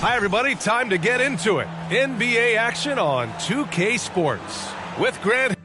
Hi, everybody. Time to get into it. NBA action on 2K Sports with Grant.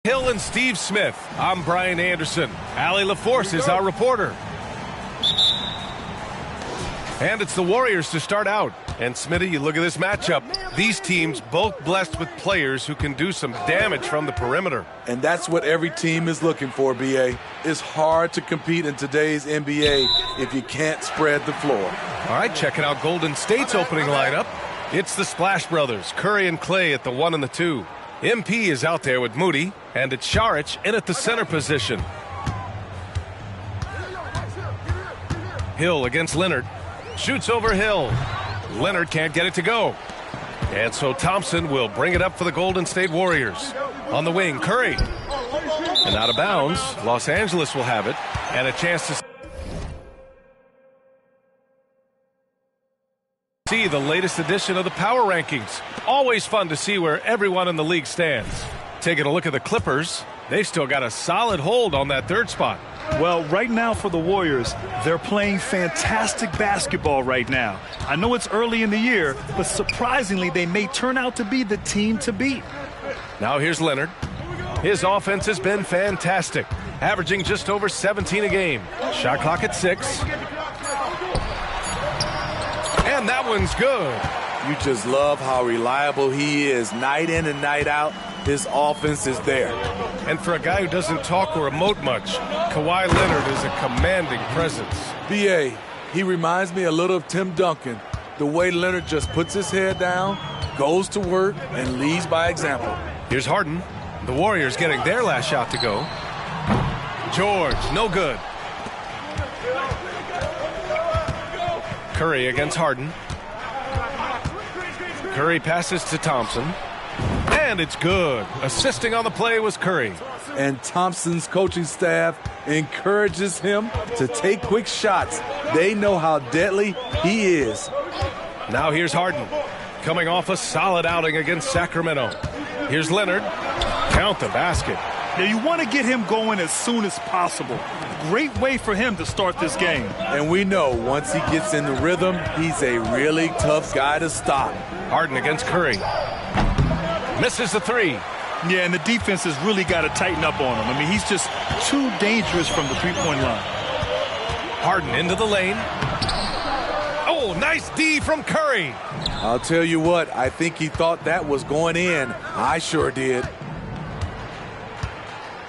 Hill and Steve Smith. I'm Brian Anderson. Allie LaForce is our reporter. And it's the Warriors to start out. And Smitty, you look at this matchup. These teams both blessed with players who can do some damage from the perimeter. And that's what every team is looking for, B.A. It's hard to compete in today's NBA if you can't spread the floor. All right, checking out Golden State's opening lineup. It's the Splash Brothers, Curry and Clay at the 1 and the 2. MP is out there with Moody, and it's Šarić in at the center position. Hill against Leonard. Shoots over Hill. Leonard can't get it to go. And so Thompson will bring it up for the Golden State Warriors. On the wing, Curry. And out of bounds, Los Angeles will have it, and a chance to see the latest edition of the Power Rankings. Always fun to see where everyone in the league stands. Taking a look at the Clippers, they've still got a solid hold on that third spot. Well, right now for the Warriors, they're playing fantastic basketball right now. I know it's early in the year, but surprisingly, they may turn out to be the team to beat. Now here's Leonard. His offense has been fantastic, averaging just over 17 a game. Shot clock at 6. And that one's good. You just love how reliable he is night in and night out. His offense is there. And for a guy who doesn't talk or emote much, Kawhi Leonard is a commanding presence. B.A., he reminds me a little of Tim Duncan. The way Leonard just puts his head down, goes to work, and leads by example. Here's Harden. The Warriors getting their last shot to go. George, no good. Curry against Harden. Curry passes to Thompson. And it's good. Assisting on the play was Curry. And Thompson's coaching staff encourages him to take quick shots. They know how deadly he is. Now here's Harden, coming off a solid outing against Sacramento. Here's Leonard. Count the basket. Now you want to get him going as soon as possible. Great way for him to start this game. And we know once he gets in the rhythm, he's a really tough guy to stop. Harden against Curry. Misses the 3. Yeah, and the defense has really got to tighten up on him. I mean, he's just too dangerous from the three-point line. Harden into the lane. Oh, nice D from Curry. I'll tell you what, I think he thought that was going in. I sure did.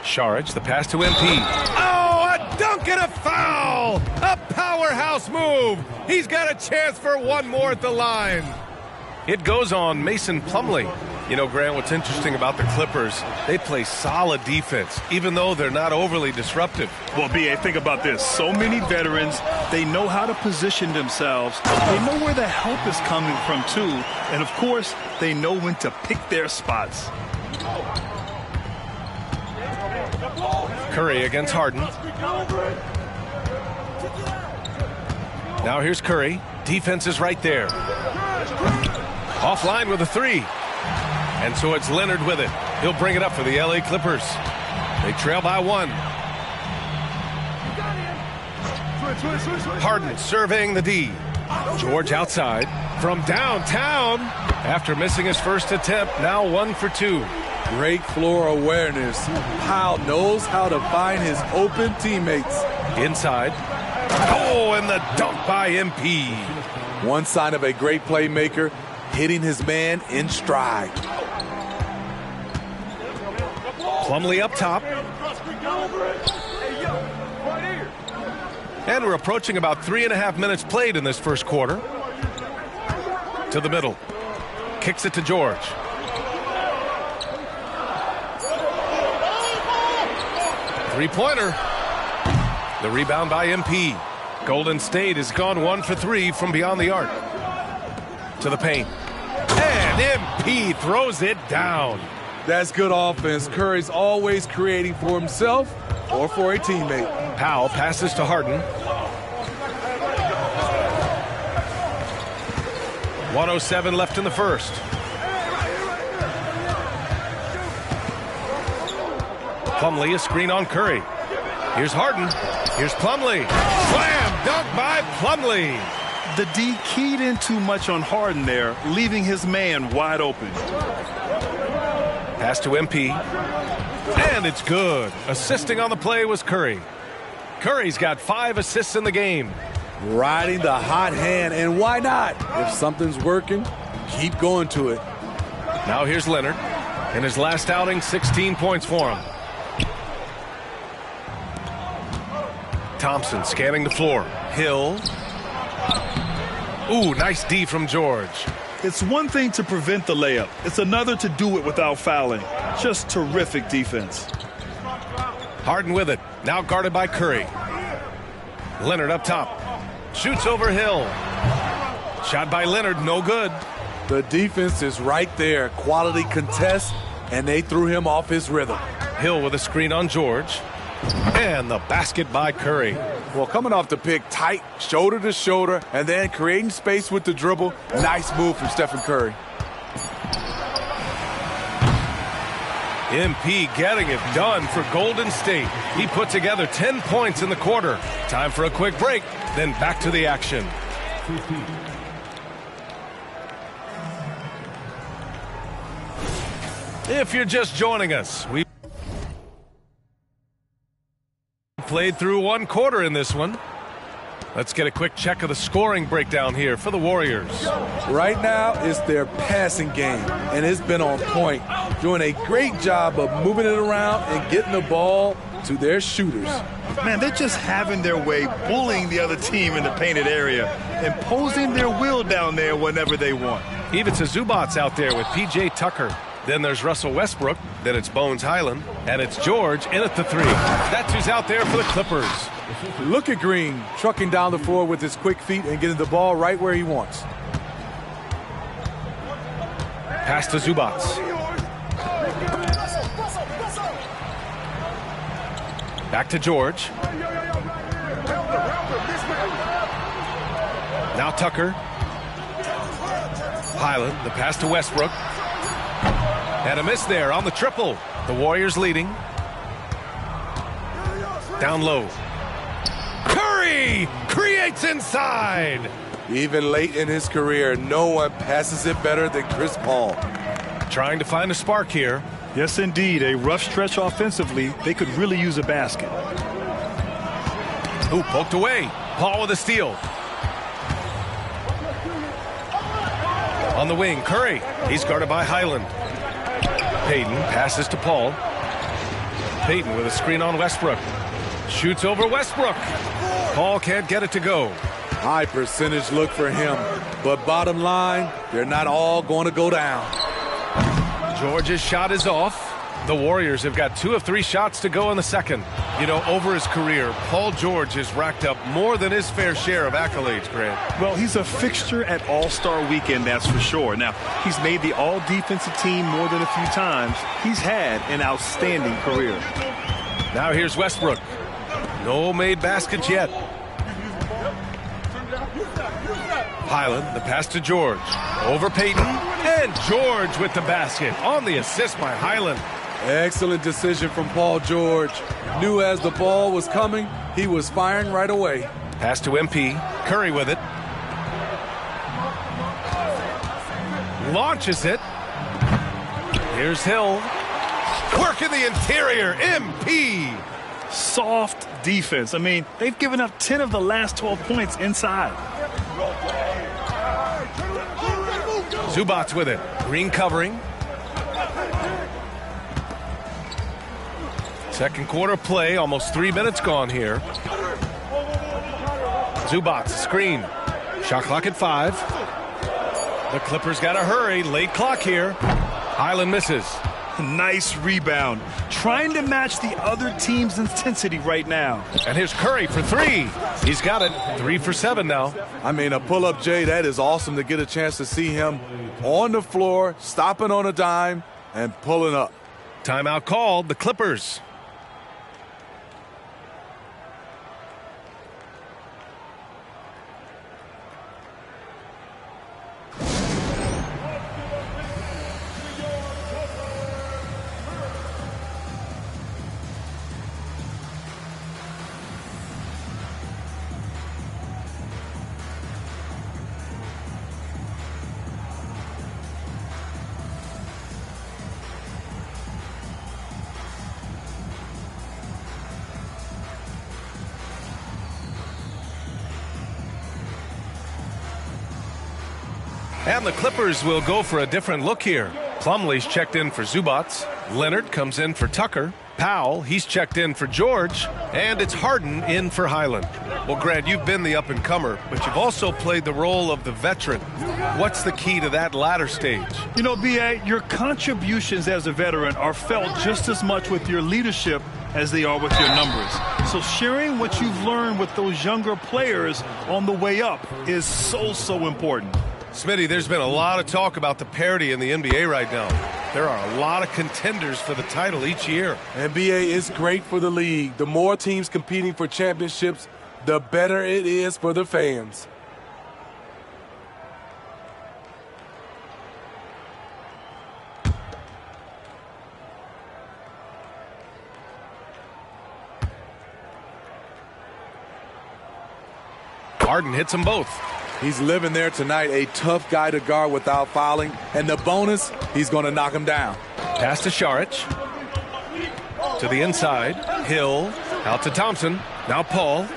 Šarić, the pass to MP. Oh, a dunk and a foul! A powerhouse move. He's got a chance for one more at the line. It goes on Mason Plumlee. You know, Grant, what's interesting about the Clippers, they play solid defense, even though they're not overly disruptive. Well, B.A., think about this. So many veterans, they know how to position themselves. They know where the help is coming from, too. And, of course, they know when to pick their spots. Curry against Harden. Now here's Curry. Defense is right there. Offline with a three. And so it's Leonard with it. He'll bring it up for the LA Clippers. They trail by 1. Harden surveying the D. George outside from downtown. After missing his first attempt, now 1 for 2. Great floor awareness. Powell knows how to find his open teammates. Inside. Oh, and the dunk by MP. One sign of a great playmaker, hitting his man in stride. Plumlee up top. And we're approaching about 3.5 minutes played in this first quarter. To the middle. Kicks it to George. Three-pointer. The rebound by MP. Golden State has gone 1 for 3 from beyond the arc. To the paint. And MP throws it down. That's good offense. Curry's always creating for himself or for a teammate. Powell passes to Harden. 1:07 left in the first. Plumlee, a screen on Curry. Here's Harden. Here's Plumlee. Slam dunk by Plumlee. The D keyed in too much on Harden there, leaving his man wide open. Pass to MP. And it's good. Assisting on the play was Curry. Curry's got 5 assists in the game. Riding the hot hand, and why not? If something's working, keep going to it. Now here's Leonard. In his last outing, 16 points for him. Thompson scanning the floor. Hill. Ooh, nice D from George. It's one thing to prevent the layup. It's another to do it without fouling. Just terrific defense. Harden with it. Now guarded by Curry. Leonard up top. Shoots over Hill. Shot by Leonard, no good. The defense is right there. Quality contest, and they threw him off his rhythm. Hill with a screen on George. And the basket by Curry. Well, coming off the pick, tight, shoulder to shoulder, and then creating space with the dribble. Nice move from Stephen Curry. MP getting it done for Golden State. He put together 10 points in the quarter. Time for a quick break, then back to the action. If you're just joining us, we played through 1 quarter in this one. Let's get a quick check of the scoring breakdown here for the Warriors. Right now, it's their passing game, and it's been on point. Doing a great job of moving it around and getting the ball to their shooters. Man, they're just having their way, bullying the other team in the painted area, imposing their will down there whenever they want. Ivica Zubac's out there with P.J. Tucker. Then there's Russell Westbrook. Then it's Bones Highland. And it's George in at the 3. That's who's out there for the Clippers. Look at Green trucking down the floor with his quick feet and getting the ball right where he wants. Pass to Zubac. Back to George. Now Tucker. Highland, the pass to Westbrook. And a miss there on the triple. The Warriors leading. Down low. Curry creates inside. Even late in his career, no one passes it better than Chris Paul. Trying to find a spark here. Yes, indeed. A rough stretch offensively. They could really use a basket. Ooh, poked away. Paul with a steal. On the wing, Curry. He's guarded by Highland. Payton passes to Paul. Payton with a screen on Westbrook. Shoots over Westbrook. Paul can't get it to go. High percentage look for him. But bottom line, they're not all going to go down. George's shot is off. The Warriors have got 2 of 3 shots to go in the second. You know, over his career, Paul George has racked up more than his fair share of accolades, Grant. Well, he's a fixture at All-Star Weekend, that's for sure. Now, he's made the All-Defensive Team more than a few times. He's had an outstanding career. Now here's Westbrook. No made baskets yet. Hyland, the pass to George. Over Payton, and George with the basket on the assist by Hyland. Excellent decision from Paul George. Knew as the ball was coming, he was firing right away. Pass to MP. Curry with it. Launches it. Here's Hill. Work in the interior. MP. Soft defense. I mean, they've given up 10 of the last 12 points inside. Zubac with it. Green covering. Second quarter play, almost 3 minutes gone here. Zubac, screen. Shot clock at 5. The Clippers got to hurry. Late clock here. Hyland misses. Nice rebound. Trying to match the other team's intensity right now. And here's Curry for 3. He's got it. 3 for 7 now. I mean, a pull-up, Jay, that is awesome to get a chance to see him on the floor, stopping on a dime, and pulling up. Timeout called. The Clippers. And the Clippers will go for a different look here. Plumlee's checked in for Zubac. Leonard comes in for Tucker. Powell, he's checked in for George. And it's Harden in for Hyland. Well, Grant, you've been the up-and-comer, but you've also played the role of the veteran. What's the key to that latter stage? You know, B.A., your contributions as a veteran are felt just as much with your leadership as they are with your numbers. So sharing what you've learned with those younger players on the way up is so important. Smitty, there's been a lot of talk about the parity in the NBA right now. There are a lot of contenders for the title each year. NBA is great for the league. The more teams competing for championships, the better it is for the fans. Harden hits them both. He's living there tonight, a tough guy to guard without fouling. And the bonus, he's going to knock him down. Pass to Šarić. To the inside. Hill. Out to Thompson. Now Paul.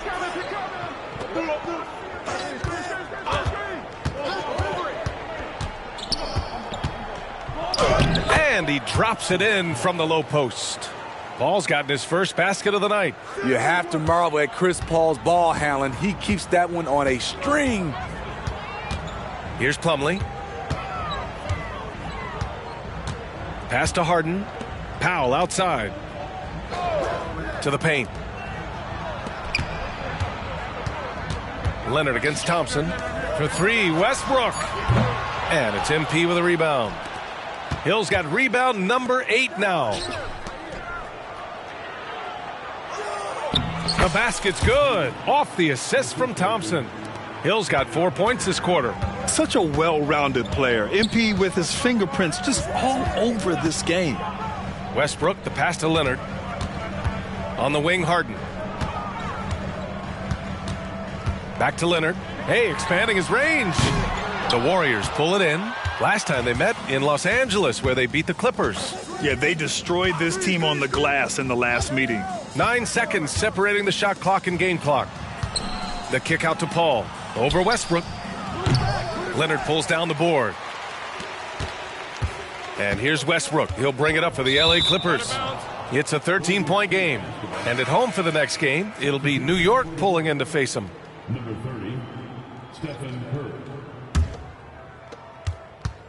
And he drops it in from the low post. Paul's gotten his first basket of the night. You have to marvel at Chris Paul's ball handling. He keeps that one on a string. Here's Plumlee. Pass to Harden. Powell outside. To the paint. Leonard against Thompson. For 3, Westbrook. And it's MP with a rebound. Hill's got rebound number 8 now. The basket's good. Off the assist from Thompson. Hill's got 4 points this quarter. Such a well-rounded player. MP with his fingerprints just all over this game. Westbrook, the pass to Leonard. On the wing, Harden. Back to Leonard. Hey, expanding his range. The Warriors pull it in. Last time they met in Los Angeles, where they beat the Clippers. Yeah, they destroyed this team on the glass in the last meeting. 9 seconds separating the shot clock and game clock. The kick out to Paul. Over Westbrook. Leonard pulls down the board. And here's Westbrook. He'll bring it up for the LA Clippers. It's a 13-point game. And at home for the next game, it'll be New York pulling in to face them. Number 30,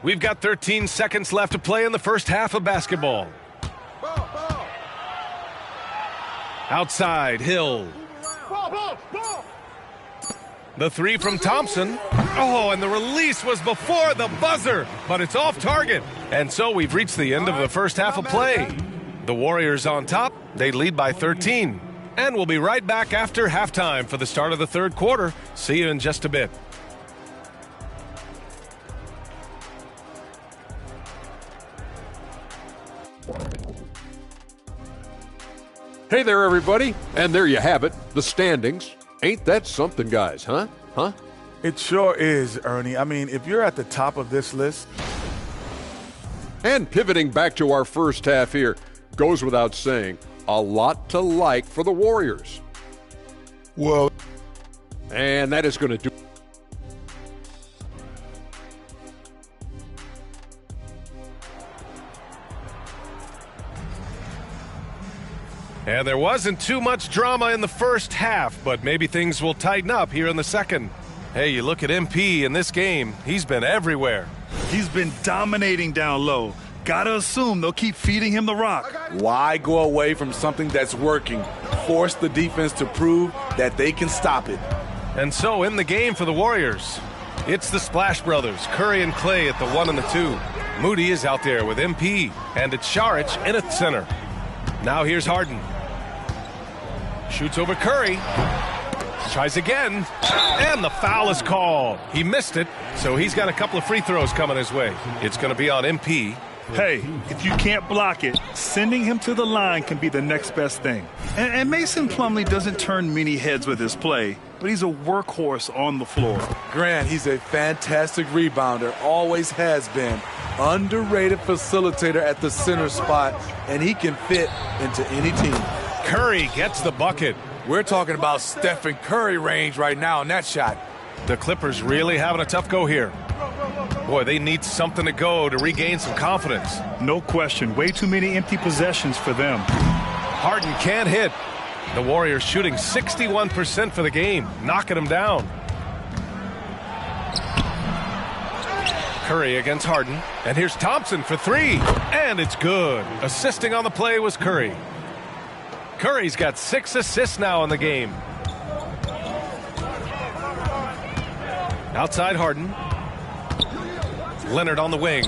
We've got 13 seconds left to play in the first half of basketball. Outside, Hill. The three from Thompson. Oh, and the release was before the buzzer, but it's off target. And so we've reached the end of the first half of play. The Warriors on top. They lead by 13. And we'll be right back after halftime for the start of the third quarter. See you in just a bit. Hey there, everybody. And there you have it, the standings. Ain't that something, guys, huh? It sure is, Ernie. I mean, if you're at the top of this list. And pivoting back to our first half here, goes without saying, a lot to like for the Warriors. Well. And that is going to do. And there wasn't too much drama in the first half, but maybe things will tighten up here in the second. Hey, you look at MP in this game, he's been everywhere. He's been dominating down low. Gotta assume they'll keep feeding him the rock. Why go away from something that's working? Force the defense to prove that they can stop it. And so in the game for the Warriors, it's the Splash Brothers, Curry and Clay at the 1 and the 2. Moody is out there with MP, and it's Šarić in at center. Now here's Harden. Shoots over Curry. Tries again. And the foul is called. He missed it, so he's got a couple of free throws coming his way. It's going to be on MP. Hey, if you can't block it, sending him to the line can be the next best thing. And Mason Plumlee doesn't turn many heads with his play, but he's a workhorse on the floor. Grant, he's a fantastic rebounder, always has been. Underrated facilitator at the center spot, and he can fit into any team. Curry gets the bucket. We're talking about Stephen Curry range right now in that shot. The Clippers really having a tough go here. Boy, they need something to go to regain some confidence. No question. Way too many empty possessions for them. Harden can't hit. The Warriors shooting 61% for the game, knocking them down. Curry against Harden. And here's Thompson for three. And it's good. Assisting on the play was Curry. Curry's got 6 assists now in the game. Outside Harden. Leonard on the wing.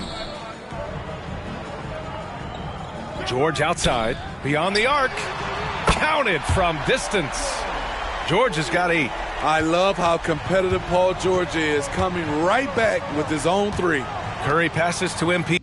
George outside. Beyond the arc. Counted from distance. George has got 8. I love how competitive Paul George is, coming right back with his own 3. Curry passes to MP.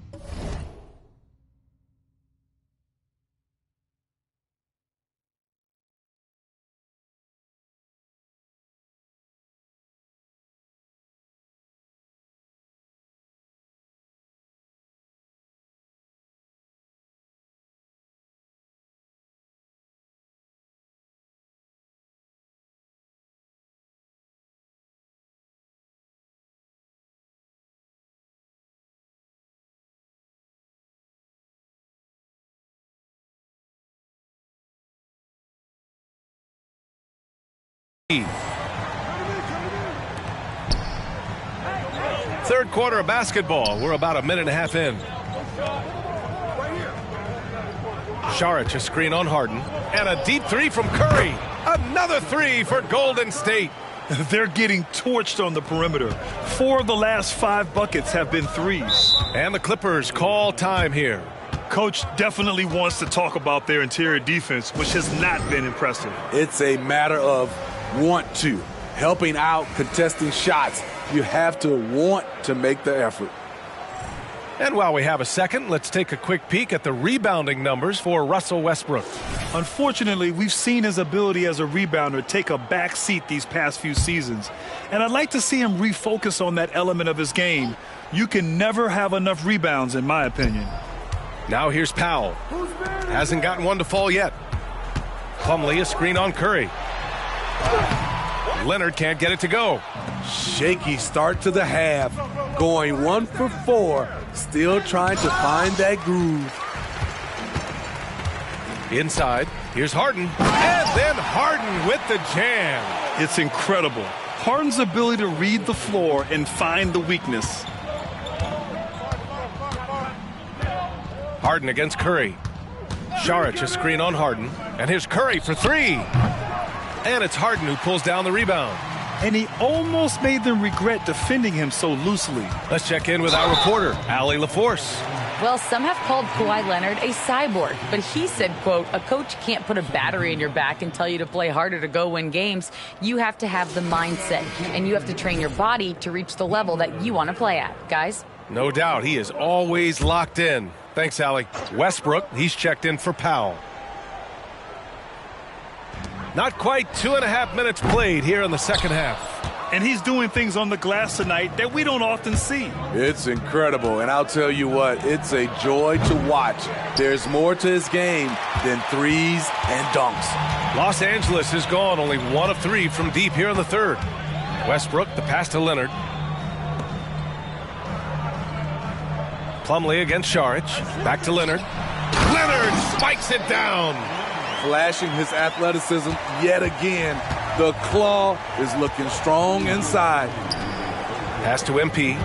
Third quarter of basketball. We're about a minute and a half in. Šarić a screen on Harden. And a deep 3 from Curry. Another 3 for Golden State. They're getting torched on the perimeter. 4 of the last 5 buckets have been threes. And the Clippers call time here. Coach definitely wants to talk about their interior defense, which has not been impressive. It's a matter of want to. Helping out, contesting shots. You have to want to make the effort. And while we have a second, let's take a quick peek at the rebounding numbers for Russell Westbrook. Unfortunately, we've seen his ability as a rebounder take a back seat these past few seasons. And I'd like to see him refocus on that element of his game. You can never have enough rebounds, in my opinion. Now here's Powell. Hasn't gotten one to fall yet. Plumlee a screen on Curry. Leonard can't get it to go. Shaky start to the half. Going 1 for 4. Still trying to find that groove. Inside. Here's Harden, and then Harden with the jam. It's incredible. Harden's ability to read the floor and find the weakness. Harden against Curry. Saric a screen on Harden, and here's Curry for three. And it's Harden who pulls down the rebound. And he almost made them regret defending him so loosely. Let's check in with our reporter, Allie LaForce. Well, some have called Kawhi Leonard a cyborg, but he said, quote, a coach can't put a battery in your back and tell you to play harder to go win games. You have to have the mindset, and you have to train your body to reach the level that you want to play at, guys. No doubt, he is always locked in. Thanks, Allie. Westbrook, he's checked in for Powell. Not quite 2.5 minutes played here in the second half. And he's doing things on the glass tonight that we don't often see. It's incredible, and I'll tell you what, it's a joy to watch. There's more to his game than threes and dunks. Los Angeles is gone, only 1 of 3 from deep here in the third. Westbrook, the pass to Leonard. Plumlee against Saric. Back to Leonard. Leonard spikes it down. Flashing his athleticism yet again. The claw is looking strong inside. Pass to MP.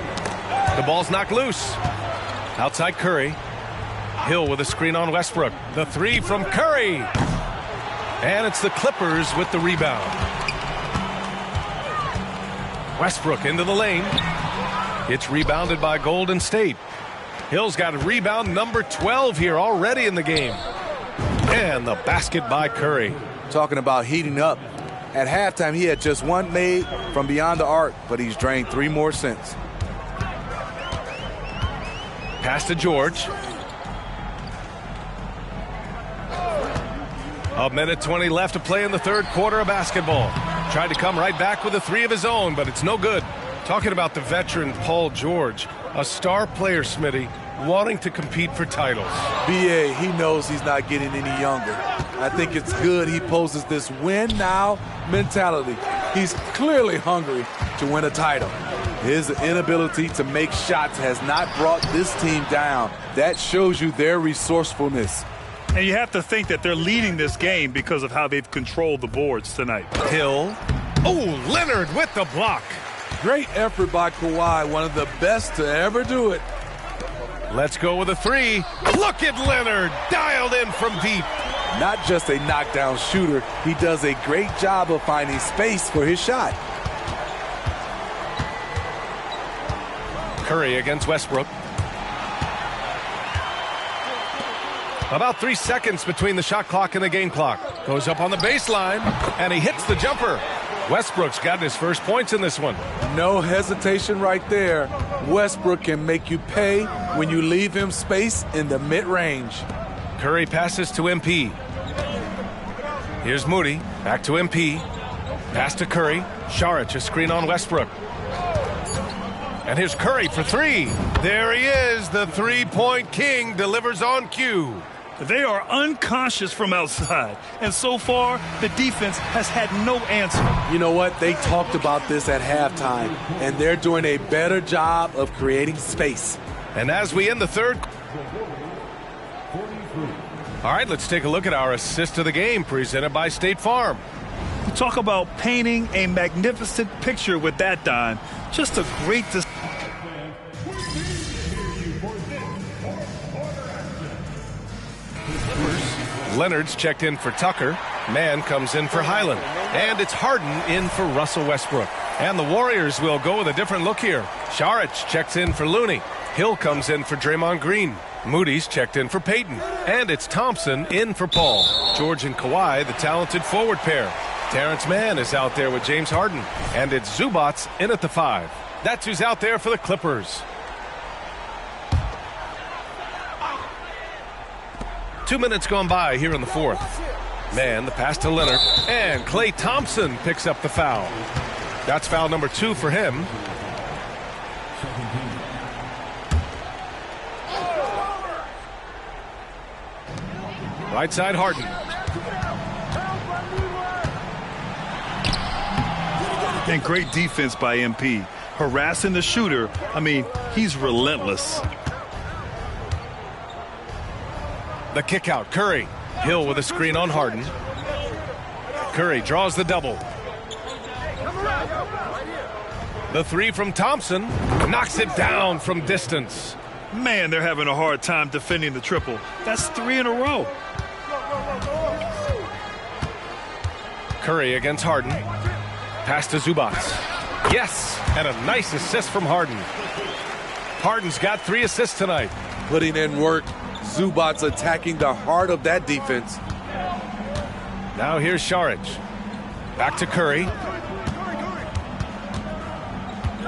The ball's knocked loose. Outside Curry. Hill with a screen on Westbrook. The three from Curry. And it's the Clippers with the rebound. Westbrook into the lane. It's rebounded by Golden State. Hill's got a rebound number 12 here already in the game. And the basket by Curry. Talking about heating up. At halftime, he had just one made from beyond the arc, but he's drained 3 more since. Pass to George. A minute 20 left to play in the third quarter of basketball. Tried to come right back with a 3 of his own, but it's no good. Talking about the veteran Paul George, a star player, Smitty, wanting to compete for titles. B.A., he knows he's not getting any younger. I think it's good he poses this win-now mentality. He's clearly hungry to win a title. His inability to make shots has not brought this team down. That shows you their resourcefulness. And you have to think that they're leading this game because of how they've controlled the boards tonight. Hill. Oh, Leonard with the block. Great effort by Kawhi, one of the best to ever do it. Let's go with a 3. Look at Leonard, dialed in from deep. Not just a knockdown shooter, he does a great job of finding space for his shot. Curry against Westbrook. About 3 seconds between the shot clock and the game clock. Goes up on the baseline, and he hits the jumper. Westbrook's gotten his first points in this one. No hesitation right there. Westbrook can make you pay when you leave him space in the mid-range. Curry passes to MP. Here's Moody. Back to MP. Pass to Curry. Saric a screen on Westbrook. And here's Curry for 3. There he is. The three-point king delivers on cue. They are unconscious from outside, and so far, the defense has had no answer. You know what? They talked about this at halftime, and they're doing a better job of creating space. And as we end the third... All right, let's take a look at our assist of the game presented by State Farm. You talk about painting a magnificent picture with that, Don. Just a great... Leonard's checked in for Tucker. Mann comes in for Highland. And it's Harden in for Russell Westbrook. And the Warriors will go with a different look here. Saric checks in for Looney. Hill comes in for Draymond Green. Moody's checked in for Payton. And it's Thompson in for Paul. George and Kawhi, the talented forward pair. Terrence Mann is out there with James Harden. And it's Zubats in at the 5. That's who's out there for the Clippers. 2 minutes gone by here in the fourth. Mann, the pass to Leonard. And Klay Thompson picks up the foul. That's foul number 2 for him. Right side, Harden. And great defense by MP. Harassing the shooter. I mean, he's relentless. The kick out, Curry. Hill with a screen on Harden. Curry draws the double. The three from Thompson knocks it down from distance. Man, they're having a hard time defending the triple. That's 3 in a row. Curry against Harden. Pass to Zubac. Yes, and a nice assist from Harden. Harden's got 3 assists tonight. Putting in work. Zubac attacking the heart of that defense. Now here's Šarić. Back to Curry.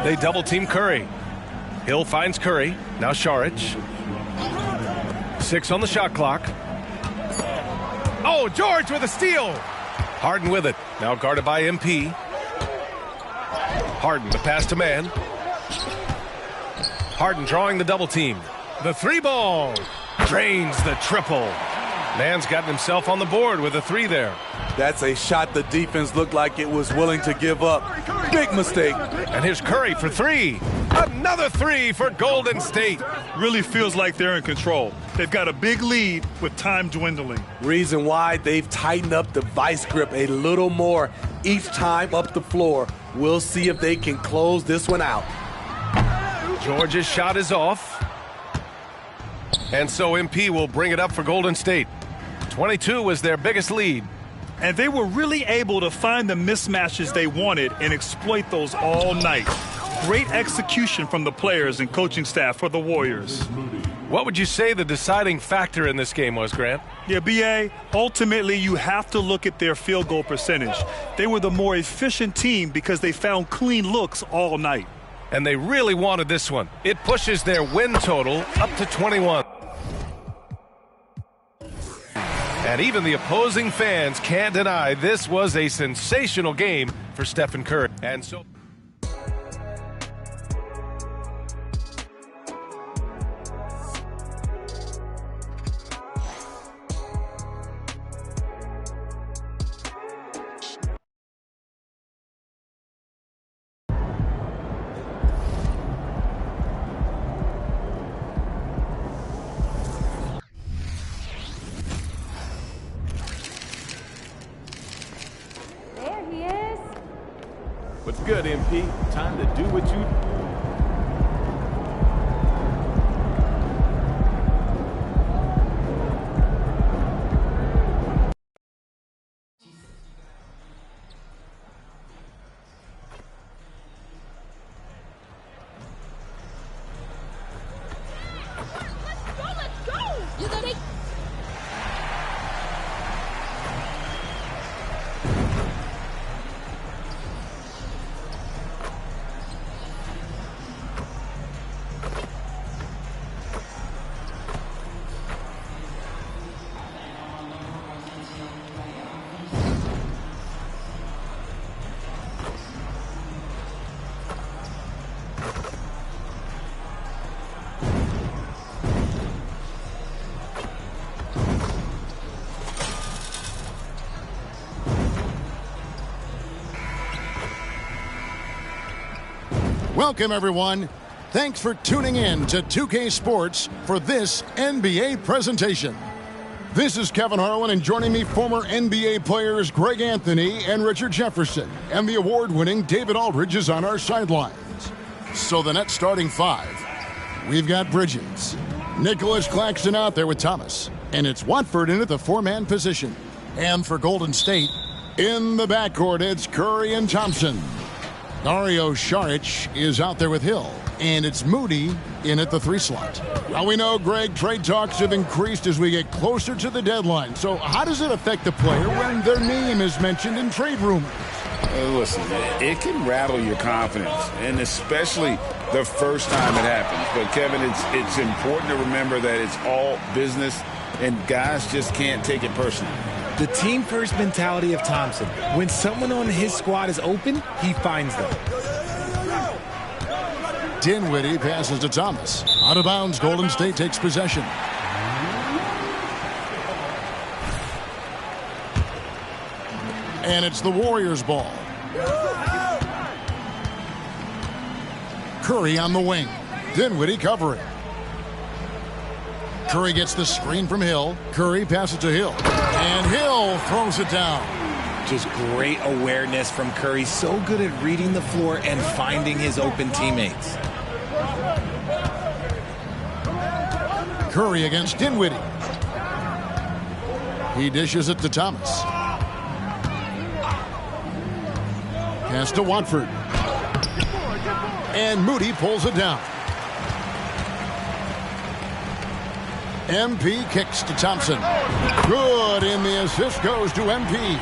They double team Curry. Hill finds Curry. Now Šarić. 6 on the shot clock. Oh, George with a steal. Harden with it. Now guarded by MP. Harden, the pass to man. Harden drawing the double team. The 3-ball. Drains the triple. Man's gotten himself on the board with a 3 there. That's a shot the defense looked like it was willing to give up. Big mistake. And here's Curry for 3. Another 3 for Golden State. Really feels like they're in control. They've got a big lead with time dwindling. Reason why they've tightened up the vice grip a little more each time up the floor. We'll see if they can close this one out. George's shot is off. And so MP will bring it up for Golden State. 22 was their biggest lead. And they were really able to find the mismatches they wanted and exploit those all night. Great execution from the players and coaching staff for the Warriors. What would you say the deciding factor in this game was, Grant? Yeah, B.A., ultimately you have to look at their field goal percentage. They were the more efficient team because they found clean looks all night. And they really wanted this one. It pushes their win total up to 21. And even the opposing fans can't deny this was a sensational game for Stephen Curry. And so... What's good, MP? Time to do what you... Welcome, everyone. Thanks for tuning in to 2K Sports for this NBA presentation. This is Kevin Harlan, and joining me, former NBA players Greg Anthony and Richard Jefferson, and the award-winning David Aldridge is on our sidelines. So the net starting 5. We've got Bridges, Nicholas Claxton out there with Thomas, and it's Watford in at the 4-man position. And for Golden State, in the backcourt, it's Curry and Thompson. Dario Šarić is out there with Hill, and it's Moody in at the 3 slot. Now we know, Greg, trade talks have increased as we get closer to the deadline. So how does it affect the player when their name is mentioned in trade rumors? Listen, it can rattle your confidence, and especially the first time it happens. But, Kevin, it's important to remember that it's all business, and guys just can't take it personally. The team-first mentality of Thompson. When someone on his squad is open, he finds them. Dinwiddie passes to Thomas. Out of bounds, Golden State takes possession. And it's the Warriors' ball. Curry on the wing. Dinwiddie covering. Curry gets the screen from Hill. Curry passes to Hill. And Hill throws it down. Just great awareness from Curry. So good at reading the floor and finding his open teammates. Curry against Dinwiddie. He dishes it to Thomas. Pass to Watford. And Moody pulls it down. MP kicks to Thompson. Good, and the assist goes to MP.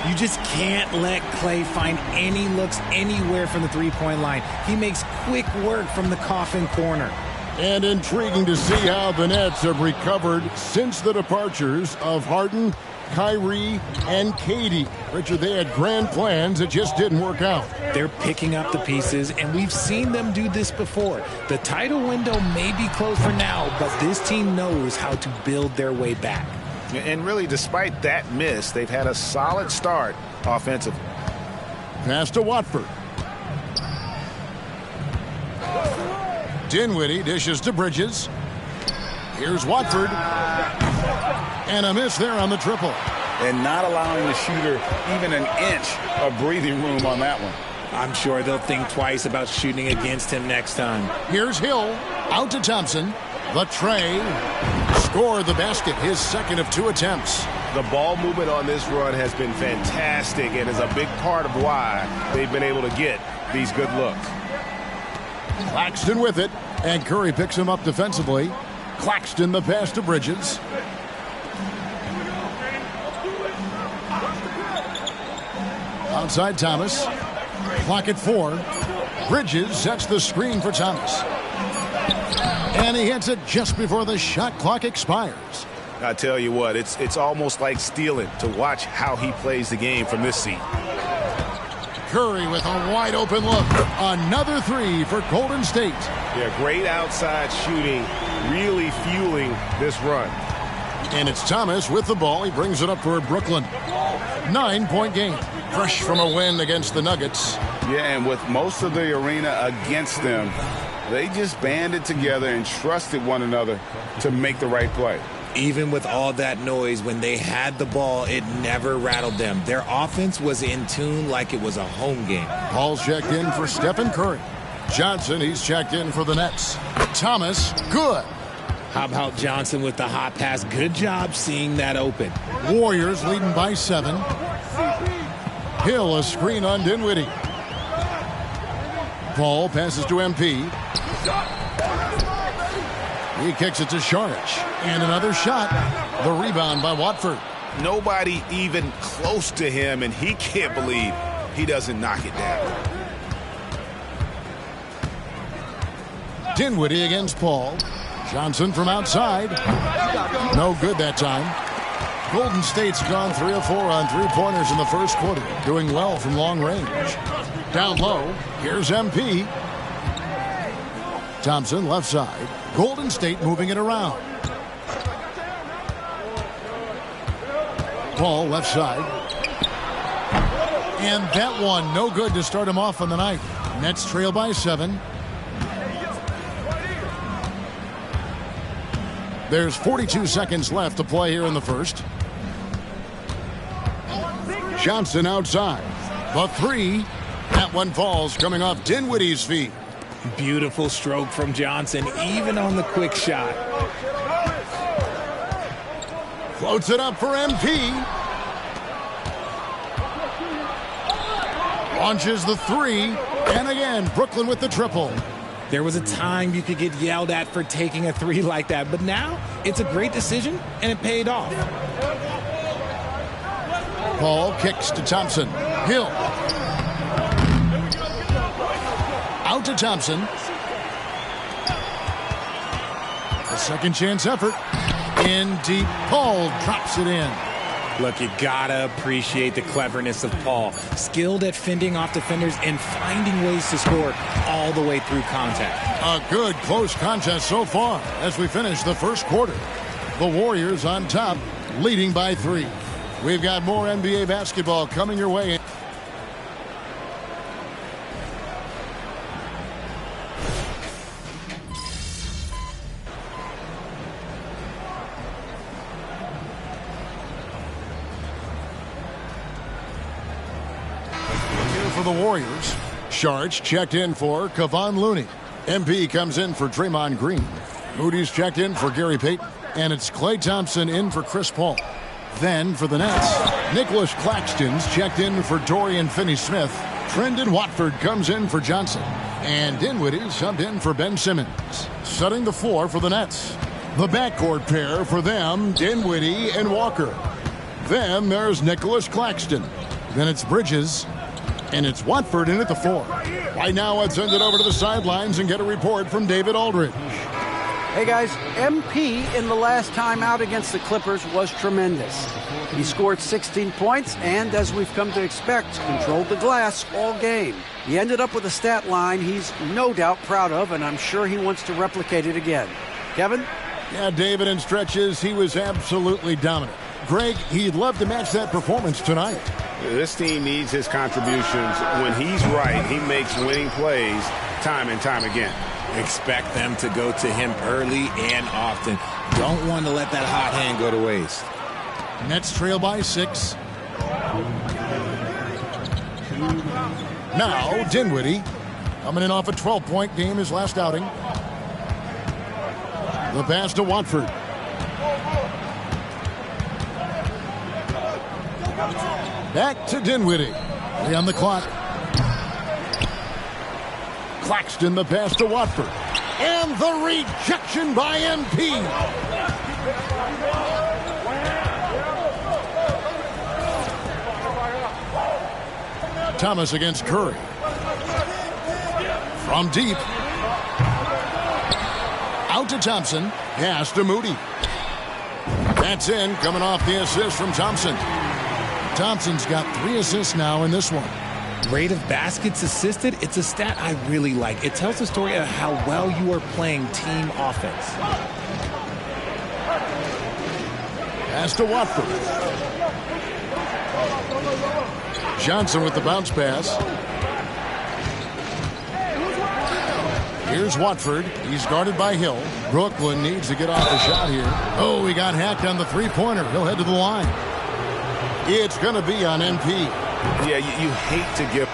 You just can't let Clay find any looks anywhere from the three-point line. He makes quick work from the coffin corner. And intriguing to see how the Nets have recovered since the departures of Harden, Kyrie, and KD. Richard, they had grand plans that just didn't work out. They're picking up the pieces, and we've seen them do this before. The title window may be closed for now, but this team knows how to build their way back. And really, despite that miss, they've had a solid start offensively. Pass to Watford. Dinwiddie dishes to Bridges. Here's Watford. And a miss there on the triple. And not allowing the shooter even an inch of breathing room on that one. I'm sure they'll think twice about shooting against him next time. Here's Hill. Out to Thompson. The tray. Scored the basket. His second of 2 attempts. The ball movement on this run has been fantastic and is a big part of why they've been able to get these good looks. Claxton with it. And Curry picks him up defensively. Claxton the pass to Bridges. Outside Thomas. Clock at 4. Bridges sets the screen for Thomas. And he hits it just before the shot clock expires. I tell you what, it's almost like stealing to watch how he plays the game from this seat. Curry with a wide open look. Another 3 for Golden State. Yeah, great outside shooting, really fueling this run. And it's Thomas with the ball. He brings it up for Brooklyn. 9-point game. Fresh from a win against the Nuggets. Yeah, and with most of the arena against them, they just banded together and trusted one another to make the right play. Even with all that noise, when they had the ball, it never rattled them. Their offense was in tune like it was a home game. Paul's checked in for Stephen Curry. Johnson, he's checked in for the Nets. Thomas, good. How about Johnson with the hot pass? Good job seeing that open. Warriors leading by 7. Hill a screen on Dinwiddie. Paul passes to MP. He kicks it to Šarić. And another shot. The rebound by Watford. Nobody even close to him, and he can't believe he doesn't knock it down. Dinwiddie against Paul. Johnson from outside. No good that time. Golden State's gone 3 of 4 on three-pointers in the first quarter. Doing well from long range. Down low. Here's MP. Thompson left side. Golden State moving it around. Paul left side. And that one no good to start him off on the night. Nets trail by 7. There's 42 seconds left to play here in the first. Johnson outside. The 3. That one falls coming off Dinwiddie's feet. Beautiful stroke from Johnson, even on the quick shot. Floats it up for MP. Launches the 3. And again, Brooklyn with the triple. There was a time you could get yelled at for taking a 3 like that, but now it's a great decision, and it paid off. Paul kicks to Thompson. Hill. Out to Thompson. A second chance effort. In deep. Paul drops it in. Look, you gotta appreciate the cleverness of Paul. Skilled at fending off defenders and finding ways to score all the way through contact. A good close contest so far as we finish the first quarter. The Warriors on top, leading by 3. We've got more NBA basketball coming your way. for the Warriors. Shards checked in for Kevon Looney. MP comes in for Draymond Green. Moody's checked in for Gary Payton. And it's Klay Thompson in for Chris Paul. Then for the Nets, Nicholas Claxton's checked in for Dorian Finney-Smith. Trendon Watford comes in for Johnson. And Dinwiddie subbed in for Ben Simmons. Setting the floor for the Nets. The backcourt pair for them, Dinwiddie and Walker. Then there's Nicholas Claxton. Then it's Bridges. And it's Watford in at the 4. Right now, let's send it over to the sidelines and get a report from David Aldridge. Hey guys, MP in the last time out against the Clippers was tremendous. He scored 16 points and, as we've come to expect, controlled the glass all game. He ended up with a stat line he's no doubt proud of, and I'm sure he wants to replicate it again. Kevin? Yeah, David, in stretches, he was absolutely dominant. Greg, he'd love to match that performance tonight. This team needs his contributions. When he's right, he makes winning plays time and time again. Expect them to go to him early and often. Don't want to let that hot hand go to waste. Nets trail by 6. Now, Dinwiddie, coming in off a 12-point game his last outing. The pass to Watford. Back to Dinwiddie. 3 on the clock. Claxton, the pass to Watford. And the rejection by MP. Thomas against Curry. From deep. Out to Thompson. Pass to Moody. That's in, coming off the assist from Thompson. Thompson's got 3 assists now in this one. Rate of baskets assisted, it's a stat I really like. It tells the story of how well you are playing team offense. Pass to Watford. Johnson with the bounce pass. Here's Watford. He's guarded by Hill. Brooklyn needs to get off the shot here. Oh, he got hacked on the three-pointer. He'll head to the line. It's going to be on MP. Yeah, you hate to give.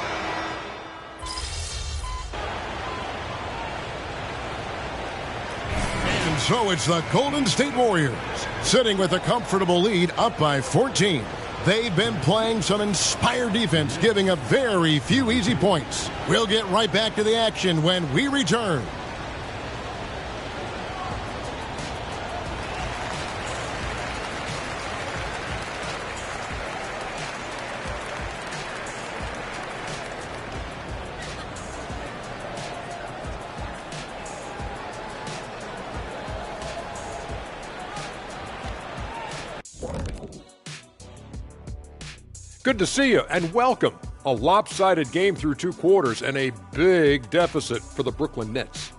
And so it's the Golden State Warriors sitting with a comfortable lead up by 14. They've been playing some inspired defense, giving up very few easy points. We'll get right back to the action when we return. Good to see you and welcome. A lopsided game through 2 quarters and a big deficit for the Brooklyn Nets.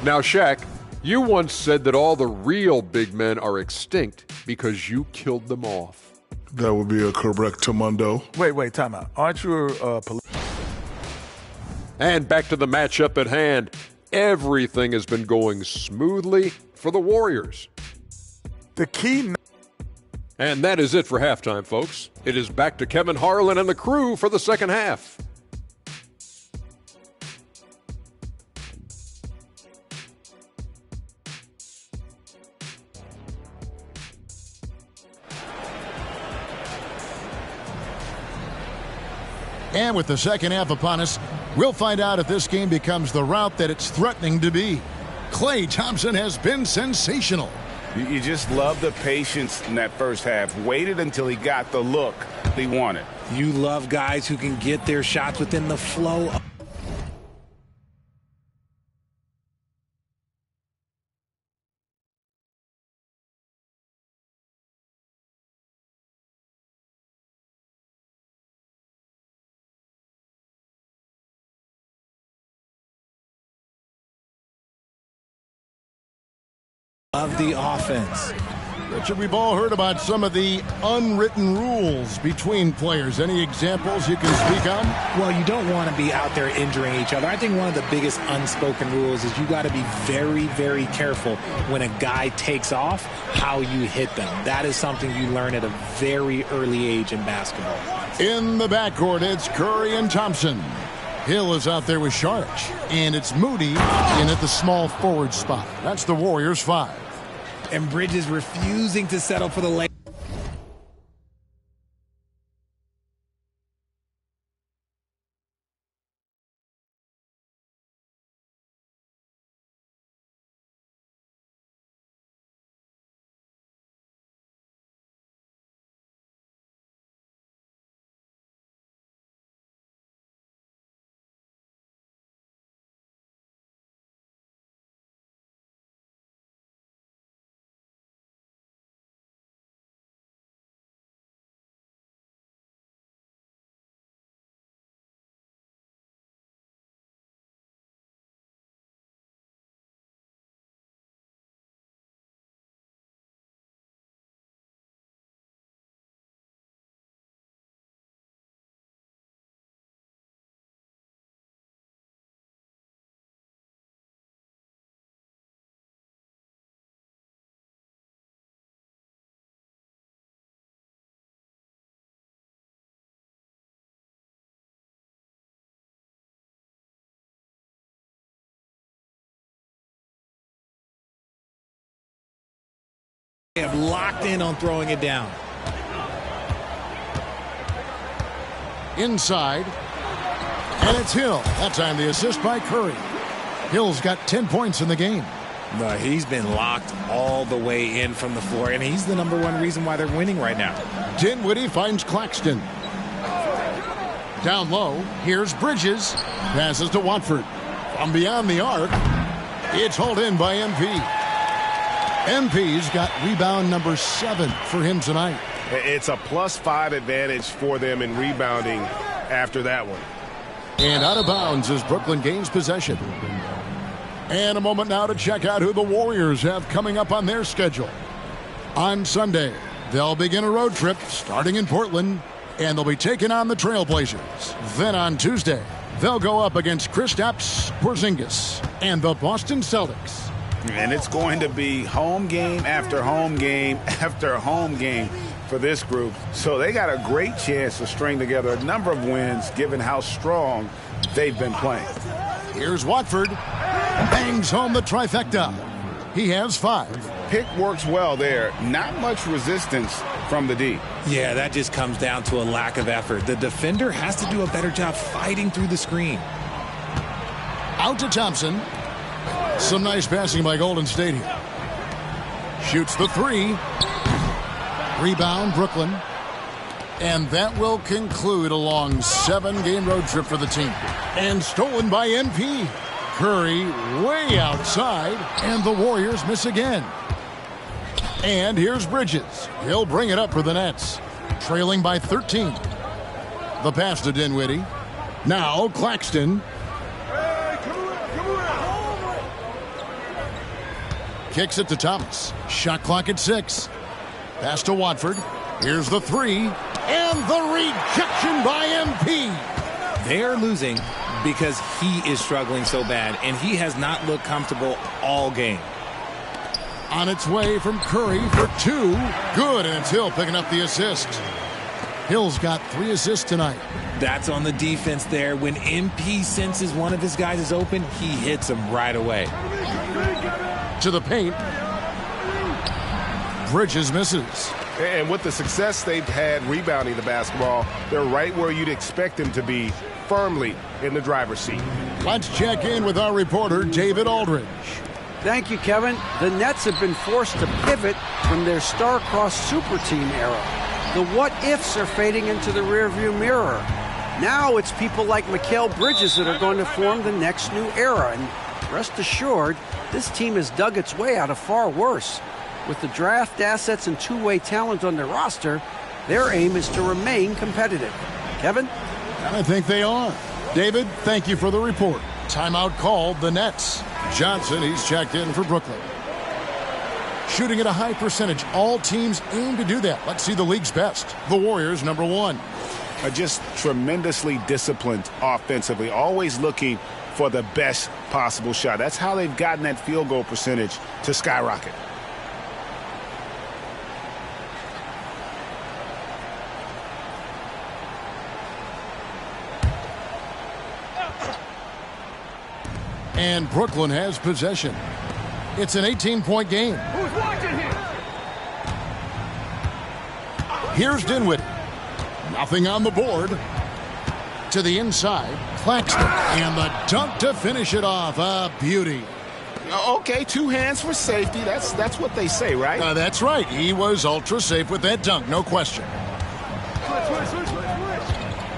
Now, Shaq, you once said that all the real big men are extinct because you killed them off. That would be a correctamundo. Wait, time out. Aren't you And back to the matchup at hand. Everything has been going smoothly for the Warriors. The key. And that is it for halftime, folks. It is back to Kevin Harlan and the crew for the second half. And with the second half upon us, we'll find out if this game becomes the route that it's threatening to be. Klay Thompson has been sensational. You just love the patience in that first half. Waited until he got the look he wanted. You love guys who can get their shots within the flow. Of the offense. Richard, we've all heard about some of the unwritten rules between players. Any examples you can speak on? Well, you don't want to be out there injuring each other. I think one of the biggest unspoken rules is you got to be very, very careful when a guy takes off, how you hit them. That is something you learn at a very early age in basketball. In the backcourt, it's Curry and Thompson. Hill is out there with Sharch, and it's Moody in at the small forward spot. That's the Warriors 5. And Bridges refusing to settle for the lay. They have locked in on throwing it down. Inside. And it's Hill. That time the assist by Curry. Hill's got 10 points in the game. No, he's been locked all the way in from the floor, and he's the #1 reason why they're winning right now. Dinwiddie finds Claxton. Down low, here's Bridges. Passes to Watford. From beyond the arc, it's hauled in by MP. MP's got rebound number 7 for him tonight. It's a +5 advantage for them in rebounding after that one. And out of bounds as Brooklyn gains possession. And a moment now to check out who the Warriors have coming up on their schedule. On Sunday, they'll begin a road trip starting in Portland, and they'll be taking on the Trailblazers. Then on Tuesday, they'll go up against Kristaps Porzingis and the Boston Celtics. And it's going to be home game after home game after home game for this group. So they got a great chance to string together a number of wins given how strong they've been playing. Here's Watford. Bangs home the trifecta. He has 5. Pick works well there. Not much resistance from the D. Yeah, that just comes down to a lack of effort. The defender has to do a better job fighting through the screen. Out to Thompson. Some nice passing by Golden State here. Shoots the 3. Rebound, Brooklyn. And that will conclude a long 7-game road trip for the team. And stolen by MP. Curry way outside, and the Warriors miss again. And here's Bridges. He'll bring it up for the Nets. Trailing by 13. The pass to Dinwiddie. Now Claxton. Kicks it to Thomas. Shot clock at 6. Pass to Watford. Here's the 3. And the rejection by MP. They're losing because he is struggling so bad, and he has not looked comfortable all game. On its way from Curry for 2. Good, and it's Hill picking up the assist. Hill's got 3 assists tonight. That's on the defense there. When MP senses one of his guys is open, he hits him right away. To the paint. Bridges misses. And with the success they've had rebounding the basketball, they're right where you'd expect them to be, firmly in the driver's seat. Let's check in with our reporter, David Aldridge. Thank you, Kevin. The Nets have been forced to pivot from their star-crossed super team era. The what-ifs are fading into the rearview mirror. Now it's people like Mikal Bridges that are going to form the next new era. And rest assured, this team has dug its way out of far worse. With the draft assets and two-way talent on their roster, their aim is to remain competitive. Kevin? I think they are. David, thank you for the report. Timeout called the Nets. Johnson, he's checked in for Brooklyn. shooting at a high percentage. All teams aim to do that. Let's see the league's best. The Warriors, number 1. Are just tremendously disciplined offensively, always looking for the best possible shot. That's how they've gotten that field goal percentage to skyrocket. And Brooklyn has possession. It's an 18-point game. Who's watching here? Here's Dinwiddie. Nothing on the board. To the inside, Claxton. And the dunk to finish it off. A beauty. Okay, 2 hands for safety. That's what they say, right? That's right. He was ultra safe with that dunk, no question.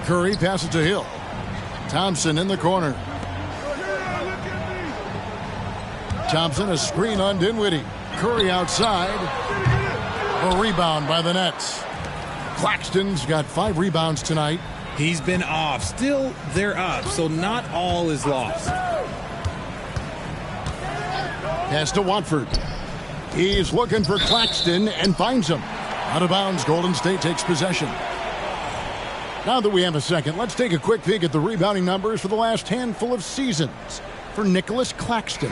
Curry passes to Hill. Thompson in the corner. Thompson, a screen on Dinwiddie. Curry outside. A rebound by the Nets. Claxton's got 5 rebounds tonight. He's been off. Still, they're up, so not all is lost. Pass to Watford. He's looking for Claxton and finds him. Out of bounds, Golden State takes possession. Now that we have a second, let's take a quick peek at the rebounding numbers for the last handful of seasons for Nicholas Claxton.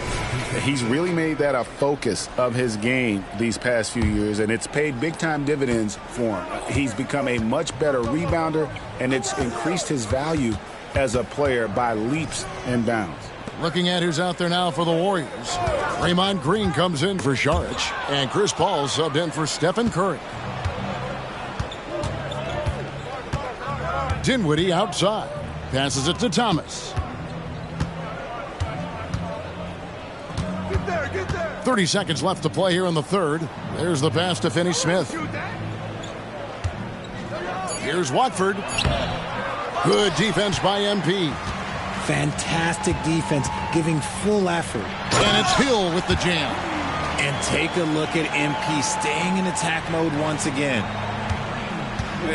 He's really made that a focus of his game these past few years, and it's paid big-time dividends for him. He's become a much better rebounder, and it's increased his value as a player by leaps and bounds. Looking at who's out there now for the Warriors. Draymond Green comes in for Saric, and Chris Paul subbed in for Stephen Curry. Dinwiddie outside. Passes it to Thomas. 30 seconds left to play here in the third. There's the pass to Finney-Smith. Here's Watford. Good defense by MP. Fantastic defense, giving full effort. And it's Hill with the jam. And take a look at MP staying in attack mode once again.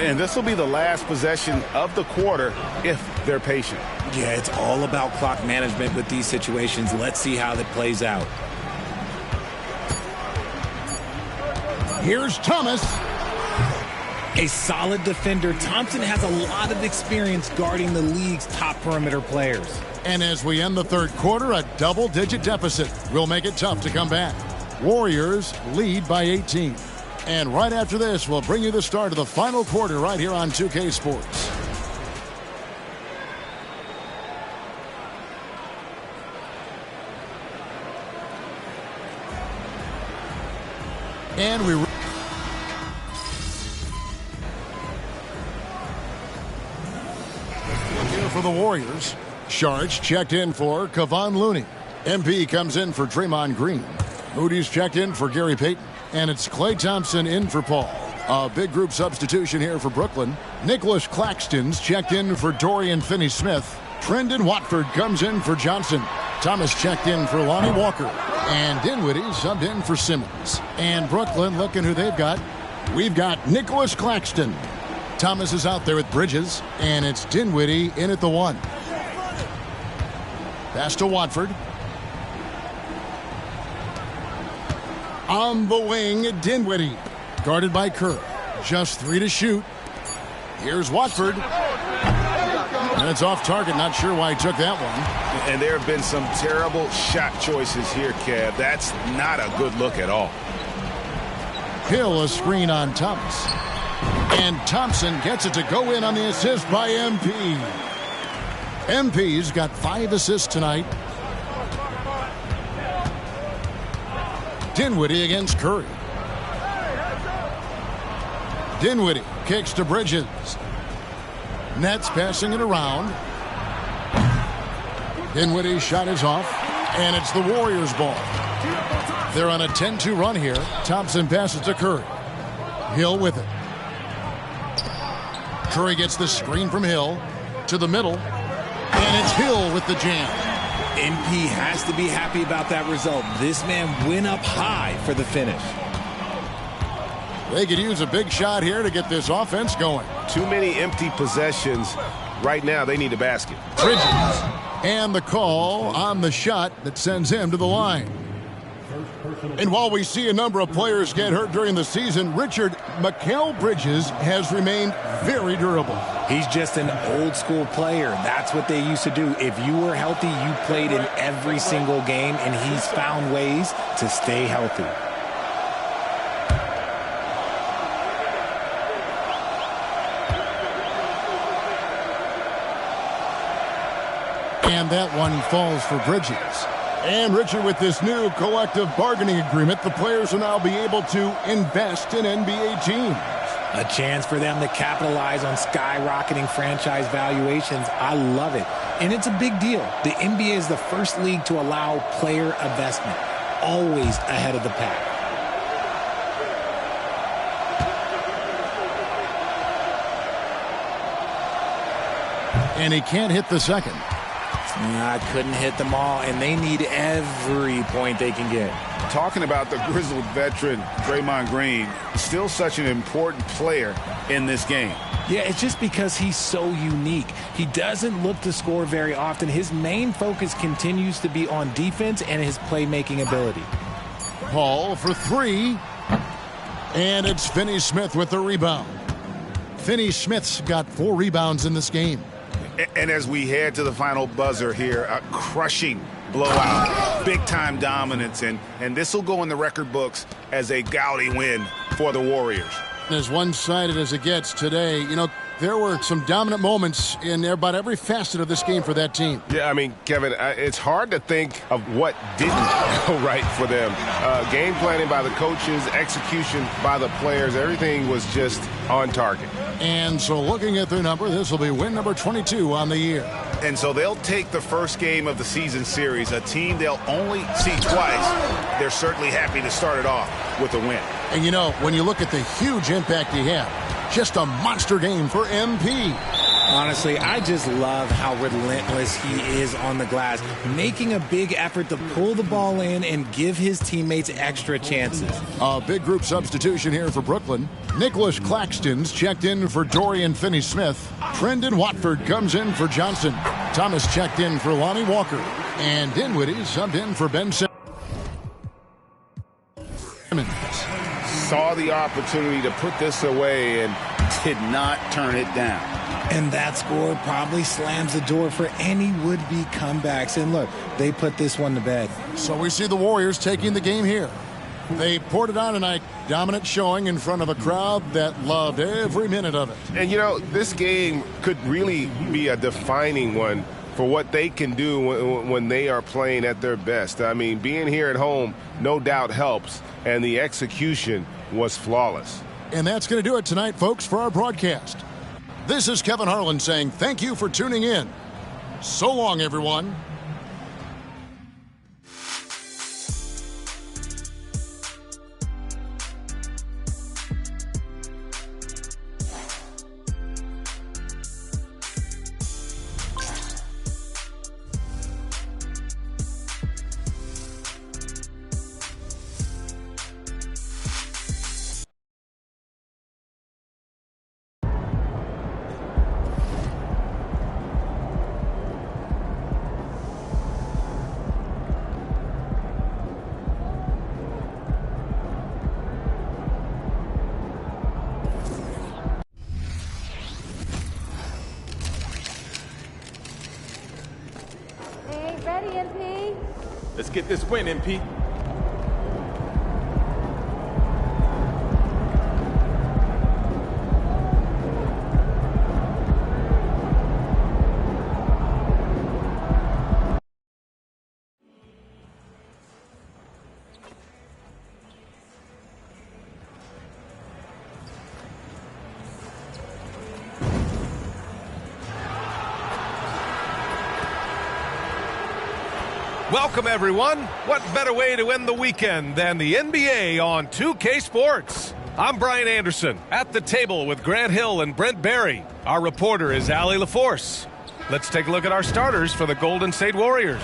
And this will be the last possession of the quarter if they're patient. Yeah, it's all about clock management with these situations. Let's see how that plays out. Here's Thomas. A solid defender. Thompson has a lot of experience guarding the league's top perimeter players. And as we end the third quarter, a double-digit deficit will make it tough to come back. Warriors lead by 18. And right after this, we'll bring you the start of the final quarter right here on 2K Sports. And we for the Warriors. Saric checked in for Kevon Looney. MP comes in for Draymond Green. Moody's checked in for Gary Payton. And it's Klay Thompson in for Paul. A big group substitution here for Brooklyn. Nicholas Claxton's checked in for Dorian Finney-Smith. Trendon Watford comes in for Johnson. Thomas checked in for Lonnie Walker. And Dinwiddie subbed in for Simmons. And Brooklyn, looking who they've got. We've got Nicholas Claxton. Thomas is out there with Bridges. And it's Dinwiddie in at the 1. Pass to Watford. On the wing, Dinwiddie. Guarded by Kerr. Just 3 to shoot. Here's Watford. And it's off target. Not sure why he took that one. And there have been some terrible shot choices here, Kev. That's not a good look at all. Hill, a screen on Thomas. And Thompson gets it to go in on the assist by MP. MP's got 5 assists tonight. Dinwiddie against Curry. Dinwiddie kicks to Bridges. Nets passing it around. Dinwiddie's shot is off, and it's the Warriors' ball. They're on a 10-2 run here. Thompson passes to Curry. Hill with it. Curry gets the screen from Hill to the middle, and it's Hill with the jam. MP has to be happy about that result. This man went up high for the finish. They could use a big shot here to get this offense going. Too many empty possessions. Right now, they need a basket. Bridges. And the call on the shot that sends him to the line. And while we see a number of players get hurt during the season, Richard, Mikal Bridges has remained very durable. He's just an old-school player. That's what they used to do. If you were healthy, you played in every single game, and he's found ways to stay healthy. And that one falls for Bridges. And Richard, with this new collective bargaining agreement, the players will now be able to invest in NBA teams. A chance for them to capitalize on skyrocketing franchise valuations. I love it. And it's a big deal. The NBA is the first league to allow player investment. Always ahead of the pack. And he can't hit the second. I couldn't hit them all, and they need every point they can get. Talking about the grizzled veteran, Draymond Green, still such an important player in this game. Yeah, it's just because he's so unique. He doesn't look to score very often. His main focus continues to be on defense and his playmaking ability. Paul for three. And it's Finney-Smith with the rebound. Finney-Smith's got 4 rebounds in this game. And as we head to the final buzzer here, a crushing blowout, big-time dominance, and this will go in the record books as a gaudy win for the Warriors. As one-sided as it gets today, you know, there were some dominant moments in about every facet of this game for that team. Yeah, I mean, Kevin, it's hard to think of what didn't go right for them. Game planning by the coaches, execution by the players, everything was just on target. And so looking at their number, this will be win number 22 on the year. And so they'll take the first game of the season series, a team they'll only see twice. They're certainly happy to start it off with a win. And, you know, when you look at the huge impact he had, just a monster game for MP. Honestly, I just love how relentless he is on the glass, making a big effort to pull the ball in and give his teammates extra chances. A big group substitution here for Brooklyn. Nicholas Claxton's checked in for Dorian Finney-Smith. Trendon Watford comes in for Johnson. Thomas checked in for Lonnie Walker. And Dinwiddie subbed in for Ben Simmons. Saw the opportunity to put this away and did not turn it down. And that score probably slams the door for any would-be comebacks. And look, they put this one to bed. So we see the Warriors taking the game here. They poured it on tonight. Dominant showing in front of a crowd that loved every minute of it. And, you know, this game could really be a defining one for what they can do when they are playing at their best. I mean, being here at home no doubt helps, and the execution was flawless. And that's going to do it tonight, folks, for our broadcast. This is Kevin Harlan saying thank you for tuning in. So long, everyone. Let's get this win, MP. Welcome, everyone. What better way to end the weekend than the NBA on 2K Sports? I'm Brian Anderson, at the table with Grant Hill and Brent Barry. Our reporter is Allie LaForce. Let's take a look at our starters for the Golden State Warriors.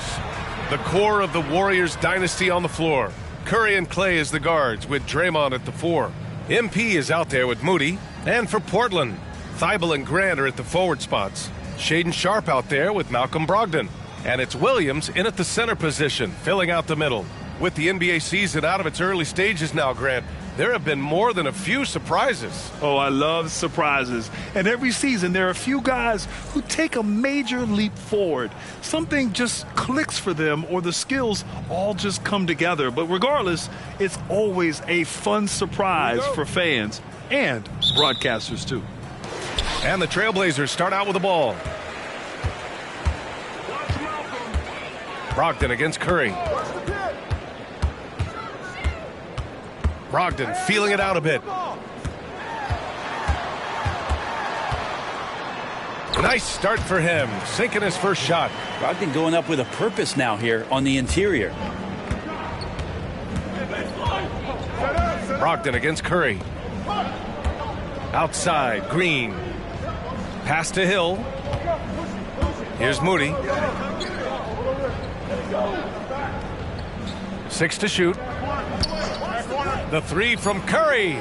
The core of the Warriors dynasty on the floor. Curry and Clay as the guards, with Draymond at the 4. MP is out there with Moody. And for Portland, Thibault and Grant are at the forward spots. Shaedon Sharpe out there with Malcolm Brogdon. And it's Williams in at the center position, filling out the middle. With the NBA season out of its early stages now, Grant, there have been more than a few surprises. Oh, I love surprises. And every season, there are a few guys who take a major leap forward. Something just clicks for them, or the skills all just come together. But regardless, it's always a fun surprise for fans and broadcasters, too. And the Trailblazers start out with the ball. Brogdon against Curry. Brogdon feeling it out a bit. Nice start for him, sinking his first shot. Brogdon going up with a purpose now here on the interior. Brogdon against Curry. Outside, Green. Pass to Hill. Here's Moody. 6 to shoot. The three from Curry.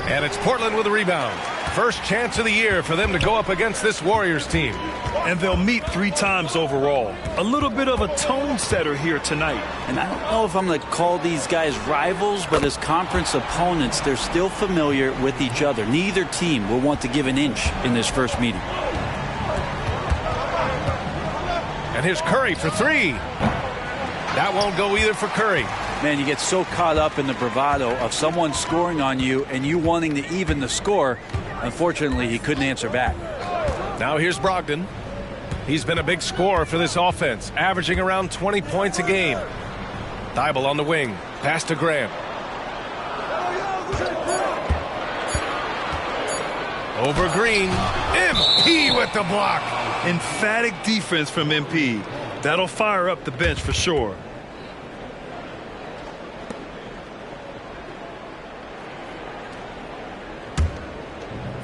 And it's Portland with a rebound. First chance of the year for them to go up against this Warriors team. And they'll meet 3 times overall. A little bit of a tone setter here tonight. And I don't know if I'm going to call these guys rivals, but as conference opponents, they're still familiar with each other. Neither team will want to give an inch in this first meeting. And here's Curry for 3. That won't go either for Curry. Man, you get so caught up in the bravado of someone scoring on you and you wanting to even the score. Unfortunately, he couldn't answer back. Now here's Brogdon. He's been a big scorer for this offense, averaging around 20 points a game. Thibault on the wing. Pass to Graham. Over Green. MP with the block. Emphatic defense from MP. That'll fire up the bench for sure.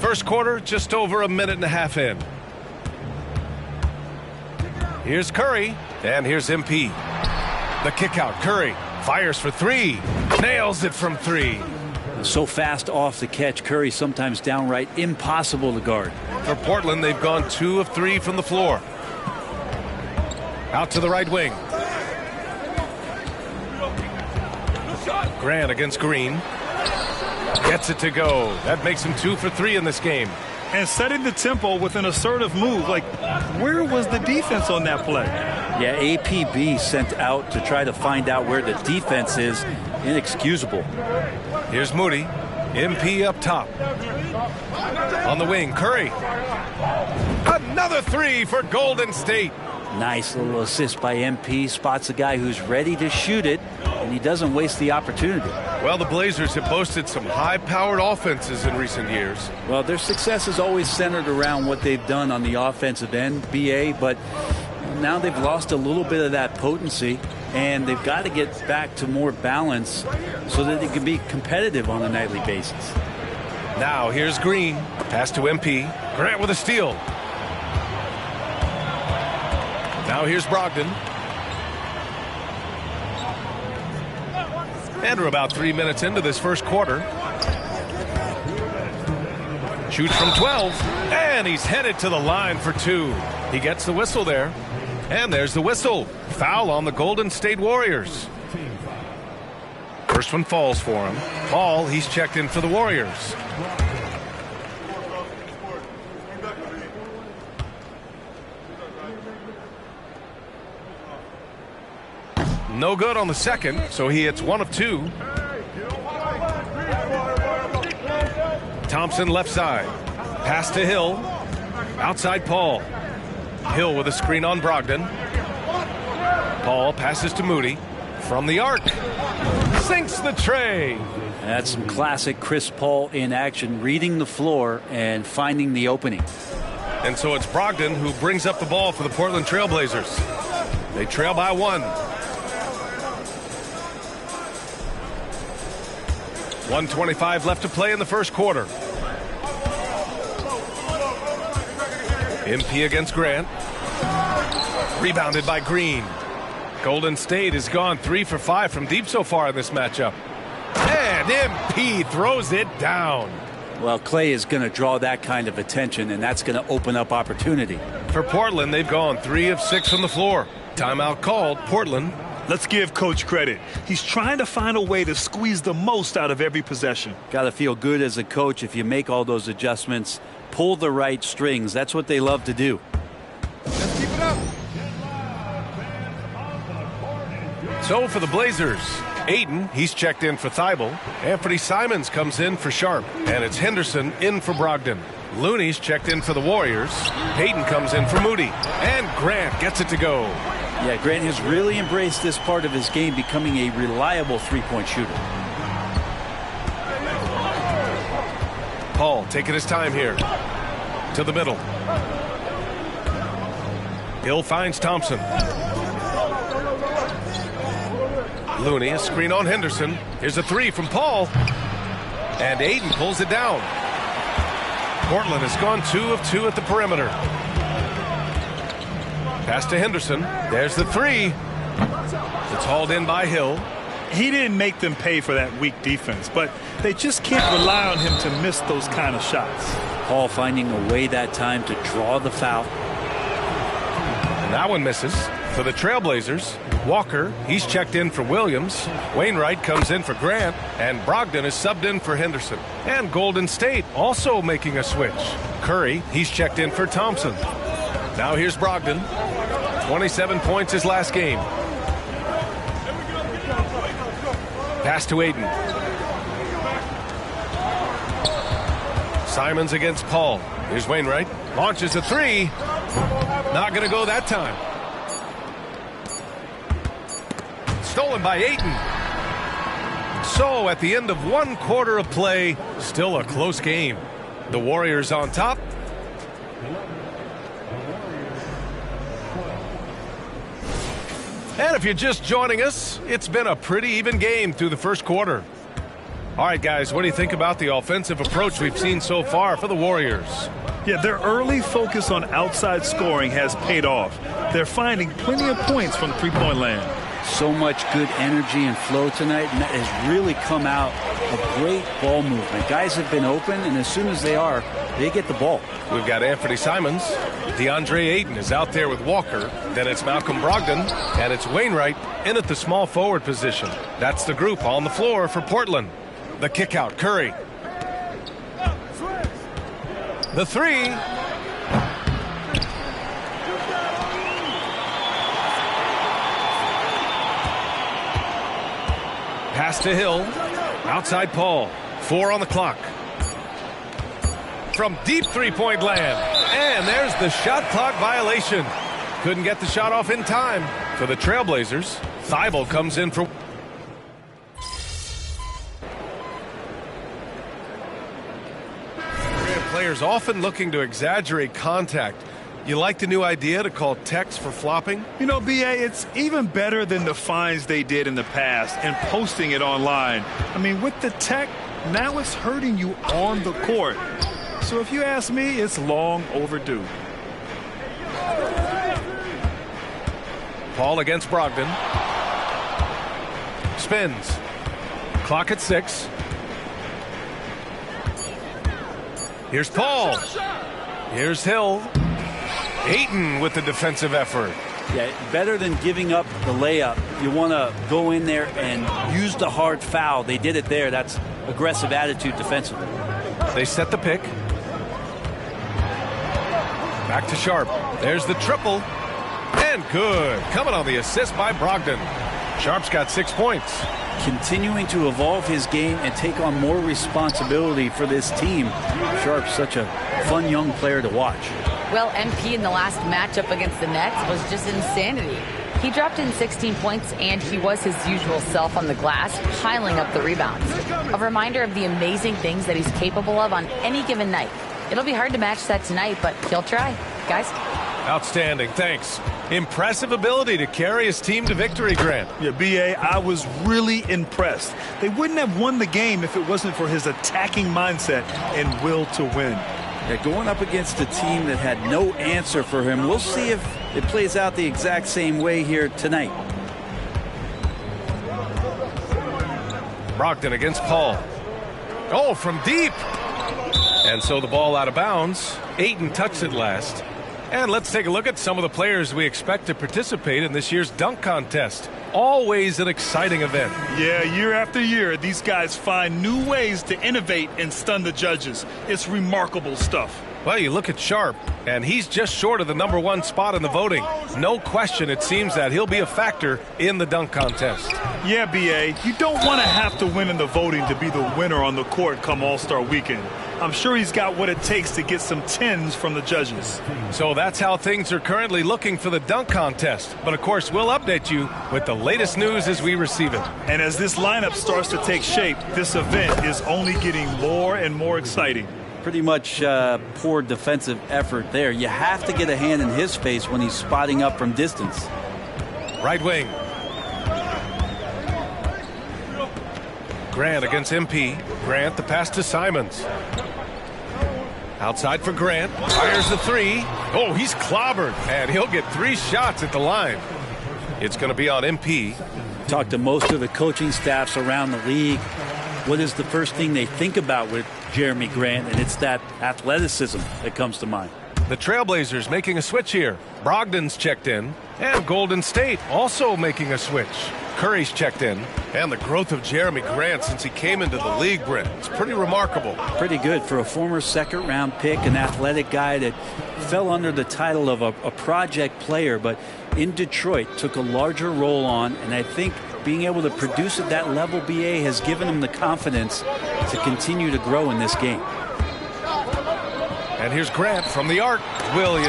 First quarter, just over a minute and a half in. Here's Curry, and here's MP. The kick out, Curry fires for 3. Nails it from 3. So fast off the catch, Curry sometimes downright impossible to guard. For Portland, they've gone 2 of 3 from the floor. Out to the right wing. Grant against Green. Gets it to go. That makes him 2 for 3 in this game. And setting the tempo with an assertive move. Like, where was the defense on that play? Yeah, APB sent out to try to find out where the defense is. Inexcusable. Here's Moody. MP up top. On the wing, Curry. Another 3 for Golden State. Nice little assist by MP. Spots a guy who's ready to shoot it, and he doesn't waste the opportunity. Well, the Blazers have boasted some high-powered offenses in recent years. Well, their success is always centered around what they've done on the offensive end, BA, but now they've lost a little bit of that potency, and they've got to get back to more balance so that they can be competitive on a nightly basis. Now, here's Green. Pass to MP. Grant with a steal. Now here's Brogdon. And we're about 3 minutes into this first quarter. Shoots from 12. And he's headed to the line for 2. He gets the whistle there. And there's the whistle. Foul on the Golden State Warriors. First one falls for him. Ball, he's checked in for the Warriors. No good on the second, so he hits 1 of 2. Thompson left side. Pass to Hill. Outside Paul. Hill with a screen on Brogdon. Paul passes to Moody. From the arc. Sinks the tray. That's some classic Chris Paul in action, reading the floor and finding the opening. And so it's Brogdon who brings up the ball for the Portland Trailblazers. They trail by 1. 1:25 left to play in the first quarter. MP against Grant. Rebounded by Green. Golden State has gone 3 for 5 from deep so far in this matchup. And MP throws it down. Well, Clay is going to draw that kind of attention, and that's going to open up opportunity. For Portland, they've gone 3 of 6 from the floor. Timeout called. Portland Let's give Coach credit. He's trying to find a way to squeeze the most out of every possession. Got to feel good as a coach if you make all those adjustments, pull the right strings. That's what they love to do. Let's keep it up. So for the Blazers, Ayton, he's checked in for Thibault. Anthony Simons comes in for Sharp. And it's Henderson in for Brogdon. Looney's checked in for the Warriors. Hayden comes in for Moody. And Grant gets it to go. Yeah, Grant has really embraced this part of his game, becoming a reliable three-point shooter. Paul taking his time here. To the middle. Hill finds Thompson. Looney, a screen on Henderson. Here's a three from Paul. And Ayton pulls it down. Portland has gone 2 of 2 at the perimeter. Pass to Henderson. There's the three. It's hauled in by Hill. He didn't make them pay for that weak defense, but they just can't rely on him to miss those kind of shots. Paul finding a way that time to draw the foul. And that one misses. For the Trailblazers, Walker, he's checked in for Williams. Wainwright comes in for Grant. And Brogdon is subbed in for Henderson. And Golden State also making a switch. Curry, he's checked in for Thompson. Now here's Brogdon. 27 points his last game. Pass to Ayton. Simons against Paul. Here's Wainwright. Launches a three. Not going to go that time. Stolen by Ayton. So at the end of 1 quarter of play, still a close game. The Warriors on top. And if you're just joining us, it's been a pretty even game through the first quarter. All right, guys, what do you think about the offensive approach we've seen so far for the Warriors? Yeah, their early focus on outside scoring has paid off. They're finding plenty of points from three-point land. So much good energy and flow tonight, and that has really come out of great ball movement. Guys have been open, and as soon as they are, they get the ball. We've got Anthony Simons. DeAndre Ayton is out there with Walker. Then it's Malcolm Brogdon, and it's Wainwright in at the small forward position. That's the group on the floor for Portland. The kick out, Curry. The three. Pass to Hill. Outside Paul. 4 on the clock. From deep three-point land. And there's the shot clock violation. Couldn't get the shot off in time for the Trailblazers. Thibault comes in for... Players often looking to exaggerate contact. You like the new idea to call techs for flopping? You know, B.A., it's even better than the fines they did in the past and posting it online. I mean, with the tech, now it's hurting you on the court. So if you ask me, it's long overdue. Paul against Brogdon. Spins. Clock at 6. Here's Paul. Here's Hill. Ayton with the defensive effort. Yeah, better than giving up the layup. You want to go in there and use the hard foul. They did it there. That's aggressive attitude defensively. They set the pick. Back to Sharp. There's the triple. And good. Coming on the assist by Brogdon. Sharp's got 6 points. Continuing to evolve his game and take on more responsibility for this team. Sharp's such a fun young player to watch. Well, MP in the last matchup against the Nets was just insanity. He dropped in 16 points, and he was his usual self on the glass, piling up the rebounds. A reminder of the amazing things that he's capable of on any given night. It'll be hard to match that tonight, but he'll try. Guys? Outstanding, thanks. Impressive ability to carry his team to victory, Grant. Yeah, B.A., I was really impressed. They wouldn't have won the game if it wasn't for his attacking mindset and will to win. Yeah, going up against a team that had no answer for him. We'll see if it plays out the exact same way here tonight. Brogdon against Paul. Oh, from deep. And so the ball out of bounds. Ayton touched it last. And let's take a look at some of the players we expect to participate in this year's dunk contest. Always an exciting event. Yeah, year after year, these guys find new ways to innovate and stun the judges. It's remarkable stuff. Well, you look at Sharp, and he's just short of the #1 spot in the voting. No question, it seems that he'll be a factor in the dunk contest. Yeah, B.A., you don't want to have to win in the voting to be the winner on the court come All-Star Weekend. I'm sure he's got what it takes to get some 10s from the judges. So that's how things are currently looking for the dunk contest. But, of course, we'll update you with the latest news as we receive it. And as this lineup starts to take shape, this event is only getting more and more exciting. Pretty much poor defensive effort there. You have to get a hand in his face when he's spotting up from distance. Right wing. Grant against MP. Grant the pass to Simons. Outside for Grant. Fires the three. Oh, he's clobbered. And he'll get 3 shots at the line. It's going to be on MP. Talk to most of the coaching staffs around the league. What is the first thing they think about with Jeremy Grant? And it's that athleticism that comes to mind. The Trailblazers making a switch here. Brogdon's checked in. And Golden State also making a switch. Curry's checked in. And the growth of Jeremy Grant since he came into the league, Brent, it's pretty remarkable. Pretty good for a former second-round pick, an athletic guy that fell under the title of a project player, but in Detroit took a larger role on, and I think being able to produce at that level, BA, has given him the confidence to continue to grow in this game. And here's Grant from the arc. Williams.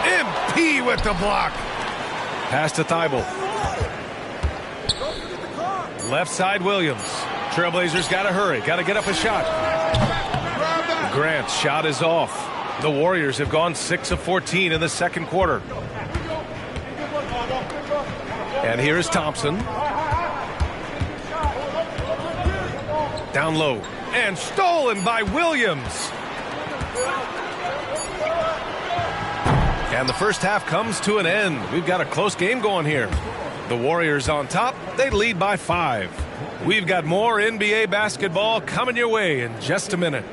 MP with the block. Pass to Thibault. Left side, Williams. Trailblazers got to hurry. Got to get up a shot. Grant's shot is off. The Warriors have gone 6 of 14 in the second quarter. And here is Thompson. Down low. And stolen by Williams. And the first half comes to an end. We've got a close game going here. The Warriors on top. They lead by 5. We've got more NBA basketball coming your way in just a minute.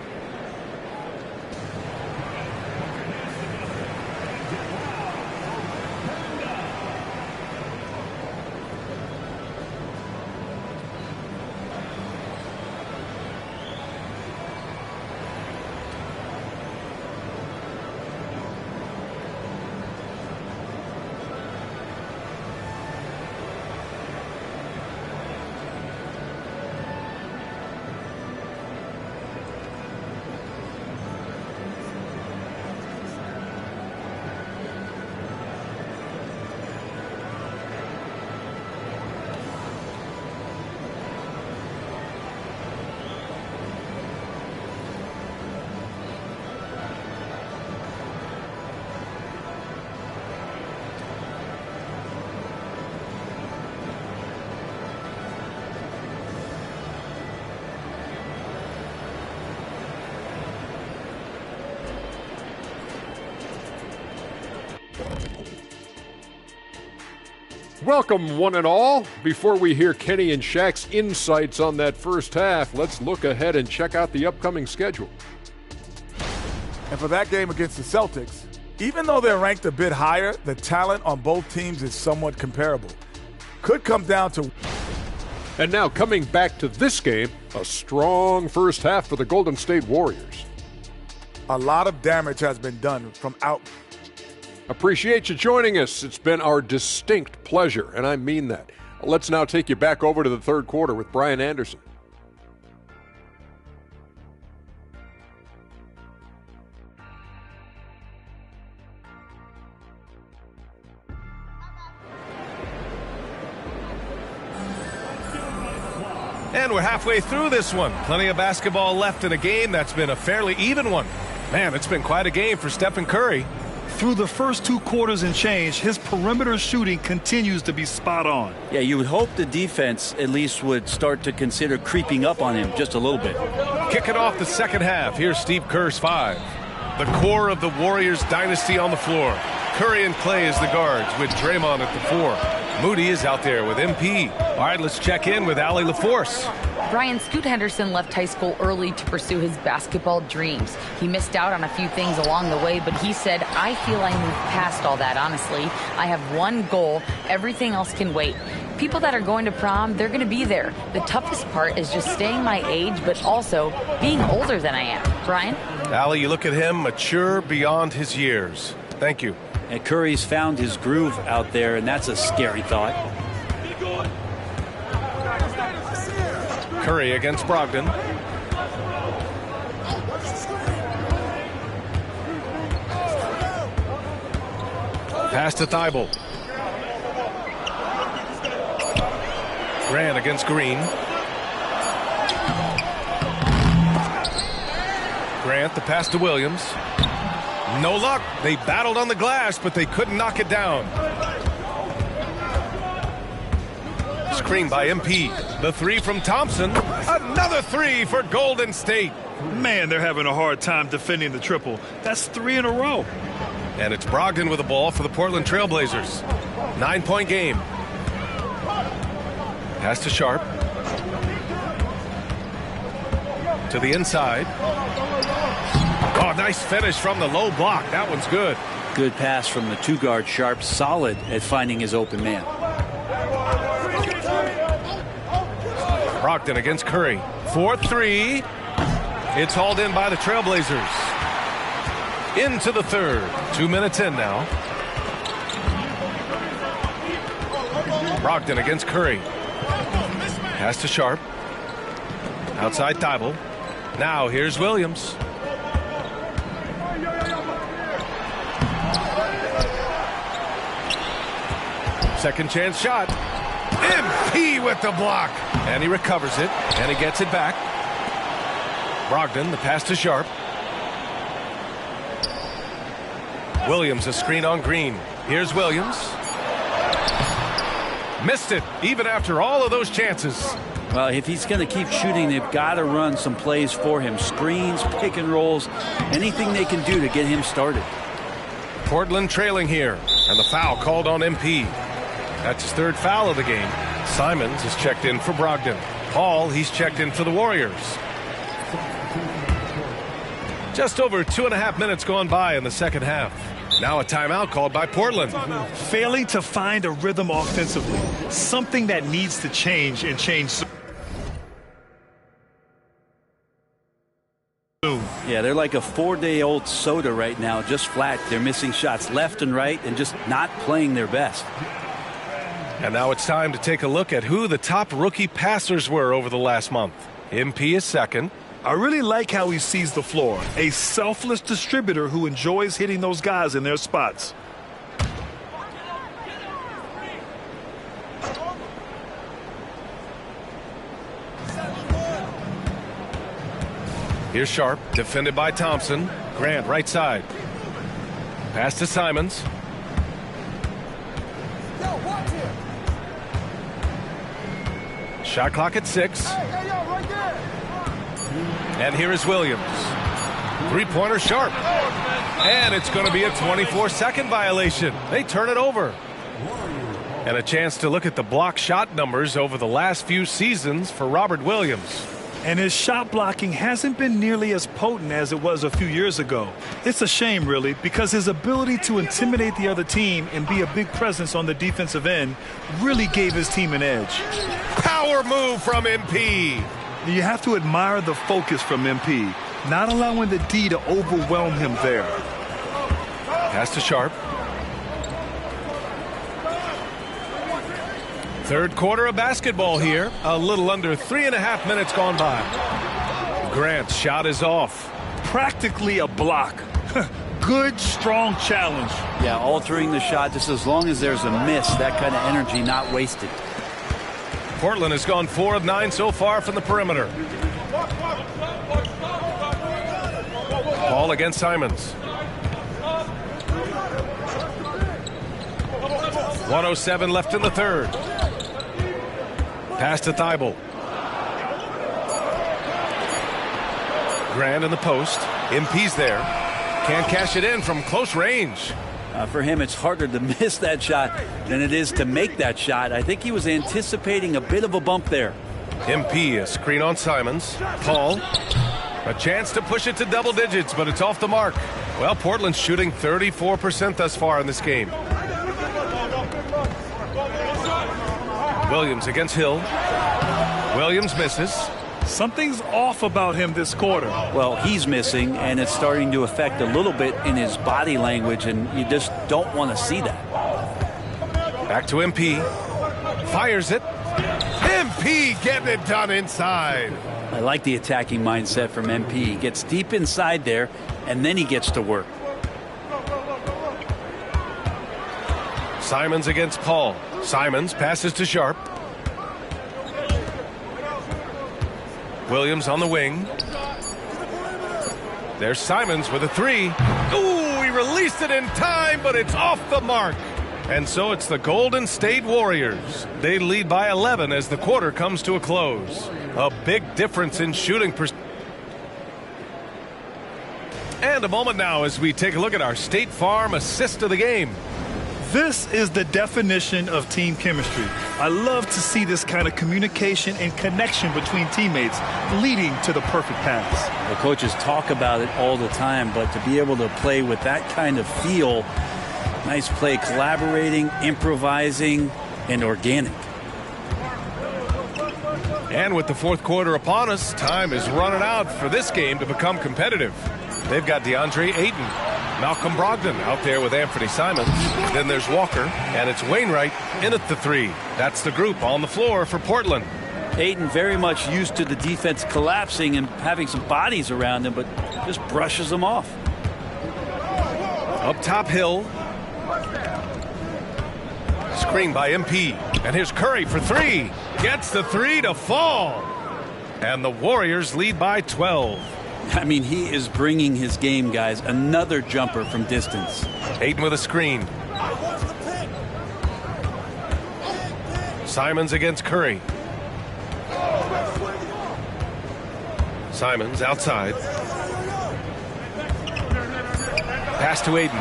Welcome, one and all. Before we hear Kenny and Shaq's insights on that first half, let's look ahead and check out the upcoming schedule. And for that game against the Celtics, even though they're ranked a bit higher, the talent on both teams is somewhat comparable. Could come down to... And now coming back to this game, a strong first half for the Golden State Warriors. A lot of damage has been done from out... Appreciate you joining us. It's been our distinct pleasure, and I mean that. Let's now take you back over to the third quarter with Brian Anderson. And we're halfway through this one. Plenty of basketball left in a game that's been a fairly even one. Man, it's been quite a game for Stephen Curry. Through the first 2 quarters and change, his perimeter shooting continues to be spot on. Yeah, you would hope the defense at least would start to consider creeping up on him just a little bit. Kicking off the second half, here's Steve Kerr's 5. The core of the Warriors dynasty on the floor. Curry and Clay as the guards with Draymond at the 4. Moody is out there with MP. All right, let's check in with Allie LaForce. Brian, Scoot Henderson left high school early to pursue his basketball dreams. He missed out on a few things along the way, but he said, I feel I moved past all that, honestly. I have one goal. Everything else can wait. People that are going to prom, they're going to be there. The toughest part is just staying my age, but also being older than I am. Brian? Allie, you look at him, mature beyond his years. Thank you. And Curry's found his groove out there, and that's a scary thought. Curry against Brogdon. Pass to Thibault. Grant against Green. Grant, the pass to Williams. No luck. They battled on the glass, but they couldn't knock it down. Screen by MP. The three from Thompson. Another three for Golden State. Man, they're having a hard time defending the triple. That's 3 in a row. And it's Brogdon with the ball for the Portland Trailblazers. 9-point game. Pass to Sharp. To the inside. Oh, nice finish from the low block. That one's good. Good pass from the two-guard Sharp. Solid at finding his open man. Brogdon against Curry. 4-3. It's hauled in by the Trailblazers. Into the third. 2 minutes in now. Brogdon against Curry. Pass to Sharp. Outside Thibault. Now here's Williams. Second chance shot. MP with the block. And he recovers it. And he gets it back. Brogdon, the pass to Sharp. Williams, a screen on Green. Here's Williams. Missed it, even after all of those chances. Well, if he's going to keep shooting, they've got to run some plays for him. Screens, pick and rolls, anything they can do to get him started. Portland trailing here, and the foul called on MP. That's his third foul of the game. Simons is checked in for Brogdon. Paul, he's checked in for the Warriors. Just over 2.5 minutes gone by in the second half. Now a timeout called by Portland. Failing to find a rhythm offensively. Something that needs to change and change soon. Yeah, they're like a 4-day-old soda right now, just flat. They're missing shots left and right and just not playing their best. And now it's time to take a look at who the top rookie passers were over the last month. MP is second. I really like how he sees the floor. A selfless distributor who enjoys hitting those guys in their spots. Here's Sharp, defended by Thompson. Grant, right side. Pass to Simons. Shot clock at 6. And here is Williams. Three-pointer Sharp. And it's going to be a 24-second violation. They turn it over. And a chance to look at the block shot numbers over the last few seasons for Robert Williams. And his shot blocking hasn't been nearly as potent as it was a few years ago. It's a shame, really, because his ability to intimidate the other team and be a big presence on the defensive end really gave his team an edge. Power move from MP. You have to admire the focus from MP, not allowing the D to overwhelm him there. Pass to Sharp. Third quarter of basketball here. A little under 3.5 minutes gone by. Grant's shot is off. Practically a block. Good, strong challenge. Yeah, altering the shot just as long as there's a miss, that kind of energy not wasted. Portland has gone 4 of 9 so far from the perimeter. Ball against Simons. 1:07 left in the third. Pass to Thibault. Grant in the post. MP's there. Can't cash it in from close range. For him, it's harder to miss that shot than it is to make that shot. I think he was anticipating a bit of a bump there. MP, a screen on Simons. Paul, a chance to push it to double digits, but it's off the mark. Well, Portland's shooting 34% thus far in this game. Williams against Hill. Williams misses. Something's off about him this quarter. Well, he's missing, and it's starting to affect a little bit in his body language, and you just don't want to see that. Back to MP. Fires it. MP getting it done inside. I like the attacking mindset from MP. He gets deep inside there, and then he gets to work. Simons against Paul. Simons passes to Sharp. Williams on the wing. There's Simons with a three. Ooh, he released it in time, but it's off the mark. And so it's the Golden State Warriors. They lead by 11 as the quarter comes to a close. A big difference in shooting percentage. And a moment now as we take a look at our State Farm assist of the game. This is the definition of team chemistry. I love to see this kind of communication and connection between teammates leading to the perfect pass. The coaches talk about it all the time, but to be able to play with that kind of feel, nice play, collaborating, improvising, and organic. And with the fourth quarter upon us, time is running out for this game to become competitive. They've got DeAndre Ayton, Malcolm Brogdon out there with Anthony Simons. Then there's Walker, and it's Wainwright in at the three. That's the group on the floor for Portland. Ayton very much used to the defense collapsing and having some bodies around him, but just brushes them off. Up top, Hill. Screen by MP. And here's Curry for three. Gets the three to fall. And the Warriors lead by 12. I mean, he is bringing his game, guys. Another jumper from distance. Ayton with a screen. Simons against Curry. Simons outside. Pass to Ayton.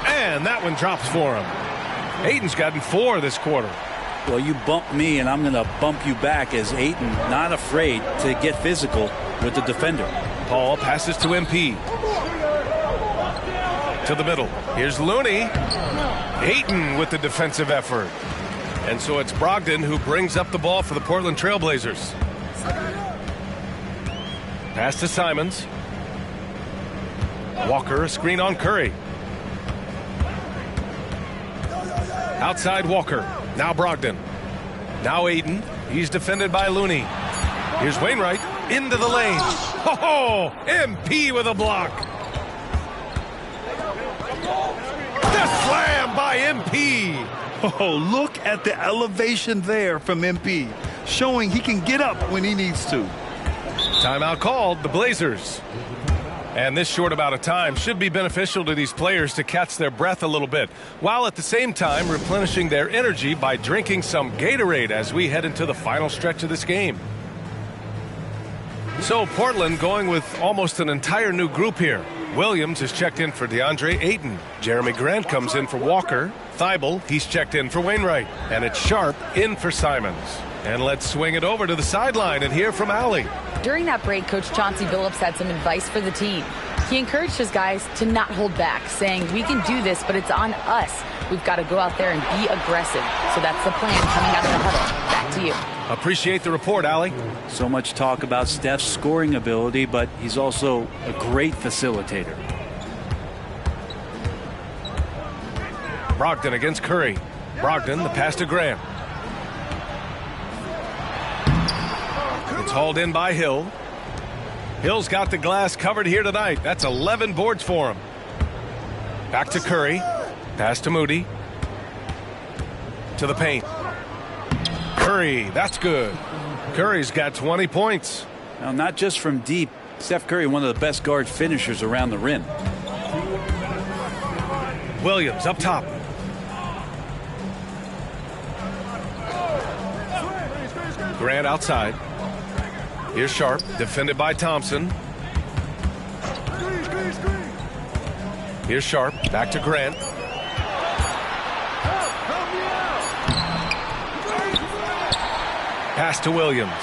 And that one drops for him. Ayton's gotten 4 this quarter. Well, you bump me, and I'm going to bump you back as Ayton, not afraid to get physical with the defender. Paul passes to MP. To the middle. Here's Looney. Ayton with the defensive effort. And so it's Brogdon who brings up the ball for the Portland Trailblazers. Pass to Simons. Walker, a screen on Curry. Outside Walker. Now Brogdon. Now Ayton. He's defended by Looney. Here's Wainwright into the lane. Oh, MP with a block. The slam by MP. Oh, look at the elevation there from MP, showing he can get up when he needs to. Timeout called, the Blazers. And this short amount of time should be beneficial to these players to catch their breath a little bit, while at the same time replenishing their energy by drinking some Gatorade as we head into the final stretch of this game. So Portland going with almost an entire new group here. Williams is checked in for DeAndre Ayton. Jeremy Grant comes in for Walker. Thibault, he's checked in for Wainwright. And it's Sharp in for Simons. And let's swing it over to the sideline and hear from Allie. During that break, Coach Chauncey Billups had some advice for the team. He encouraged his guys to not hold back, saying, we can do this, but it's on us. We've got to go out there and be aggressive. So that's the plan coming out of the huddle. Back to you. Appreciate the report, Allie. So much talk about Steph's scoring ability, but he's also a great facilitator. Brogdon against Curry. Brogdon, the pass to Grant. It's hauled in by Hill. Hill's got the glass covered here tonight. That's 11 boards for him. Back to Curry. Pass to Moody. To the paint. Curry, that's good. Curry's got 20 points. Now, not just from deep. Steph Curry, one of the best guard finishers around the rim. Williams up top. Grant outside. Here's Sharp, defended by Thompson. Here's Sharp, back to Grant. Pass to Williams.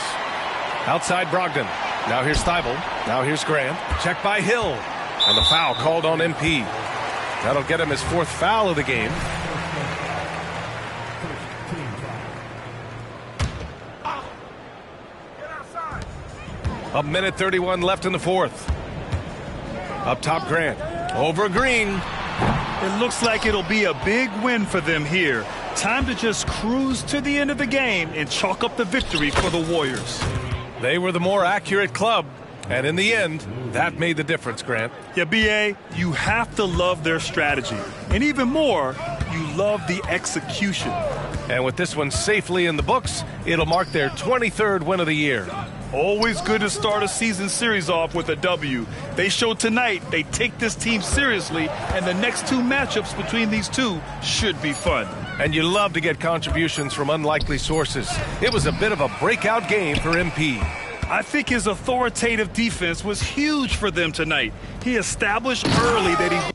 Outside Brogdon. Now here's Thibault. Now here's Grant. Checked by Hill. And the foul called on MP. That'll get him his 4th foul of the game. A minute 31 left in the 4th. Up top, Grant. Over Green. It looks like it'll be a big win for them here. Time to just cruise to the end of the game and chalk up the victory for the Warriors. They were the more accurate club, and in the end, that made the difference, Grant. Yeah, B.A., you have to love their strategy. And even more, you love the execution. And with this one safely in the books, it'll mark their 23rd win of the year. Always good to start a season series off with a W. They showed tonight they take this team seriously, and the next 2 matchups between these two should be fun. And you love to get contributions from unlikely sources. It was a bit of a breakout game for MP. I think his authoritative defense was huge for them tonight. He established early that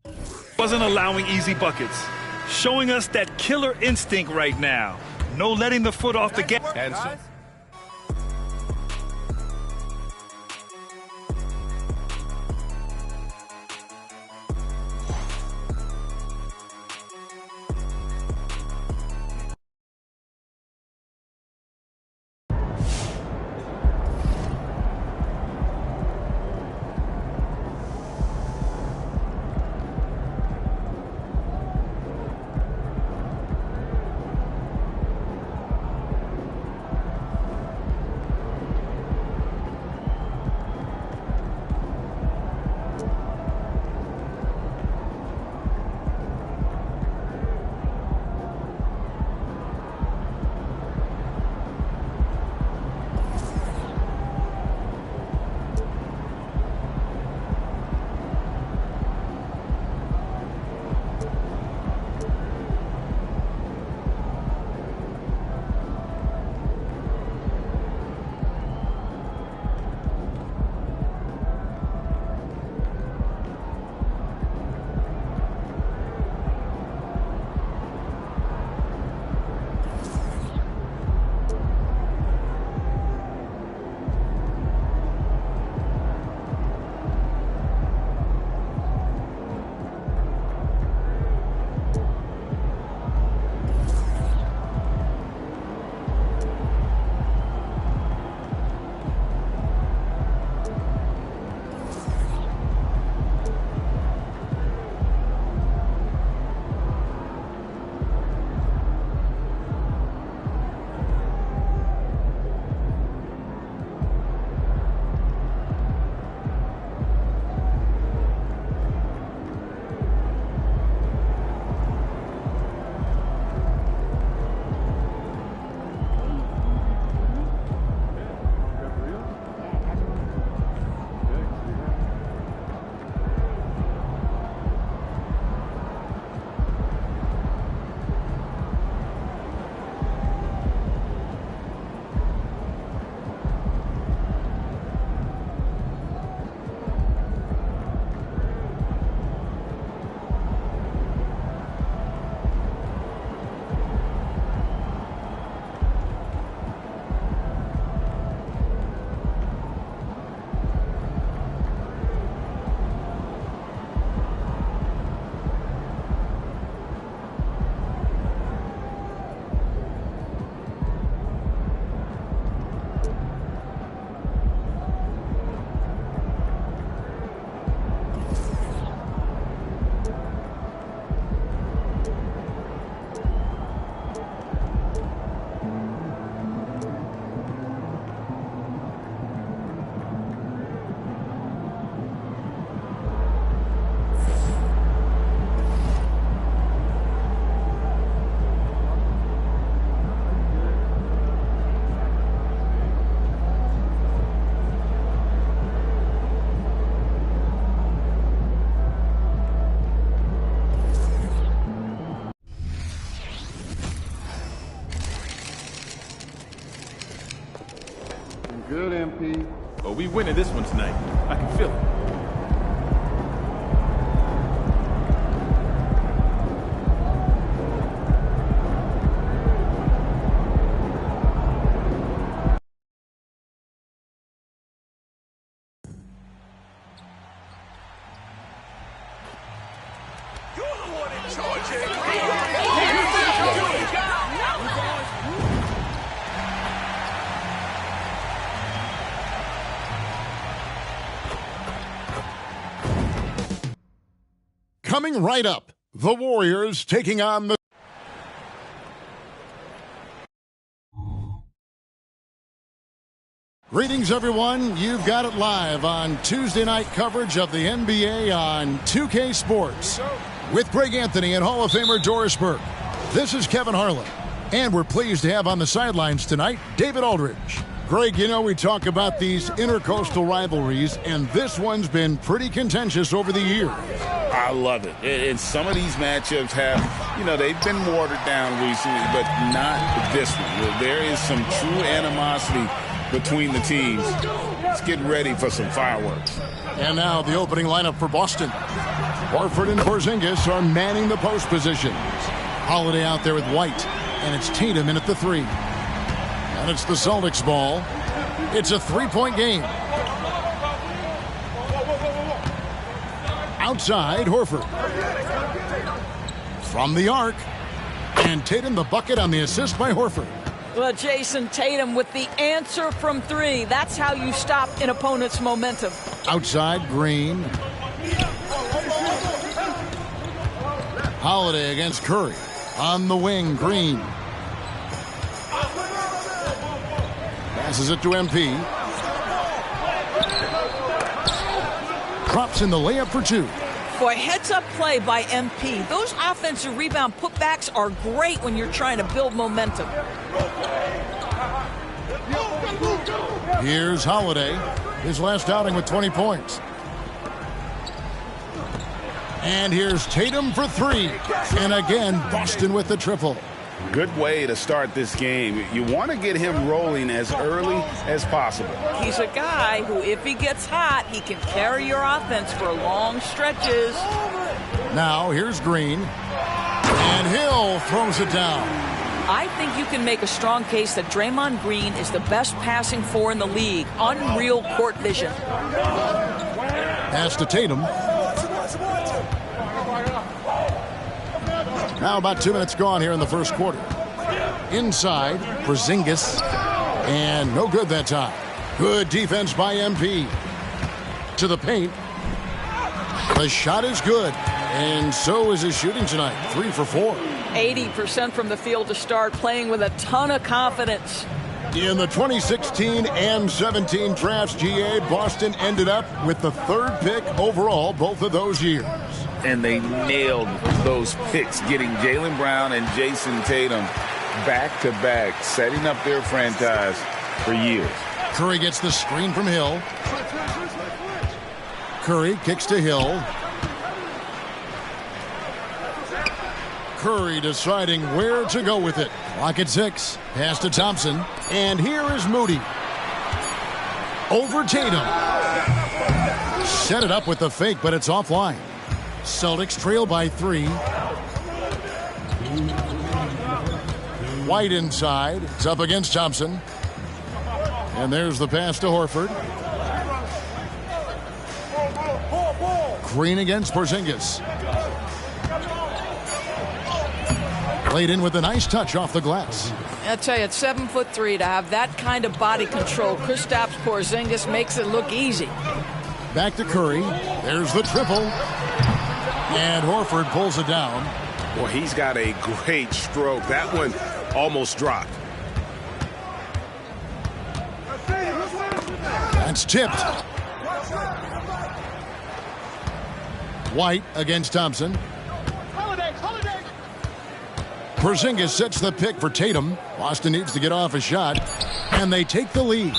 he wasn't allowing easy buckets, showing us that killer instinct right now. No letting the foot off the gas. And so Good, MP. Oh, we winning this one tonight. I can feel it. Coming right up, the Warriors taking on the... Greetings, everyone. You've got it live on Tuesday night coverage of the NBA on 2K Sports with Greg Anthony and Hall of Famer Doris Burke. This is Kevin Harlan, and we're pleased to have on the sidelines tonight David Aldridge. Greg, you know, we talk about these intercoastal rivalries, and this one's been pretty contentious over the years. I love it. And some of these matchups have, you know, they've been watered down recently, but not this one. There is some true animosity between the teams. Let's get ready for some fireworks. And now the opening lineup for Boston. Horford and Porzingis are manning the post positions. Holiday out there with White, and it's Tatum in at the 3. And it's the Celtics ball. It's a 3-point game. Outside, Horford. From the arc. And Tatum the bucket on the assist by Horford. Well, Jason Tatum with the answer from 3. That's how you stop an opponent's momentum. Outside, Green. Holiday against Curry. On the wing, Green. Passes it to MP. Drops in the layup for 2. Boy, heads-up play by MP. Those offensive rebound putbacks are great when you're trying to build momentum. Here's Holiday. His last outing with 20 points. And here's Tatum for 3. And again, Boston with the triple. Good way to start this game. You want to get him rolling as early as possible. He's a guy who, if he gets hot, he can carry your offense for long stretches. Now, here's Green. And Hill throws it down. I think you can make a strong case that Draymond Green is the best passing 4 in the league. Unreal court vision. Pass to Tatum. Now about 2 minutes gone here in the first quarter. Inside, Porzingis. And no good that time. Good defense by MP. To the paint. The shot is good. And so is his shooting tonight. 3 for 4. 80% from the field to start, playing with a ton of confidence. In the 2016 and 17 drafts, GA, Boston ended up with the 3rd pick overall both of those years. And they nailed those picks, getting Jaylen Brown and Jason Tatum back-to-back, setting up their franchise for years. Curry gets the screen from Hill. Curry kicks to Hill. Curry deciding where to go with it. Clock at 6. Pass to Thompson. And here is Moody. Over Tatum. Set it up with the fake, but it's offline. Celtics trail by 3. White inside. It's up against Thompson. And there's the pass to Horford. Green against Porzingis. Played in with a nice touch off the glass. I tell you, at 7'3" to have that kind of body control, Kristaps Porzingis makes it look easy. Back to Curry. There's the triple. And Horford pulls it down. Well, he's got a great stroke. That one almost dropped. That's tipped. White against Thompson. Porzingis sets the pick for Tatum. Boston needs to get off a shot. And they take the lead.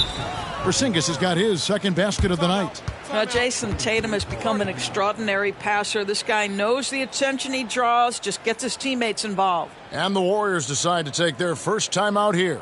Porzingis has got his 2nd basket of the night. Jason Tatum has become an extraordinary passer. This guy knows the attention he draws, just gets his teammates involved. And the Warriors decide to take their first time out here.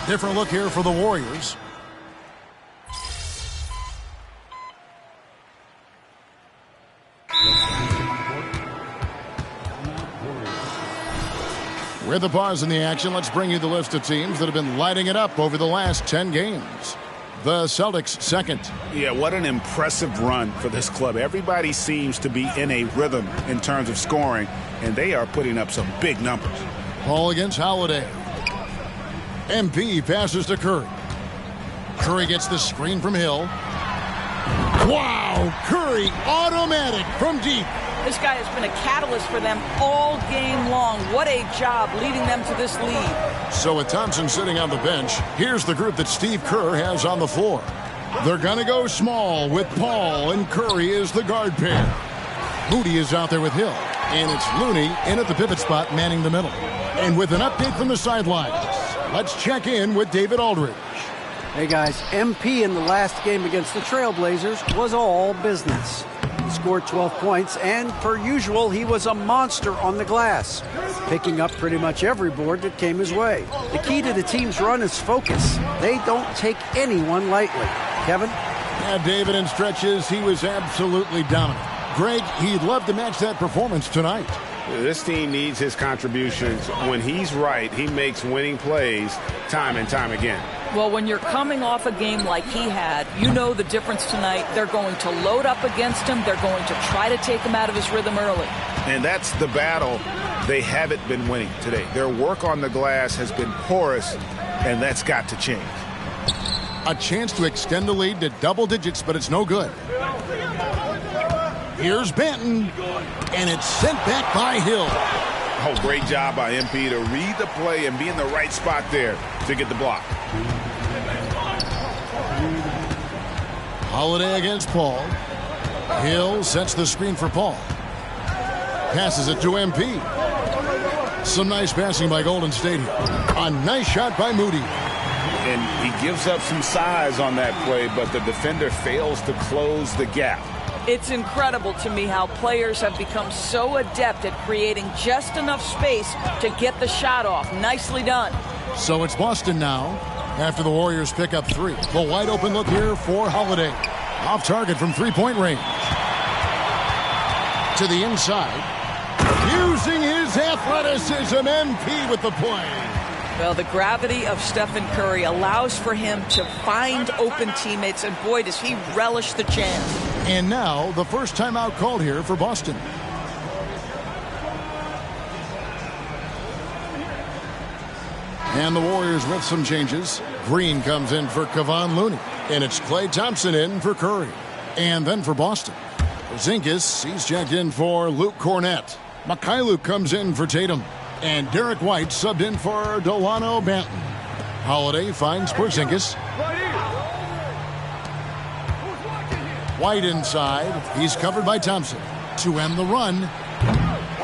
Different look here for the Warriors. With the pause in the action, let's bring you the list of teams that have been lighting it up over the last 10 games. The Celtics second. Yeah, what an impressive run for this club. Everybody seems to be in a rhythm in terms of scoring, and they are putting up some big numbers. Paul against Holiday. MP passes to Curry. Curry gets the screen from Hill. Wow! Curry automatic from deep. This guy has been a catalyst for them all game long. What a job leading them to this lead. So with Thompson sitting on the bench, here's the group that Steve Kerr has on the floor. They're going to go small with Paul and Curry as the guard pair. Moody is out there with Hill. And it's Looney in at the pivot spot manning the middle. And with an update from the sidelines, let's check in with David Aldridge. Hey guys, MP in the last game against the Trailblazers was all business. He scored 12 points, and per usual, he was a monster on the glass, picking up pretty much every board that came his way. The key to the team's run is focus. They don't take anyone lightly. Kevin? Yeah, David, in stretches, he was absolutely dominant. Greg, he'd love to match that performance tonight. This team needs his contributions. When he's right, he makes winning plays time and time again. Well, when you're coming off a game like he had, you know the difference tonight. They're going to load up against him. They're going to try to take him out of his rhythm early. And that's the battle they haven't been winning today. Their work on the glass has been porous, and that's got to change. A chance to extend the lead to double digits, but it's no good. Here's Banton, and it's sent back by Hill. Oh, great job by MP to read the play and be in the right spot there to get the block. Holiday against Paul. Hill sets the screen for Paul. Passes it to MP. Some nice passing by Golden State here. A nice shot by Moody. And he gives up some size on that play, but the defender fails to close the gap. It's incredible to me how players have become so adept at creating just enough space to get the shot off. Nicely done. So it's Boston now after the Warriors pick up 3. The wide open look here for Holiday. Off target from three-point range. To the inside. Using his athleticism, MP with the play. Well, the gravity of Stephen Curry allows for him to find open teammates, and boy, does he relish the chance. And now, the first timeout called here for Boston. And the Warriors with some changes. Green comes in for Kevon Looney. And it's Klay Thompson in for Curry. And then for Boston, Porzingis, he's checked in for Luke Cornett. Mikhailuk comes in for Tatum. And Derek White subbed in for Delano Banton. Holiday finds Porzingis. White inside. He's covered by Thompson. To end the run,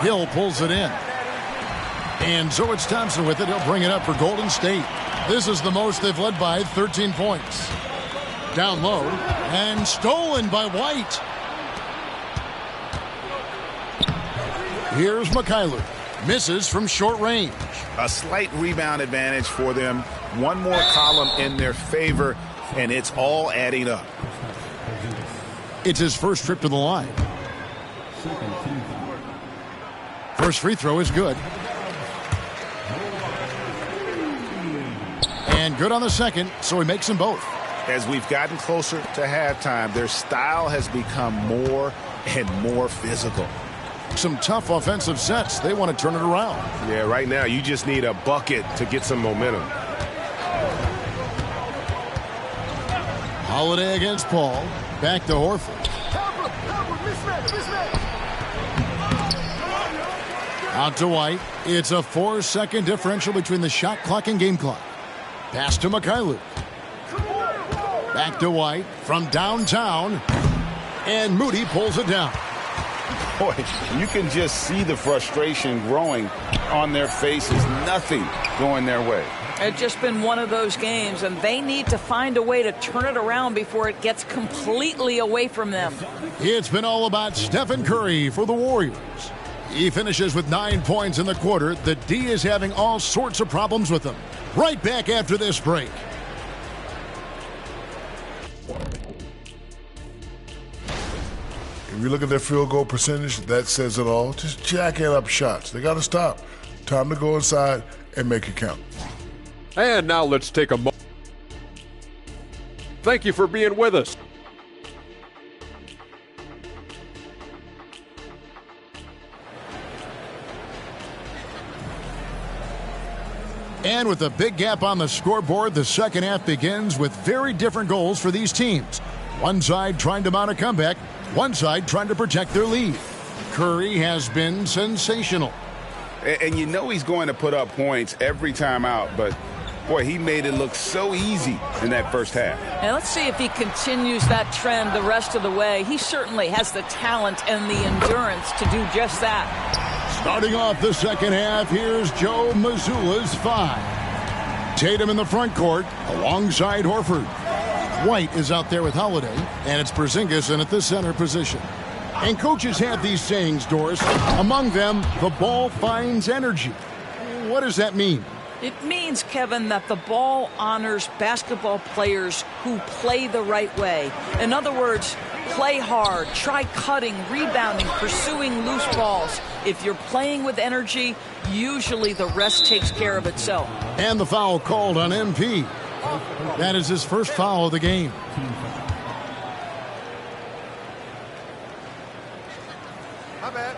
Hill pulls it in. And so it's Thompson with it. He'll bring it up for Golden State. This is the most they've led by 13 points. Down low. And stolen by White. Here's Mikhailuk. Misses from short range. A slight rebound advantage for them. One more column in their favor, and it's all adding up. It's his first trip to the line. First free throw is good. And good on the second, so he makes them both. As we've gotten closer to halftime, their style has become more and more physical. Some tough offensive sets. They want to turn it around. Yeah, right now you just need a bucket to get some momentum. Holiday against Paul. Back to Horford. Out to White. It's a 4-second differential between the shot clock and game clock. Pass to Mikhailuk. Back to White from downtown. And Moody pulls it down. Boy, you can just see the frustration growing on their faces. Nothing going their way. It's just been one of those games, and they need to find a way to turn it around before it gets completely away from them. It's been all about Stephen Curry for the Warriors. He finishes with 9 points in the quarter. The D is having all sorts of problems with him. Right back after this break. If you look at their field goal percentage, that says it all. Just jacking up shots. They got to stop. Time to go inside and make it count. And now let's take a moment. Thank you for being with us. And with a big gap on the scoreboard, the second half begins with very different goals for these teams. One side trying to mount a comeback, one side trying to protect their lead. Curry has been sensational. And you know he's going to put up points every time out, but boy, he made it look so easy in that first half. And let's see if he continues that trend the rest of the way. He certainly has the talent and the endurance to do just that. Starting off the second half, here's Joe Mazzulla's 5. Tatum in the front court alongside Horford. White is out there with Holiday, and it's Porzingis in at the center position. And coaches have these sayings, Doris. Among them, the ball finds energy. What does that mean? It means, Kevin, that the ball honors basketball players who play the right way. In other words, play hard, try cutting, rebounding, pursuing loose balls. If you're playing with energy, usually the rest takes care of itself. And the foul called on MP. That is his first foul of the game.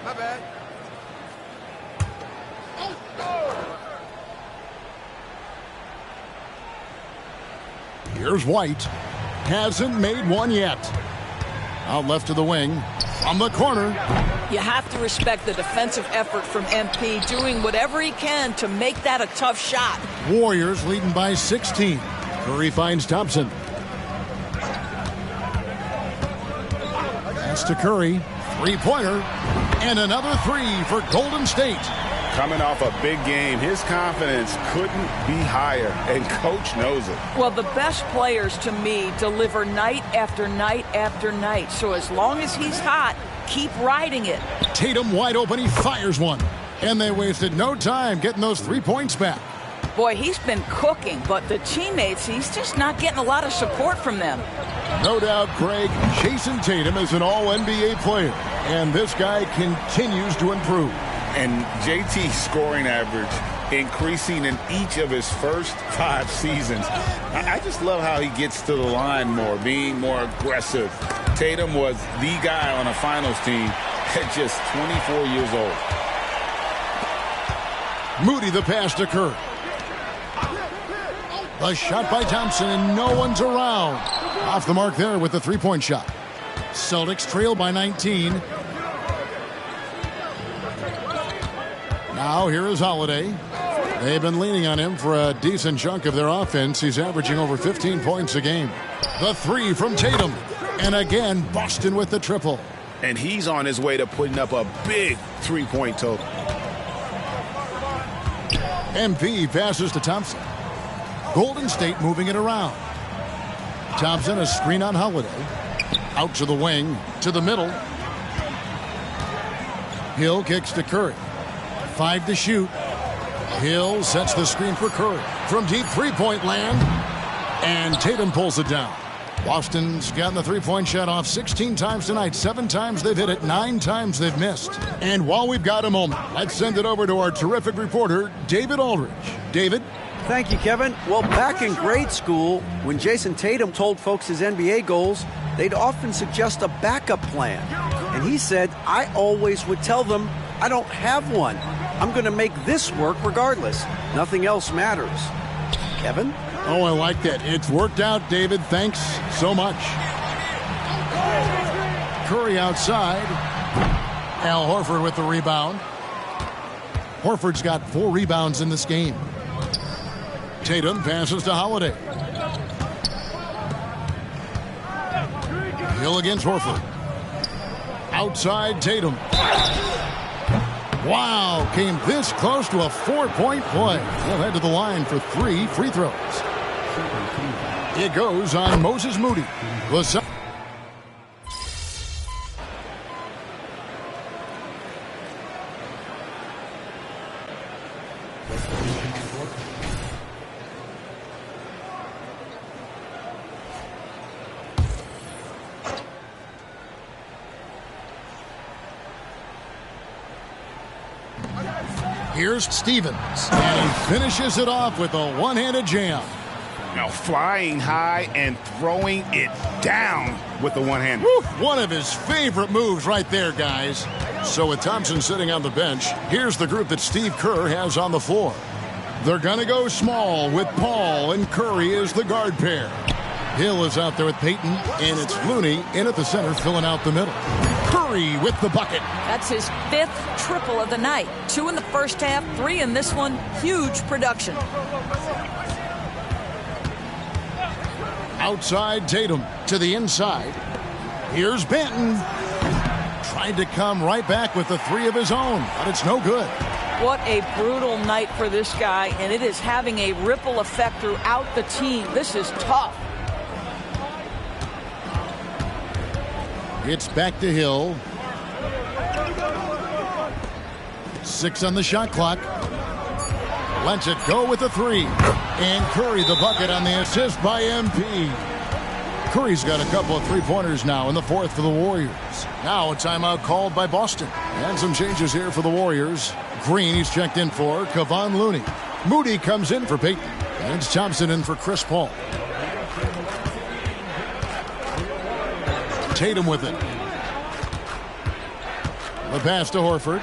My bad. Here's White. Hasn't made one yet. Out left to the wing. From the corner. You have to respect the defensive effort from MP, doing whatever he can to make that a tough shot. Warriors leading by 16. Curry finds Thompson. Pass to Curry. Three-pointer. And another three for Golden State. Coming off a big game, his confidence couldn't be higher, and coach knows it. Well, the best players, to me, deliver night after night after night. So as long as he's hot, keep riding it. Tatum wide open. He fires one. And they wasted no time getting those 3 points back. Boy, he's been cooking, but the teammates, he's just not getting a lot of support from them. No doubt, Craig, Jason Tatum is an all-NBA player, and this guy continues to improve. And JT's scoring average increasing in each of his first 5 seasons. I just love how he gets to the line more, being more aggressive. Tatum was the guy on a finals team at just 24 years old. Moody the pass to Curry. A shot by Thompson, and no one's around. Off the mark there with the three-point shot. Celtics trail by 19. Now here is Holiday. They've been leaning on him for a decent chunk of their offense. He's averaging over 15 points a game. The three from Tatum. And again, Boston with the triple. And he's on his way to putting up a big three-point total. MP passes to Thompson. Golden State moving it around. Thompson, a screen on Holiday. Out to the wing, to the middle. Hill kicks to Curry. 5 to shoot. Hill sets the screen for Curry. From deep three-point land. And Tatum pulls it down. Boston's gotten the three-point shot off 16 times tonight. 7 times they've hit it, 9 times they've missed. And while we've got a moment, let's send it over to our terrific reporter, David Aldridge. David? Thank you, Kevin. Well, back in grade school, when Jason Tatum told folks his NBA goals, they'd often suggest a backup plan. And he said, I always would tell them, I don't have one. I'm going to make this work regardless. Nothing else matters. Kevin? Oh, I like that. It's worked out, David. Thanks so much. Curry outside. Al Horford with the rebound. Horford's got 4 rebounds in this game. Tatum passes to Holiday. Hill against Horford. Outside Tatum. Wow, came this close to a 4-point play. He'll head to the line for 3 free throws. It goes on Moses Moody. Here's Stevens, and he finishes it off with a one-handed jam. Now flying high and throwing it down with the one-hander. One of his favorite moves right there, guys. So with Thompson sitting on the bench, here's the group that Steve Kerr has on the floor. They're going to go small with Paul and Curry as the guard pair. Hill is out there with Payton, and it's Looney in at the center filling out the middle. Curry with the bucket. That's his 5th triple of the night. 2 in the first half, 3 in this one. Huge production. Outside Tatum to the inside. Here's Benton. Tried to come right back with the 3 of his own, but it's no good. What a brutal night for this guy, and it is having a ripple effect throughout the team. This is tough. It's back to Hill. 6 on the shot clock. Lets it go with the 3. And Curry the bucket on the assist by MP. Curry's got a couple of three-pointers now in the 4th for the Warriors. Now a timeout called by Boston. And some changes here for the Warriors. Green he's checked in for. Kevon Looney. Moody comes in for Payton. And it's Thompson in for Chris Paul. Tatum with it. The pass to Horford.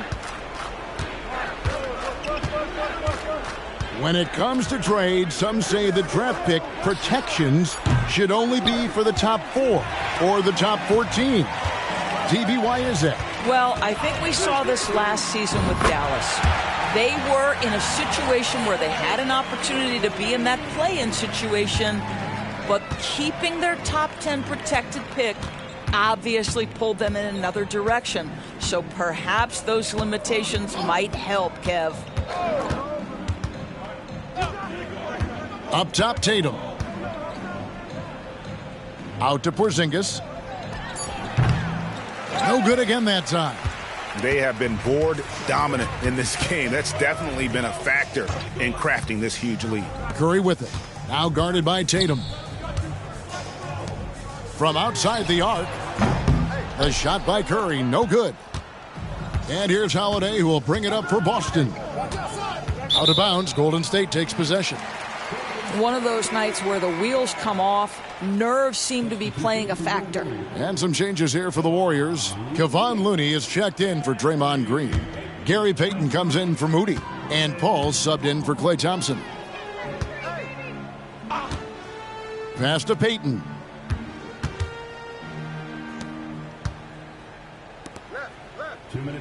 When it comes to trade, some say the draft pick protections should only be for the top 4 or the top 14. TB, why is that? Well, I think we saw this last season with Dallas. They were in a situation where they had an opportunity to be in that play-in situation, but keeping their top 10 protected pick obviously pulled them in another direction. So perhaps those limitations might help, Kev. Up top, Tatum. Out to Porzingis. No good again that time. They have been board dominant in this game. That's definitely been a factor in crafting this huge lead. Curry with it. Now guarded by Tatum. From outside the arc. A shot by Curry. No good. And here's Holiday, who will bring it up for Boston. Out of bounds. Golden State takes possession. One of those nights where the wheels come off, nerves seem to be playing a factor. And some changes here for the Warriors. Kevon Looney is checked in for Draymond Green. Gary Payton comes in for Moody. And Paul subbed in for Klay Thompson. Pass to Payton.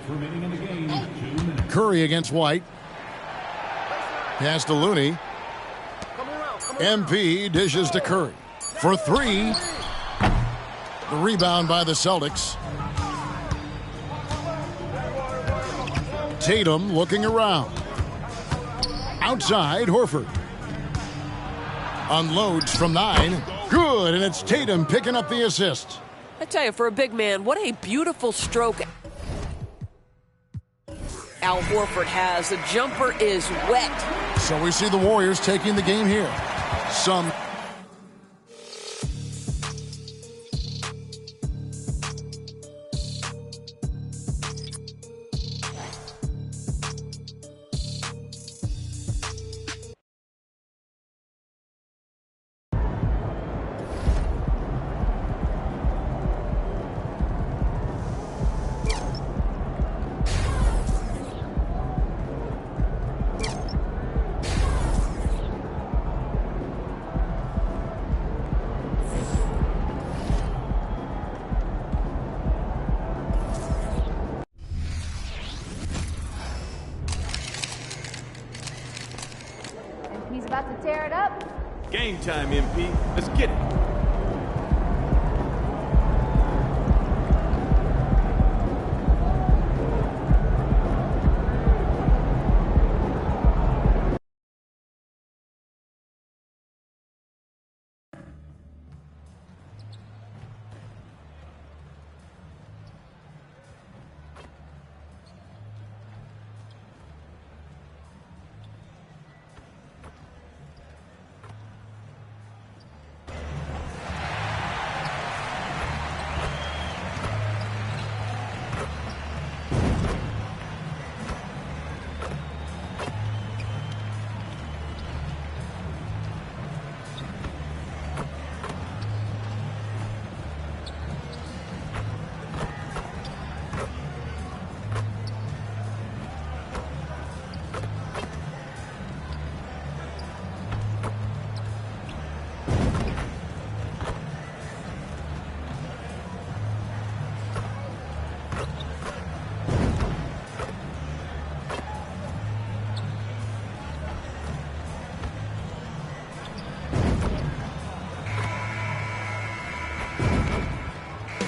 Remaining in the game. 2 minutes. Curry against White. Pass to Looney. MP dishes to Curry for 3. The rebound by the Celtics. Tatum looking around. Outside, Horford. Unloads from 9. Good, and it's Tatum picking up the assist. I tell you, for a big man, what a beautiful stroke Al Horford has. The jumper is wet. So we see the Warriors taking the game here. Some He's about to tear it up. Game time, MP. Let's get it.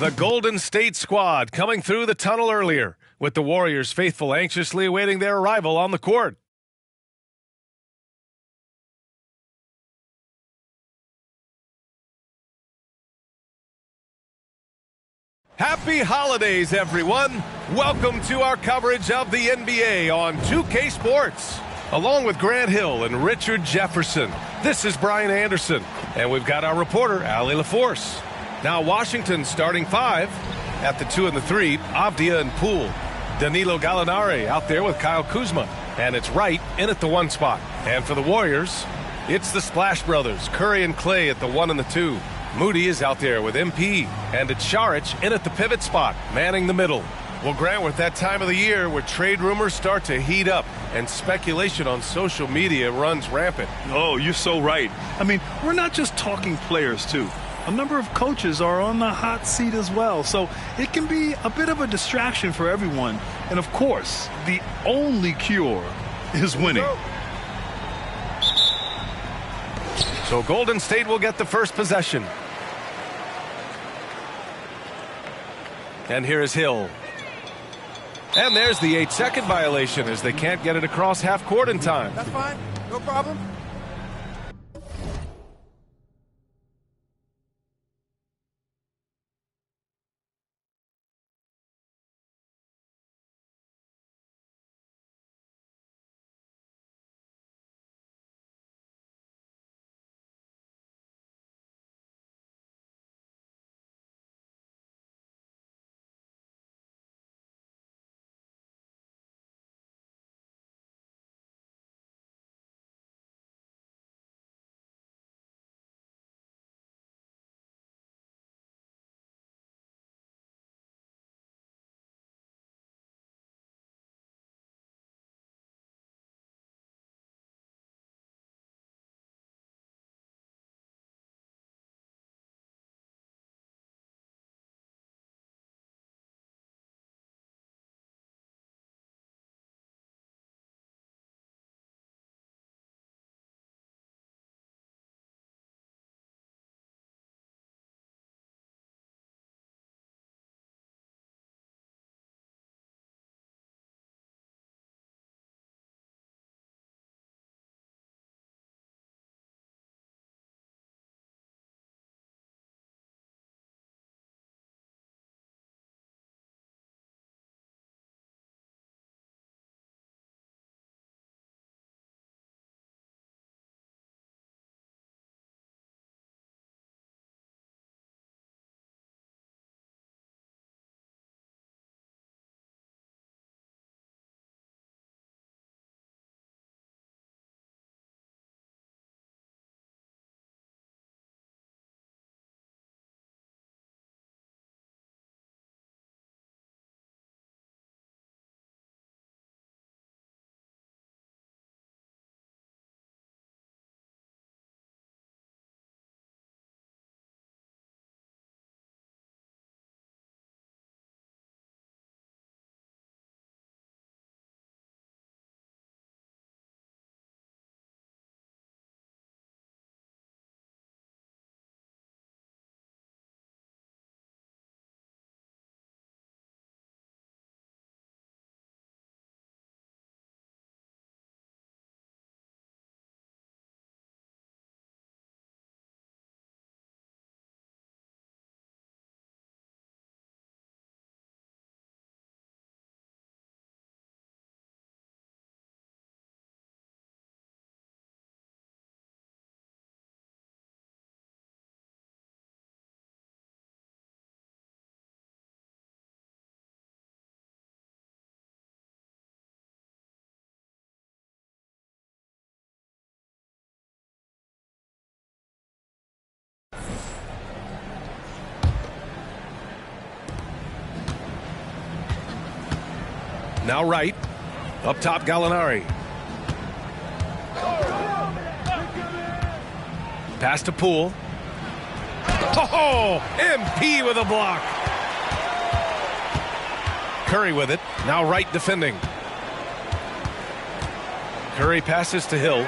The Golden State squad coming through the tunnel earlier, with the Warriors faithful anxiously awaiting their arrival on the court. Happy holidays, everyone. Welcome to our coverage of the NBA on 2K Sports. Along with Grant Hill and Richard Jefferson, this is Brian Anderson, and we've got our reporter, Allie LaForce. Now Washington starting 5 at the 2 and the 3, Avdia and Poole. Danilo Gallinari out there with Kyle Kuzma, and it's Wright in at the 1 spot. And for the Warriors, it's the Splash Brothers, Curry and Clay at the 1 and the 2. Moody is out there with MP, and it's Šarić in at the pivot spot, manning the middle. Well, Grant, with that time of the year where trade rumors start to heat up and speculation on social media runs rampant. Oh, you're so right. I mean, we're not just talking players, too. A number of coaches are on the hot seat as well, so it can be a bit of a distraction for everyone. And, of course, the only cure is winning. So Golden State will get the first possession. And here is Hill. And there's the 8-second violation as they can't get it across half court in time. That's fine. No problem. Now Wright. Up top, Gallinari. Pass to Poole. Oh, MP with a block. Curry with it. Now Wright defending. Curry passes to Hill.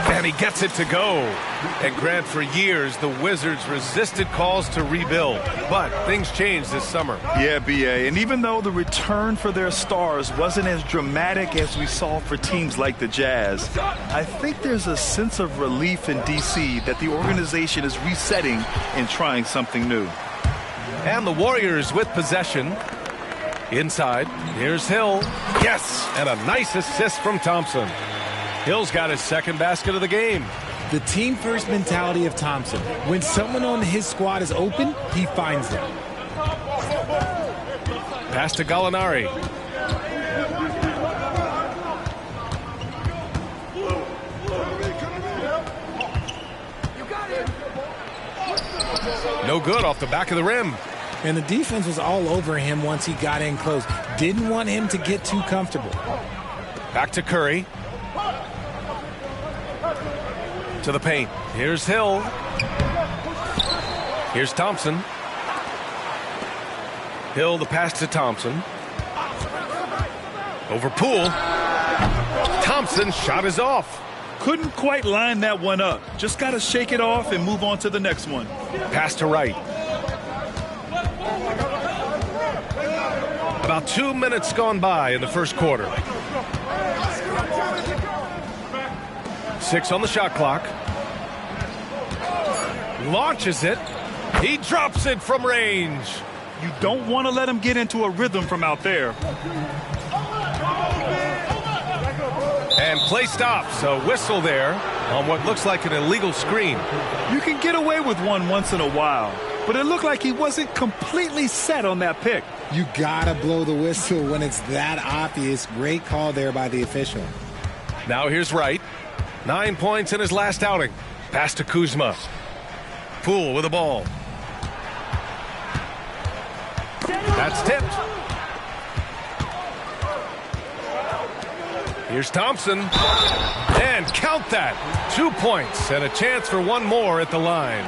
And he gets it to go. And Grant, for years, the Wizards resisted calls to rebuild. But things changed this summer. Yeah, B.A. And even though the return for their stars wasn't as dramatic as we saw for teams like the Jazz, I think there's a sense of relief in D.C. that the organization is resetting and trying something new. And the Warriors with possession. Inside, here's Hill. Yes, and a nice assist from Thompson. Hill's got his second basket of the game. The team-first mentality of Thompson. When someone on his squad is open, he finds them. Pass to Gallinari. No good off the back of the rim. And the defense was all over him once he got in close. Didn't want him to get too comfortable. Back to Curry. To the paint. Here's Hill. Here's Thompson. Hill, the pass to Thompson. Over Poole. Thompson shot is off. Couldn't quite line that one up. Just got to shake it off and move on to the next one. Pass to Wright. About 2 minutes gone by in the first quarter. 6 on the shot clock. Launches it. He drops it from range. You don't want to let him get into a rhythm from out there. And play stops. A whistle there on what looks like an illegal screen. You can get away with one once in a while, but it looked like he wasn't completely set on that pick. You gotta blow the whistle when it's that obvious. Great call there by the official. Now here's Wright. 9 points in his last outing. Pass to Kuzma. Poole with the ball. That's tipped. Here's Thompson. And count that. 2 points and a chance for one more at the line.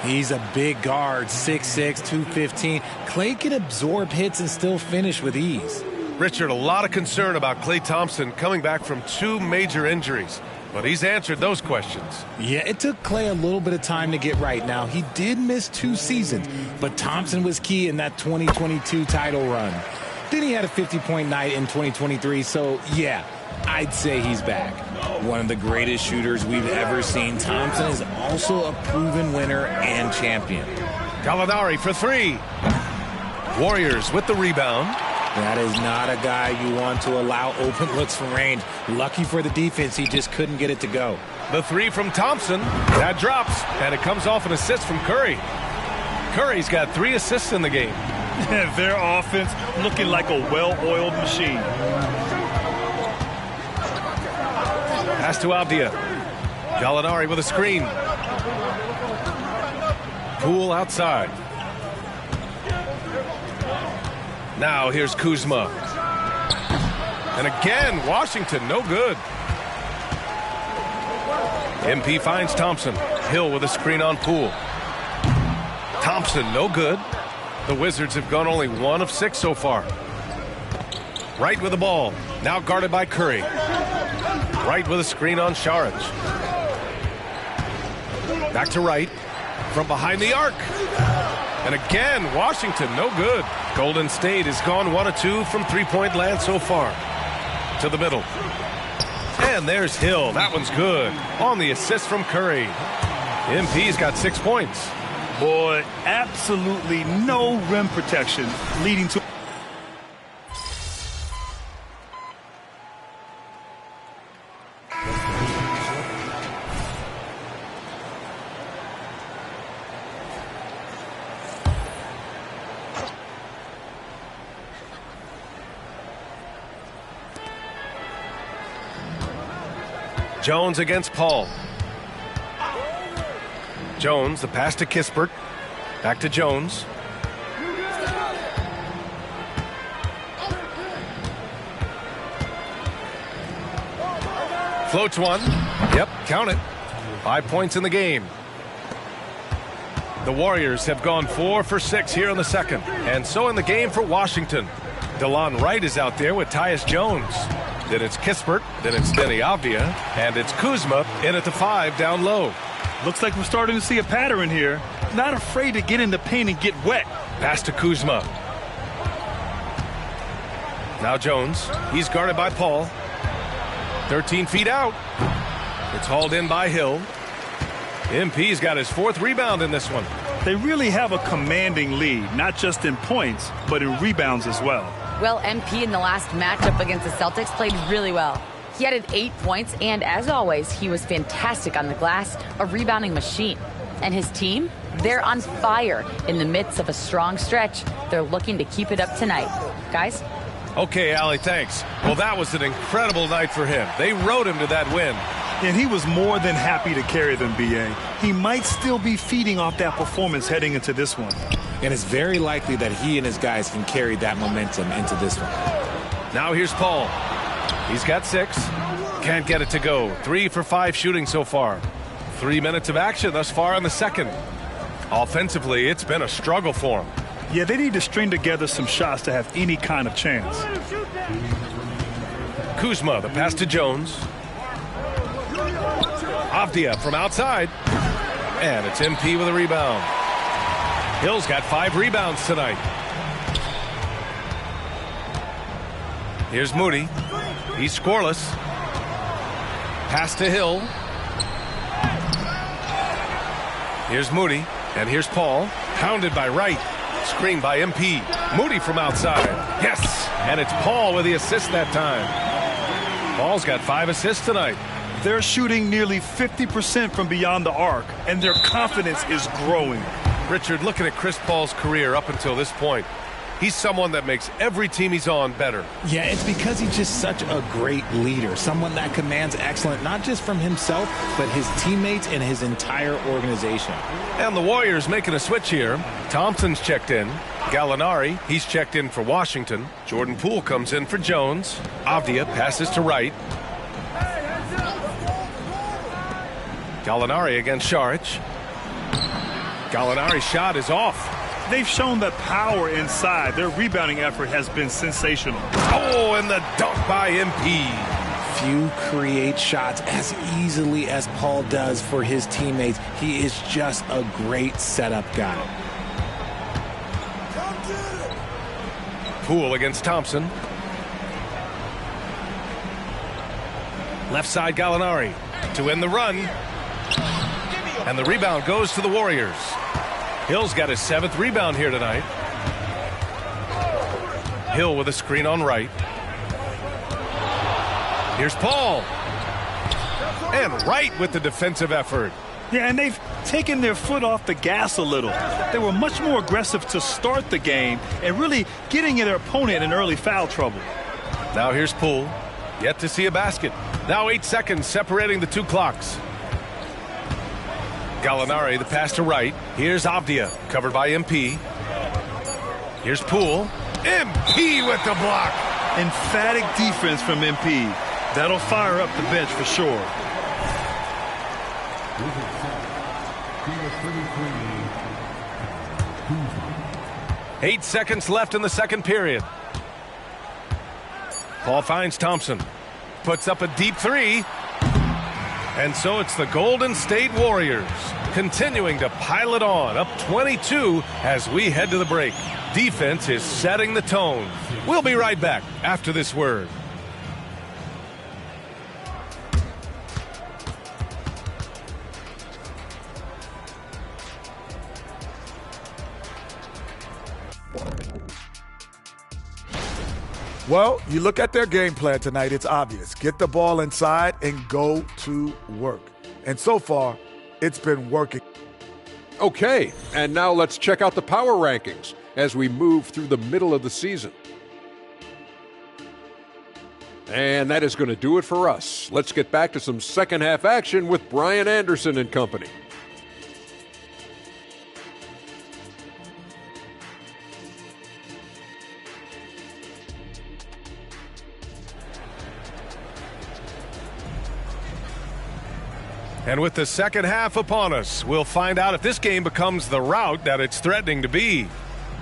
He's a big guard, 6'6", 215. Klay can absorb hits and still finish with ease. Richard, a lot of concern about Klay Thompson coming back from 2 major injuries. But he's answered those questions. Yeah, it took Klay a little bit of time to get right. Now, he did miss 2 seasons, but Thompson was key in that 2022 title run. Then he had a 50-point night in 2023, so yeah, I'd say he's back. One of the greatest shooters we've ever seen, Thompson is also a proven winner and champion. Gallinari for 3. Warriors with the rebound. That is not a guy you want to allow open looks from range. Lucky for the defense, he just couldn't get it to go. The 3 from Thompson. That drops, and it comes off an assist from Curry. Curry's got 3 assists in the game. Their offense looking like a well-oiled machine. Pass to Abdia. Gallinari with a screen. Poole outside. Now here's Kuzma. And again, Washington, no good. MP finds Thompson. Hill with a screen on Poole. Thompson, no good. The Wizards have gone only 1 of 6 so far. Wright with the ball. Now guarded by Curry. Wright with a screen on Saric. Back to Wright. From behind the arc. And again, Washington, no good. Golden State has gone 1 of 2 from 3-point land so far. To the middle. And there's Hill. That one's good. On the assist from Curry. MP's got 6 points. Boy, absolutely no rim protection, leading to... Jones against Paul. Jones, the pass to Kispert. Back to Jones. Floats one. Yep, count it. 5 points in the game. The Warriors have gone 4 for 6 here in the second. And so in the game for Washington. DeLon Wright is out there with Tyus Jones. then it's Kispert, then it's Denny Avdia, and it's Kuzma in at the 5 down low. Looks like we're starting to see a pattern here. Not afraid to get in the paint and get wet. Pass to Kuzma. Now Jones. He's guarded by Paul. 13 feet out. It's hauled in by Hill. MP's got his 4th rebound in this one. They really have a commanding lead, not just in points, but in rebounds as well. Well, MP in the last matchup against the Celtics played really well. He added 8 points, and as always, he was fantastic on the glass, a rebounding machine. And his team, they're on fire in the midst of a strong stretch. They're looking to keep it up tonight. Guys? Okay, Allie, thanks. Well, that was an incredible night for him. They rode him to that win. And he was more than happy to carry them, B.A. He might still be feeding off that performance heading into this one. And it's very likely that he and his guys can carry that momentum into this one. Now here's Paul. He's got 6. Can't get it to go. 3 for 5 shooting so far. 3 minutes of action thus far in the second. Offensively, it's been a struggle for him. Yeah, they need to string together some shots to have any kind of chance. Kuzma, the pass to Jones. Avdia from outside. And it's MP with a rebound. Hill's got 5 rebounds tonight. Here's Moody. He's scoreless. Pass to Hill. Here's Moody. And here's Paul. Pounded by Wright. Screened by MP. Moody from outside. Yes! And it's Paul with the assist that time. Paul's got 5 assists tonight. They're shooting nearly 50% from beyond the arc, and their confidence is growing. Richard, looking at Chris Paul's career up until this point, he's someone that makes every team he's on better. Yeah, it's because he's just such a great leader, someone that commands excellence, not just from himself, but his teammates and his entire organization. And the Warriors making a switch here. Thompson's checked in. Gallinari, he's checked in for Washington. Jordan Poole comes in for Jones. Avdia passes to Wright. Gallinari against Šarić. Gallinari's shot is off. They've shown the power inside. Their rebounding effort has been sensational. Oh, and the dunk by MP. Few create shots as easily as Paul does for his teammates. He is just a great setup guy. Poole against Thompson. Left side Gallinari to end the run. And the rebound goes to the Warriors. Hill's got his 7th rebound here tonight. Hill with a screen on Wright. Here's Paul. And Wright with the defensive effort. Yeah, and they've taken their foot off the gas a little. They were much more aggressive to start the game and really getting their opponent in early foul trouble. Now here's Poole. Yet to see a basket. Now 8 seconds separating the 2 clocks. Gallinari, the pass to Wright. Here's Avdia, covered by MP. Here's Poole. MP with the block. Emphatic defense from MP. That'll fire up the bench for sure. Eight seconds left in the second period. Paul finds Thompson. Puts up a deep 3. And so it's the Golden State Warriors continuing to pile it on, up 22 as we head to the break. Defense is setting the tone. We'll be right back after this word. Well, you look at their game plan tonight, it's obvious. Get the ball inside and go to work. And so far, it's been working. Okay, and now let's check out the power rankings as we move through the middle of the season. And that is going to do it for us. Let's get back to some second half action with Brian Anderson and company. And with the second half upon us, we'll find out if this game becomes the rout that it's threatening to be.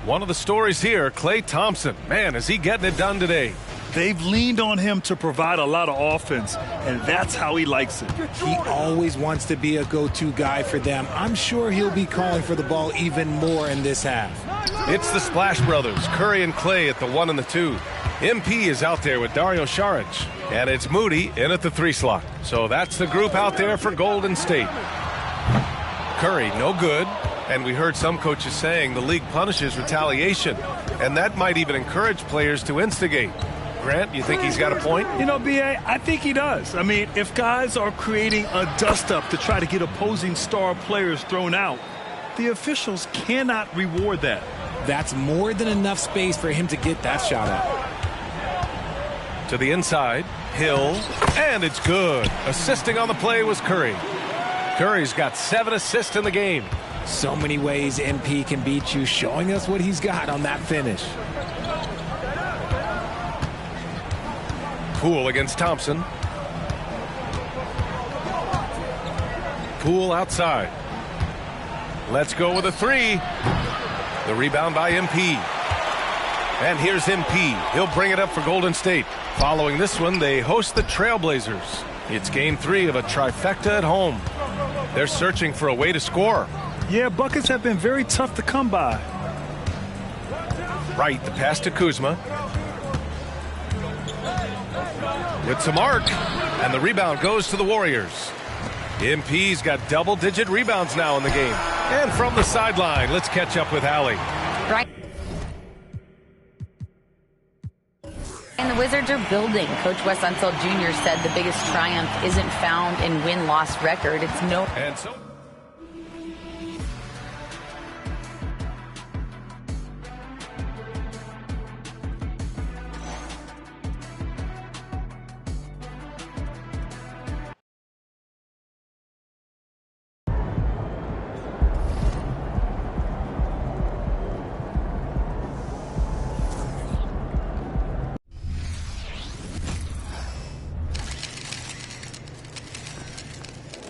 One of the stories here, Klay Thompson. Man, is he getting it done today. They've leaned on him to provide a lot of offense, and that's how he likes it. He always wants to be a go-to guy for them. I'm sure he'll be calling for the ball even more in this half. It's the Splash Brothers, Curry and Clay at the 1 and the 2. MP is out there with Dario Saric, and it's Moody in at the 3 slot. So that's the group out there for Golden State. Curry, no good, and we heard some coaches saying the league punishes retaliation, and that might even encourage players to instigate. Grant, you think he's got a point? You know, B.A., I think he does. I mean, if guys are creating a dust-up to try to get opposing star players thrown out, the officials cannot reward that. That's more than enough space for him to get that shot out. To the inside, Hill, and it's good. Assisting on the play was Curry. Curry's got 7 assists in the game. So many ways MP can beat you, showing us what he's got on that finish. Poole against Thompson. Poole outside. Let's go with a 3. The rebound by MP. And here's MP. He'll bring it up for Golden State. Following this one, they host the Trailblazers. It's game 3 of a trifecta at home. They're searching for a way to score. Yeah, buckets have been very tough to come by. Right, the pass to Kuzma. With some arc, and the rebound goes to the Warriors. MP's got double-digit rebounds now in the game. And from the sideline, let's catch up with Allie. Right. And the Wizards are building. Coach Wes Unseld Jr. said the biggest triumph isn't found in win-loss record. It's no... And so...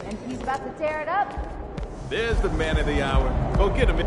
And he's about to tear it up. There's the man of the hour. Go get him.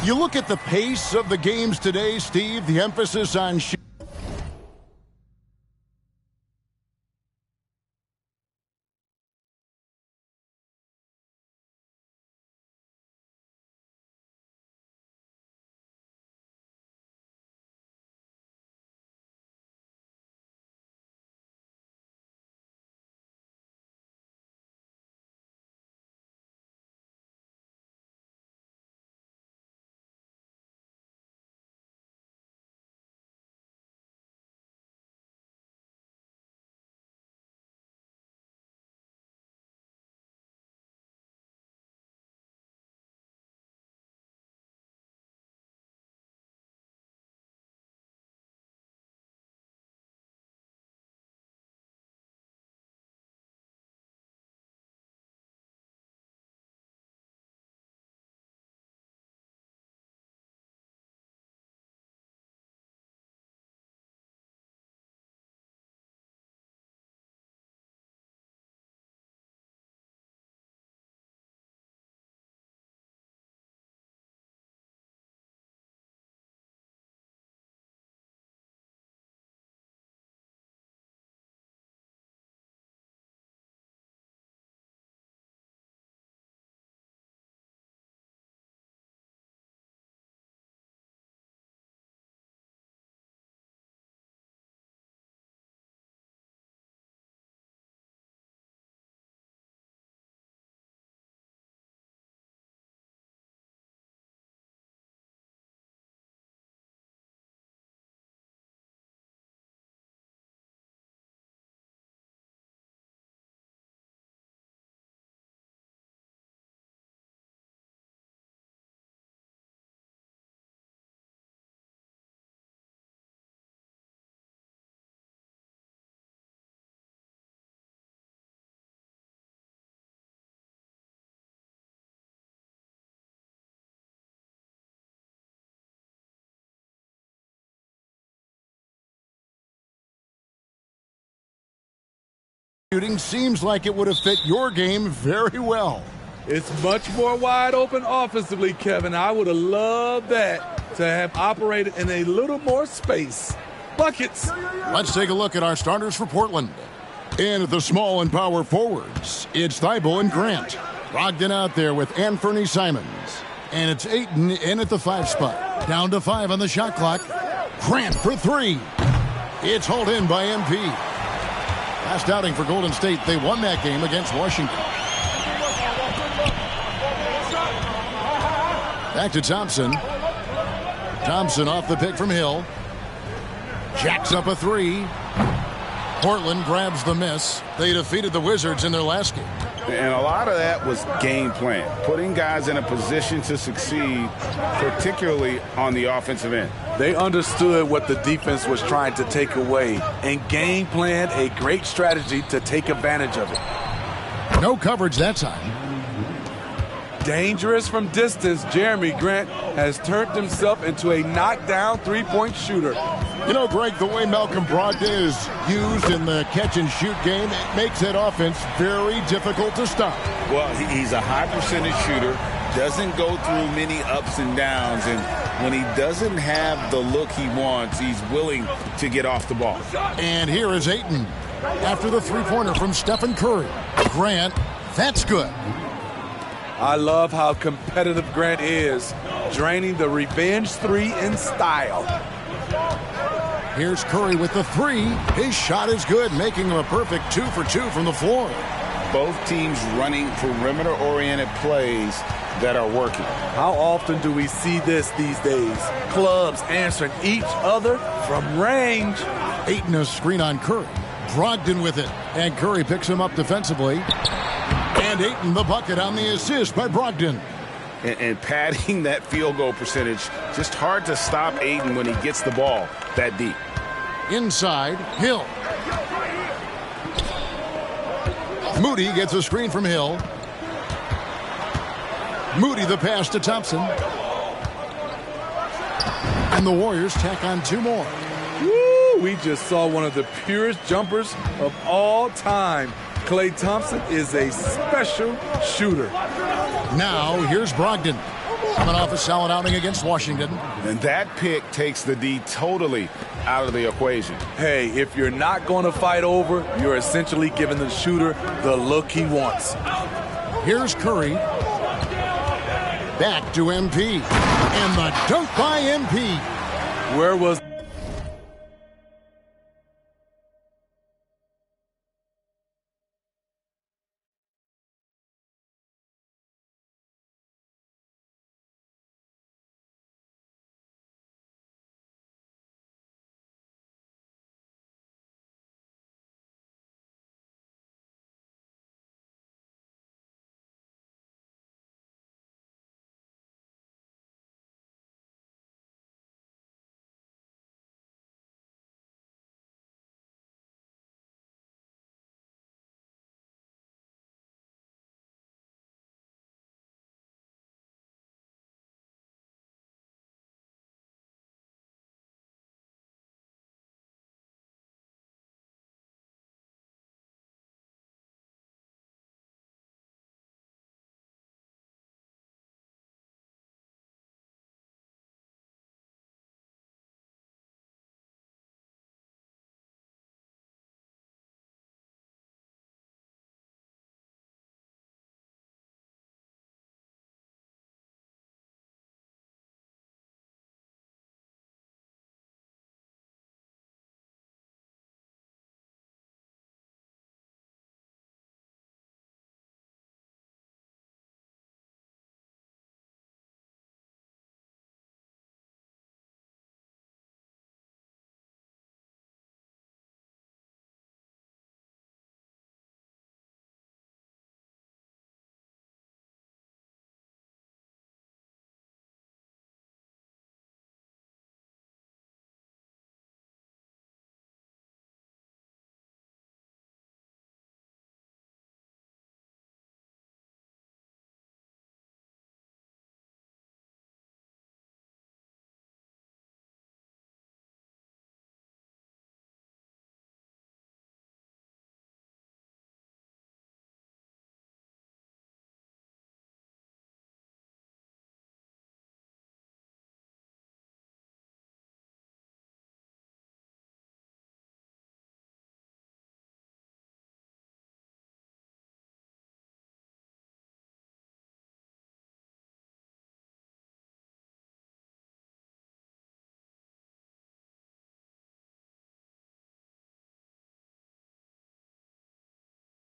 You look at the pace of the games today, Steve, the emphasis on Shooting seems like it would have fit your game very well. It's much more wide open offensively, Kevin. I would have loved that to have operated in a little more space. Buckets. Let's take a look at our starters for Portland. In at the small and power forwards, it's Thibault and Grant. Brogdon out there with Anthony Simons. And it's Ayton in at the 5 spot. Down to 5 on the shot clock. Grant for 3. It's hauled in by MP. Last outing for Golden State, they won that game against Washington. Back to Thompson. Thompson off the pick from Hill. Jacks up a 3. Portland grabs the miss. They defeated the Wizards in their last game. And a lot of that was game plan, putting guys in a position to succeed, particularly on the offensive end. They understood what the defense was trying to take away and game planned a great strategy to take advantage of it. No coverage that time. Dangerous from distance, Jeremy Grant has turned himself into a knockdown three-point shooter. You know, Greg, the way Malcolm Brogdon is used in the catch-and-shoot game, it makes that offense very difficult to stop. Well, he's a high percentage shooter, doesn't go through many ups and downs, and when he doesn't have the look he wants, he's willing to get off the ball. And here is Ayton after the three-pointer from Stephen Curry. Grant, that's good. I love how competitive Grant is, draining the revenge 3 in style. Here's Curry with the 3. His shot is good, making him a perfect 2 for 2 from the floor. Both teams running perimeter-oriented plays that are working. How often do we see this these days? Clubs answering each other from range. Ayton a screen on Curry. Brogdon with it, and Curry picks him up defensively. And Ayton the bucket on the assist by Brogdon. And padding that field goal percentage, just hard to stop Ayton when he gets the ball that deep. Inside, Hill. Moody gets a screen from Hill. Moody the pass to Thompson. And the Warriors tack on 2 more. Woo! We just saw one of the purest jumpers of all time. Klay Thompson is a special shooter. Now, here's Brogdon. Coming off a solid outing against Washington. And that pick takes the D totally out of the equation. Hey, if you're not going to fight over, you're essentially giving the shooter the look he wants. Here's Curry. Back to MP. And the dunk by MP. Where was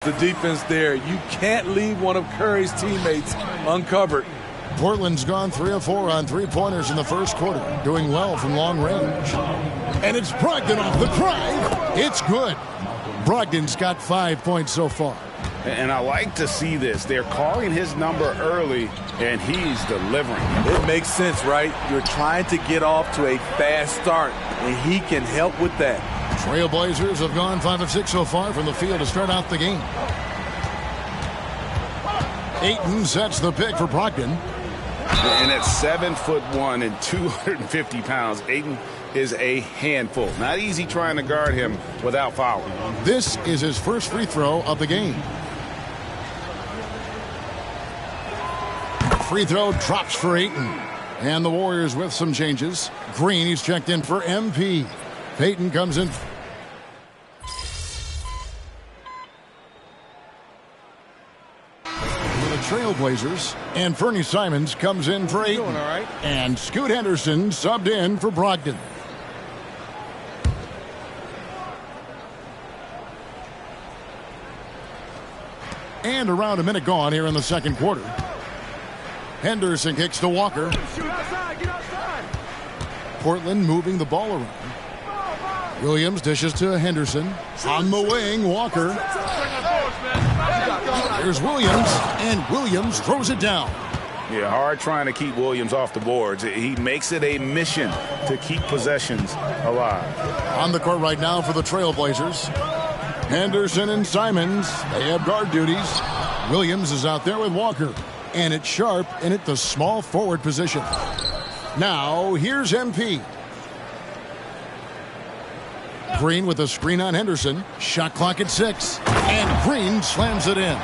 the defense there. You can't leave one of Curry's teammates uncovered. Portland's gone 3 of 4 on three-pointers in the first quarter, doing well from long range. And it's Brogdon off the drive. It's good. Brogdon's got 5 points so far. And I like to see this. They're calling his number early, and he's delivering. It makes sense, right? You're trying to get off to a fast start, and he can help with that. Trailblazers have gone 5 of 6 so far from the field to start out the game. Ayton sets the pick for Brogdon. And at 7'1" and 250 pounds, Ayton is a handful. Not easy trying to guard him without fouling. This is his first free throw of the game. Free throw drops for Ayton. And the Warriors with some changes. Green, he's checked in for MP. Payton comes in. For the Trailblazers. And Fernie Simons comes in for Ayton. And Scoot Henderson subbed in for Brogdon. And around a minute gone here in the second quarter. Henderson kicks to Walker. Portland moving the ball around. Williams dishes to Henderson. On the wing, Walker. There's Williams, and Williams throws it down. Yeah, hard trying to keep Williams off the boards. He makes it a mission to keep possessions alive. On the court right now for the Trailblazers. Henderson and Simons, they have guard duties. Williams is out there with Walker. And it's Sharp in at the small forward position. Now, here's MP. Green with a screen on Henderson. Shot clock at 6. And Green slams it in.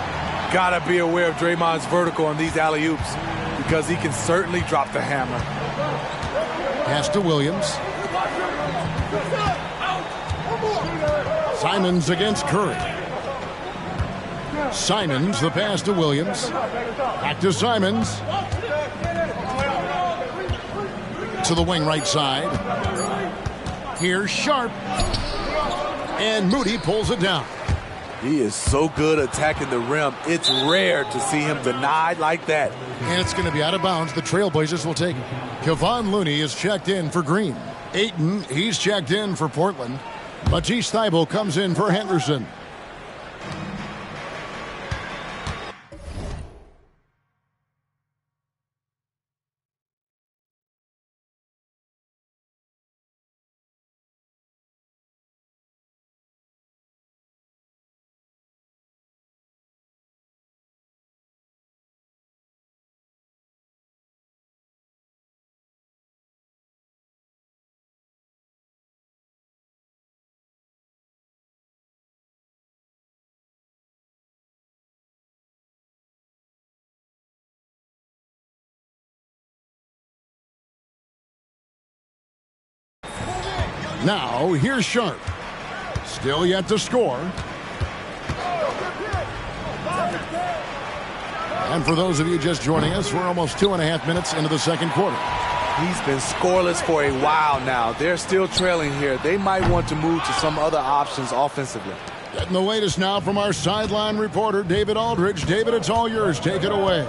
Gotta be aware of Draymond's vertical on these alley-oops because he can certainly drop the hammer. Pass to Williams. Simons against Curry. Simons, the pass to Williams. Back to Simons. To the wing right side. Here's Sharp. And Moody pulls it down. He is so good attacking the rim. It's rare to see him denied like that. And it's going to be out of bounds. The Trailblazers will take it. Kevon Looney is checked in for Green. Ayton, he's checked in for Portland. Matisse Thybulle comes in for Henderson. Now, here's Sharp. Still yet to score. And for those of you just joining us, we're almost 2.5 minutes into the second quarter. He's been scoreless for a while now. They're still trailing here. They might want to move to some other options offensively. Getting the latest now from our sideline reporter, David Aldridge. David, it's all yours. Take it away.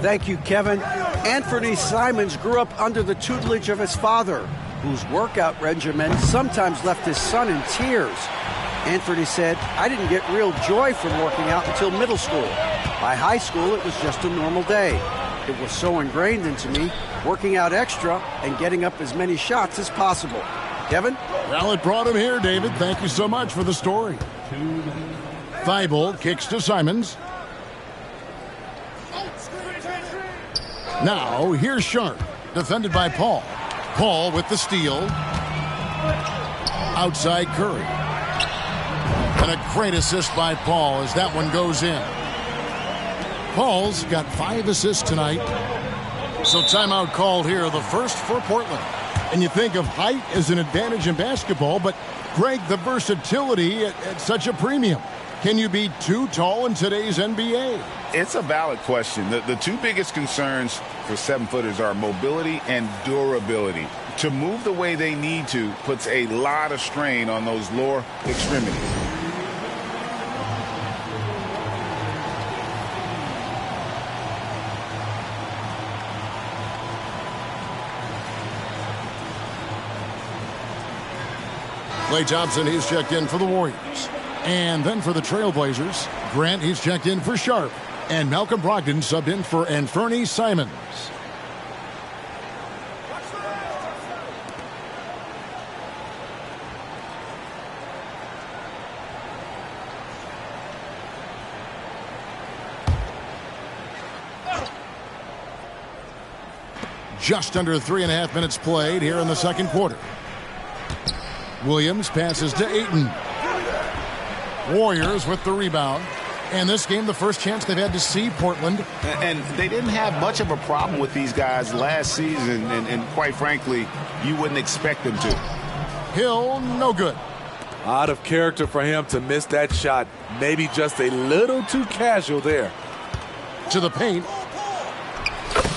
Thank you, Kevin. Anthony Simons grew up under the tutelage of his father, whose workout regimen sometimes left his son in tears. Anthony said, "I didn't get real joy from working out until middle school. By high school, it was just a normal day. It was so ingrained into me, working out extra and getting up as many shots as possible." Kevin? Well, it brought him here, David. Thank you so much for the story. Thybulle kicks to Simons. Now, here's Sharp, defended by Paul. Paul with the steal. Outside Curry. And a great assist by Paul as that one goes in. Paul's got 5 assists tonight. So timeout called here, the first for Portland. And you think of height as an advantage in basketball, but Greg, the versatility at such a premium. Can you be too tall in today's NBA? It's a valid question. The two biggest concerns for 7-footers are mobility and durability. To move the way they need to puts a lot of strain on those lower extremities. Klay Thompson, he's checked in for the Warriors. And then for the Trailblazers, Grant, he's checked in for Sharp. And Malcolm Brogdon subbed in for Anfernee Simons. Just under 3.5 minutes played here in the second quarter. Williams passes to Ayton. Warriors with the rebound. And this game, the first chance they've had to see Portland. And they didn't have much of a problem with these guys last season. And quite frankly, you wouldn't expect them to. Hill, no good. Out of character for him to miss that shot. Maybe just a little too casual there. To the paint.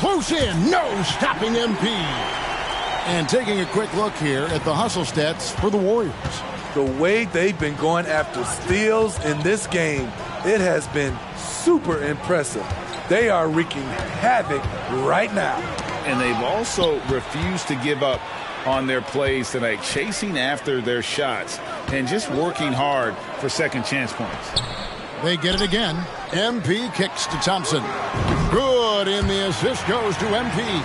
Close in, no stopping MP. And taking a quick look here at the hustle stats for the Warriors. The way they've been going after steals in this game, it has been super impressive. They are wreaking havoc right now. And they've also refused to give up on their plays tonight, chasing after their shots and just working hard for second chance points. They get it again. MP kicks to Thompson. Good, and the assist goes to MP.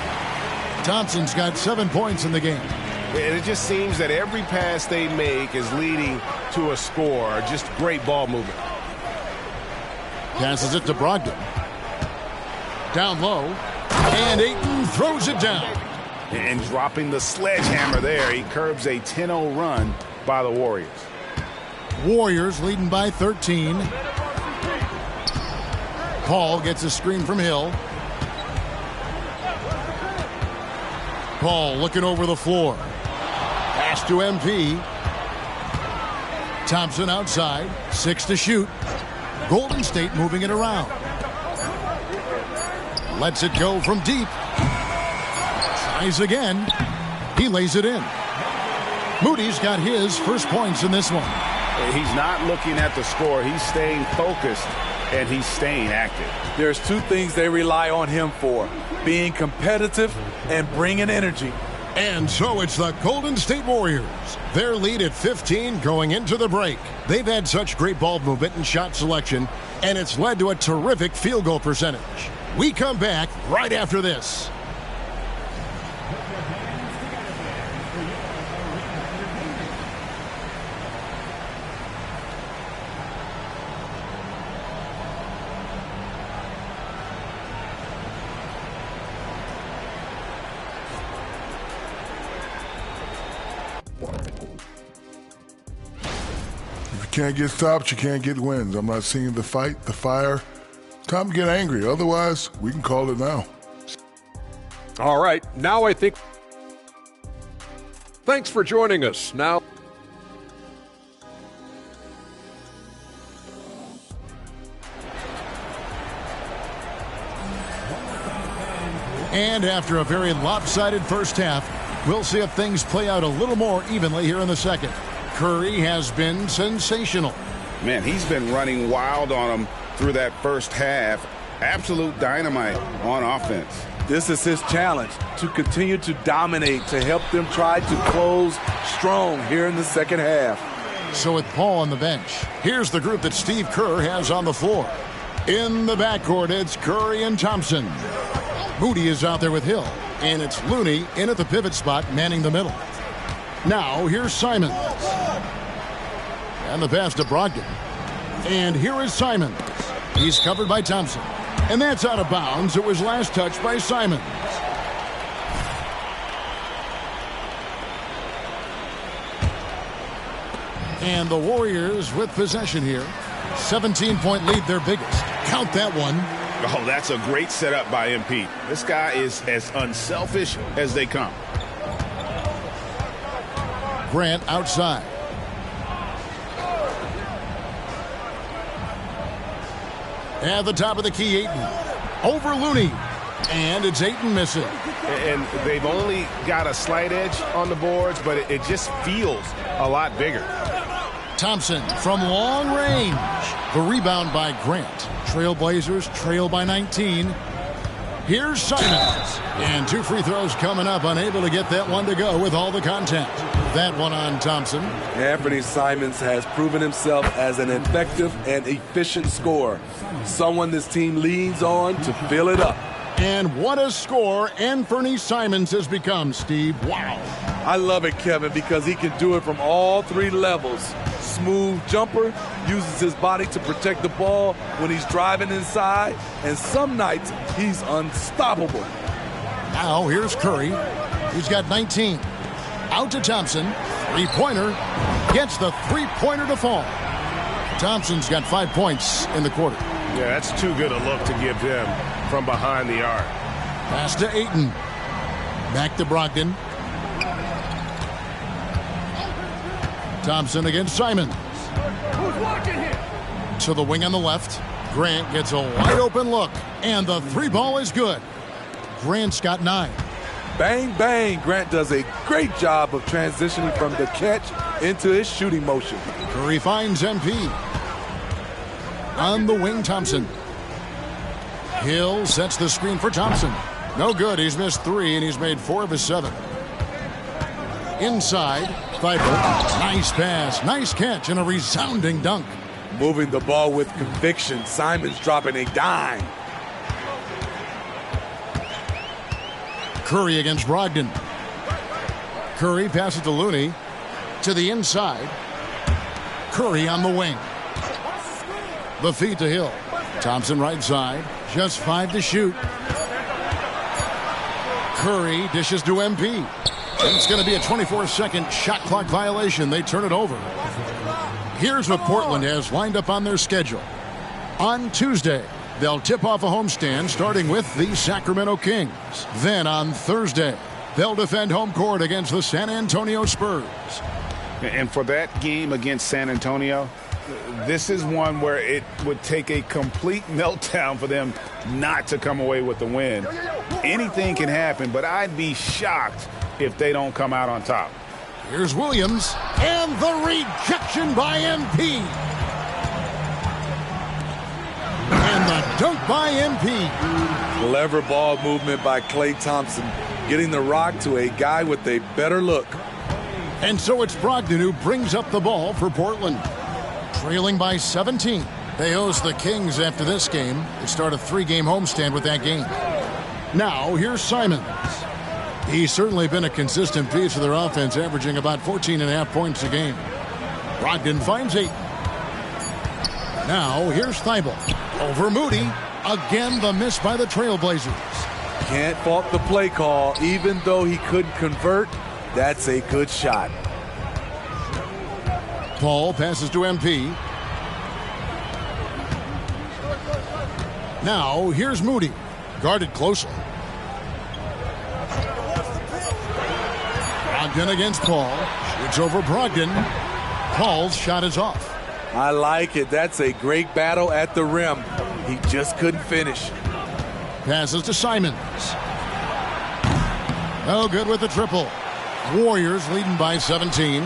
Thompson's got 7 points in the game. And it just seems that every pass they make is leading to a score. Just great ball movement. Passes it to Brogdon. Down low. And Ayton throws it down. And dropping the sledgehammer there, he curbs a 10-0 run by the Warriors. Warriors leading by 13. Paul gets a screen from Hill. Paul looking over the floor. Pass to MP. Thompson outside. 6 to shoot. Golden State moving it around. Lets it go from deep. Tries again. He lays it in. Moody's got his first points in this one. He's not looking at the score. He's staying focused, and he's staying active. There's two things they rely on him for: being competitive and bringing energy. And so it's the Golden State Warriors. Their lead at 15 going into the break. They've had such great ball movement and shot selection, and it's led to a terrific field goal percentage. We come back right after this. Can't get stops, you can't get wins. I'm not seeing the fight, the fire. Time to get angry. Otherwise, we can call it now. All right, now I think. Thanks for joining us. Now. And after a very lopsided first half, we'll see if things play out a little more evenly here in the second. Curry has been sensational. Man, he's been running wild on them through that first half. Absolute dynamite on offense. This is his challenge, to continue to dominate, to help them try to close strong here in the second half. So with Paul on the bench, here's the group that Steve Kerr has on the floor. In the backcourt, it's Curry and Thompson. Moody is out there with Hill, and it's Looney in at the pivot spot, manning the middle. Now, here's Simons. And the pass to Brogdon. And here is Simons. He's covered by Thompson. And that's out of bounds. It was last touched by Simons. And the Warriors with possession here. 17-point lead, their biggest. Count that one. Oh, that's a great setup by MP. This guy is as unselfish as they come. Grant outside. At the top of the key, Ayton. Over Looney. And it's Ayton missing. And they've only got a slight edge on the boards, but it just feels a lot bigger. Thompson from long range. The rebound by Grant. Trailblazers trail by 19. Here's Simons. And 2 free throws coming up, unable to get that one to go with all the contact. That one on Thompson. Anthony Simons has proven himself as an effective and efficient scorer. Someone this team leans on to fill it up. And what a score Anthony Simons has become, Steve. Wow. I love it, Kevin, because he can do it from all 3 levels. Smooth jumper, uses his body to protect the ball when he's driving inside, and some nights he's unstoppable. Now here's Curry. He's got 19. Out to Thompson. 3-pointer. Gets the 3-pointer to fall. Thompson's got 5 points in the quarter. Yeah, that's too good a look to give him from behind the arc. Pass to Ayton. Back to Brogdon. Thompson against Simons. Who's walking here? To the wing on the left. Grant gets a wide open look. And the 3-ball is good. Grant's got 9. Bang, bang. Grant does a great job of transitioning from the catch into his shooting motion. Curry finds MP. On the wing, Thompson. Hill sets the screen for Thompson. No good. He's missed 3, and he's made 4 of his 7. Inside, Thibault. Nice pass, nice catch, and a resounding dunk. Moving the ball with conviction. Simons dropping a dime. Curry against Brogdon. Curry passes to Looney. To the inside. Curry on the wing. The feed to Hill. Thompson right side. Just 5 to shoot. Curry dishes to MP. It's going to be a 24-second shot clock violation. They turn it over. Here's what Portland has lined up on their schedule. On Tuesday, they'll tip off a homestand starting with the Sacramento Kings. Then on Thursday, they'll defend home court against the San Antonio Spurs. And for that game against San Antonio, this is one where it would take a complete meltdown for them not to come away with the win. Anything can happen, but I'd be shocked if they don't come out on top. Here's Williams, and the rejection by MP. And the dunk by MP. Clever ball movement by Klay Thompson, getting the rock to a guy with a better look. And so it's Brogdon who brings up the ball for Portland. Trailing by 17. They host the Kings after this game. They start a 3-game homestand with that game. Now, here's Simons. He's certainly been a consistent piece of their offense, averaging about 14.5 points a game. Brogdon finds 8. Now, here's Thibault. Over Moody. Again, the miss by the Trailblazers. Can't fault the play call. Even though he couldn't convert, that's a good shot. Paul passes to MP. Now, here's Moody. Guarded closely. Brogdon against Paul. Shoots over Brogdon. Paul's shot is off. I like it. That's a great battle at the rim. He just couldn't finish. Passes to Simons. No good with the triple. Warriors leading by 17.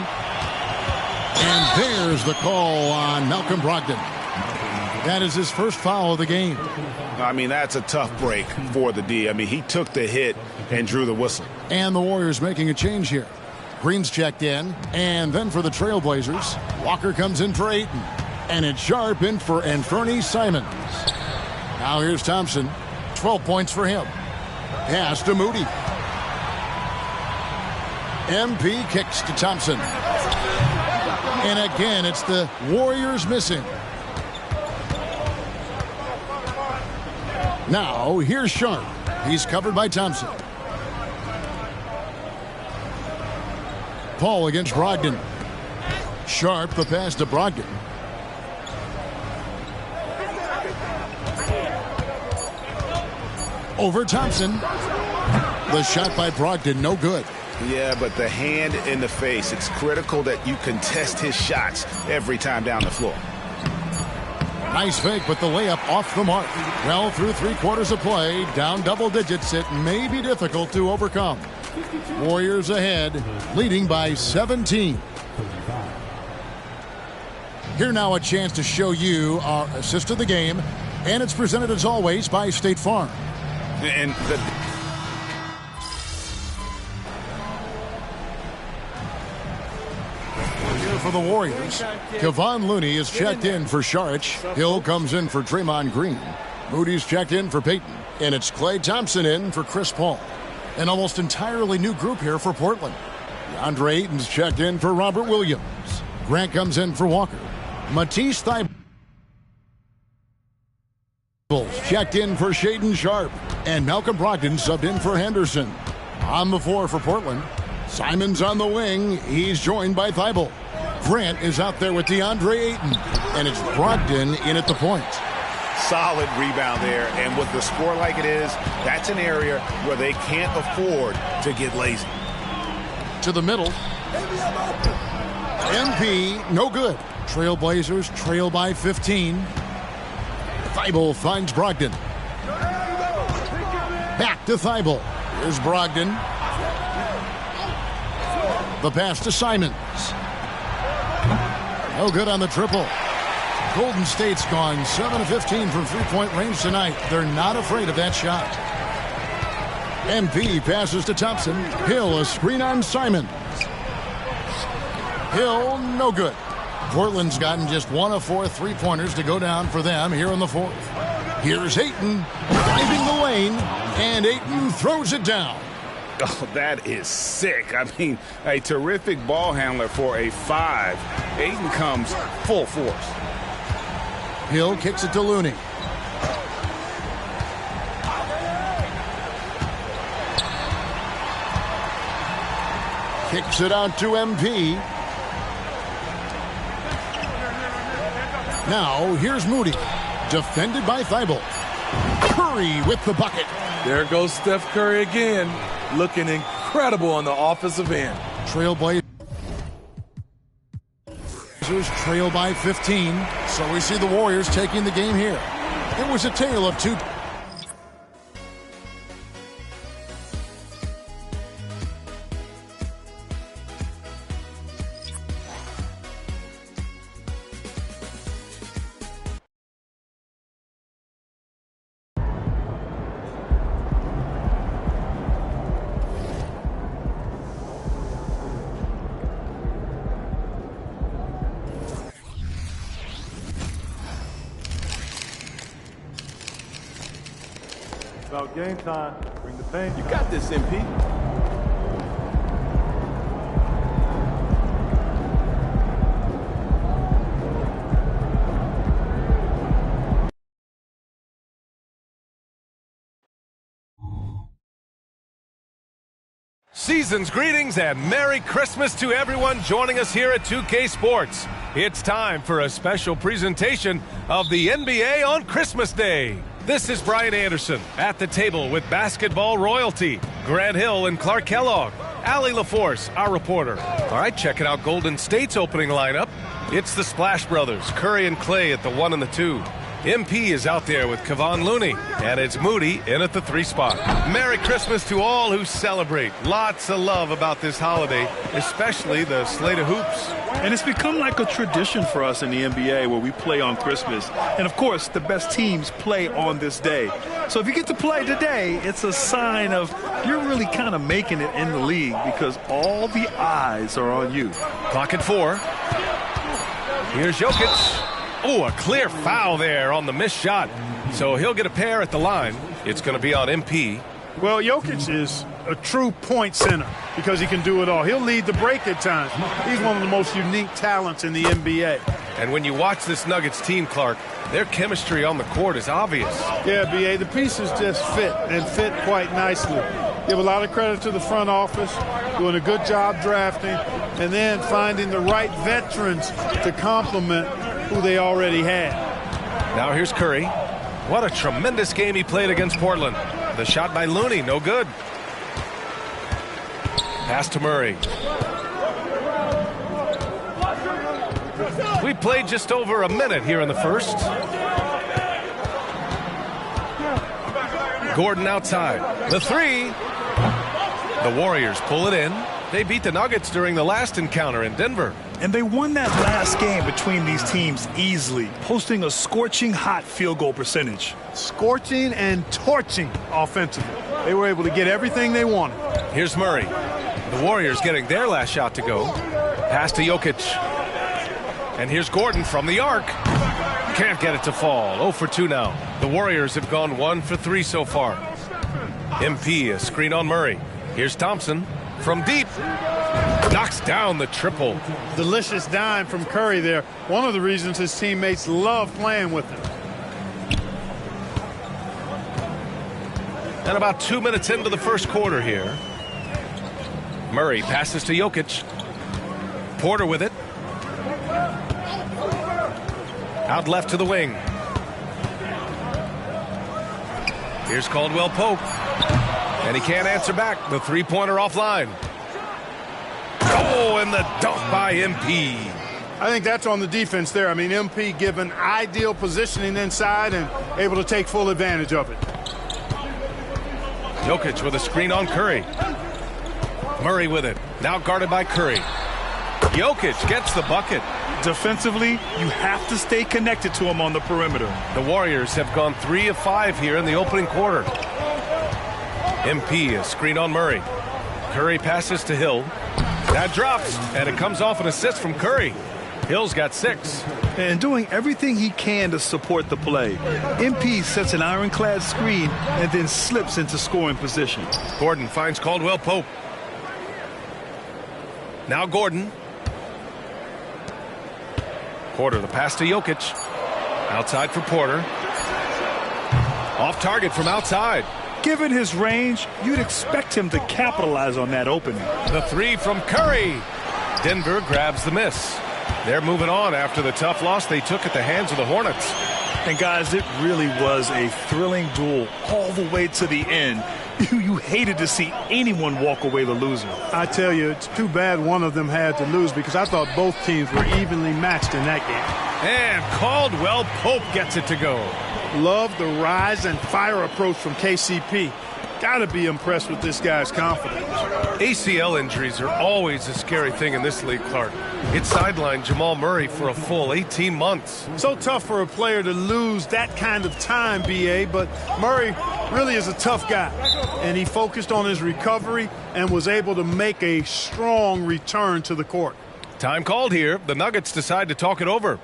And there's the call on Malcolm Brogdon. That is his first foul of the game. I mean, that's a tough break for the D. I mean, he took the hit and drew the whistle. And the Warriors making a change here. Green's checked in. And then for the Trailblazers, Walker comes in for Ayton. And it's Sharp in for Anthony Simons. Now here's Thompson. 12 points for him. Pass to Moody. MP kicks to Thompson. And again, it's the Warriors missing. Now, here's Sharp. He's covered by Thompson. Paul against Brogdon. Sharp, the pass to Brogdon. Over Thompson. The shot by Brogdon, no good. Yeah, but the hand in the face, it's critical that you contest his shots every time down the floor. Nice fake, but the layup off the mark. Well, through 3 quarters of play, down double digits, it may be difficult to overcome. Warriors ahead, leading by 17. Here now a chance to show you our assist of the game, and it's presented as always by State Farm. And Here for the Warriors, Kevon Looney is checked in for Saric. Hill comes in for Draymond Green. Moody's checked in for Payton. And it's Klay Thompson in for Chris Paul. An almost entirely new group here for Portland. DeAndre Ayton's checked in for Robert Williams. Grant comes in for Walker. Matisse Thybulle checked in for Shaedon Sharpe. And Malcolm Brogdon subbed in for Henderson. On the floor for Portland, Simon's on the wing. He's joined by Thybulle. Grant is out there with DeAndre Ayton. And it's Brogdon in at the point. Solid rebound there, and with the score like it is, that's an area where they can't afford to get lazy. To the middle. MP, no good. Trailblazers trail by 15. Thybulle finds Brogdon. Back to Thybulle. Here's Brogdon. The pass to Simons. No good on the triple. Golden State's gone 7 of 15 from three-point range tonight. They're not afraid of that shot. MP passes to Thompson. Hill, a screen on Simons. Hill, no good. Portland's gotten just 1 of 4 three-pointers to go down for them here in the fourth. Here's Ayton driving the lane, and Ayton throws it down. Oh, that is sick. I mean, a terrific ball handler for a 5. Ayton comes full force. Hill kicks it to Looney. Kicks it out to MP. Now, here's Moody. Defended by Thybulle. Curry with the bucket. There goes Steph Curry again. Looking incredible on the offensive end. Trailblazers trail by 15. So we see the Warriors taking the game here. It was a tale of two. About game time. Bring the pain. You got this, MP. Season's greetings and Merry Christmas to everyone joining us here at 2K Sports. It's time for a special presentation of the NBA on Christmas Day. This is Brian Anderson at the table with basketball royalty, Grant Hill and Clark Kellogg, Allie LaForce, our reporter. All right, checking out Golden State's opening lineup. It's the Splash Brothers, Curry and Klay at the 1 and the 2. MP is out there with Kevon Looney, and it's Moody in at the 3 spot. Merry Christmas to all who celebrate. Lots of love about this holiday, especially the slate of hoops. And it's become like a tradition for us in the NBA where we play on Christmas. And, of course, the best teams play on this day. So if you get to play today, it's a sign of you're really kind of making it in the league because all the eyes are on you. Clock at 4. Here's Jokic. Oh, a clear foul there on the missed shot. So he'll get a pair at the line. It's going to be on MP. Well, Jokic is a true point center because he can do it all. He'll lead the break at times. He's one of the most unique talents in the NBA. And when you watch this Nuggets team, Clark, their chemistry on the court is obvious. Yeah, B.A., the pieces just fit and fit quite nicely. Give a lot of credit to the front office, doing a good job drafting, and then finding the right veterans to complement who they already had. Now here's Curry. What a tremendous game he played against Portland. The shot by Looney, no good. Pass to Murray. We played just over a minute here in the first. Gordon outside. The 3. The Warriors pull it in. They beat the Nuggets during the last encounter in Denver. And they won that last game between these teams easily, posting a scorching hot field goal percentage. Scorching and torching offensively. They were able to get everything they wanted. Here's Murray. The Warriors getting their last shot to go. Pass to Jokic. And here's Gordon from the arc. Can't get it to fall. 0 for 2 now. The Warriors have gone 1 for 3 so far. MP, a screen on Murray. Here's Thompson from deep. Knocks down the triple. Delicious dime from Curry there. One of the reasons his teammates love playing with him. And about 2 minutes into the first quarter here. Murray passes to Jokic. Porter with it. Out left to the wing. Here's Caldwell Pope. And he can't answer back. The three-pointer offline. Oh, and the dunk by MP. I think that's on the defense there. I mean, MP given ideal positioning inside and able to take full advantage of it. Jokic with a screen on Curry. Murray with it. Now guarded by Curry. Jokic gets the bucket. Defensively, you have to stay connected to him on the perimeter. The Warriors have gone 3 of 5 here in the opening quarter. MP, a screen on Murray. Curry passes to Hill. That drops, and it comes off an assist from Curry. Hill's got 6. And doing everything he can to support the play. MP sets an ironclad screen and then slips into scoring position. Gordon finds Caldwell Pope. Now Gordon. Porter, the pass to Jokic. Outside for Porter. Off target from outside. Given his range, you'd expect him to capitalize on that opening. The three from Curry. Denver grabs the miss. They're moving on after the tough loss they took at the hands of the Hornets. And guys, it really was a thrilling duel all the way to the end. You hated to see anyone walk away the loser. I tell you, it's too bad one of them had to lose because I thought both teams were evenly matched in that game. And Caldwell Pope gets it to go. Love the rise and fire approach from KCP. Got to be impressed with this guy's confidence. ACL injuries are always a scary thing in this league, Clark. It sidelined Jamal Murray for a full 18 months. So tough for a player to lose that kind of time, B.A., but Murray really is a tough guy. And he focused on his recovery and was able to make a strong return to the court. Time called here. The Nuggets decide to talk it over.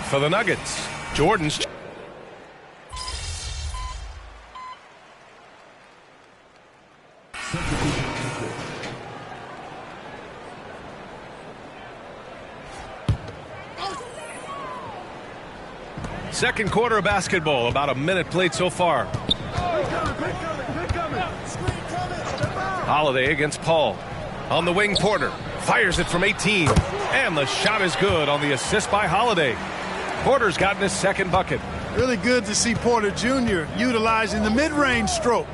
For the Nuggets, Jordan's. Second quarter of basketball, about a minute played so far. Holiday against Paul. On the wing, Porter fires it from 18. And the shot is good on the assist by Holiday. Porter's gotten his second bucket. Really good to see Porter Jr. utilizing the mid-range stroke.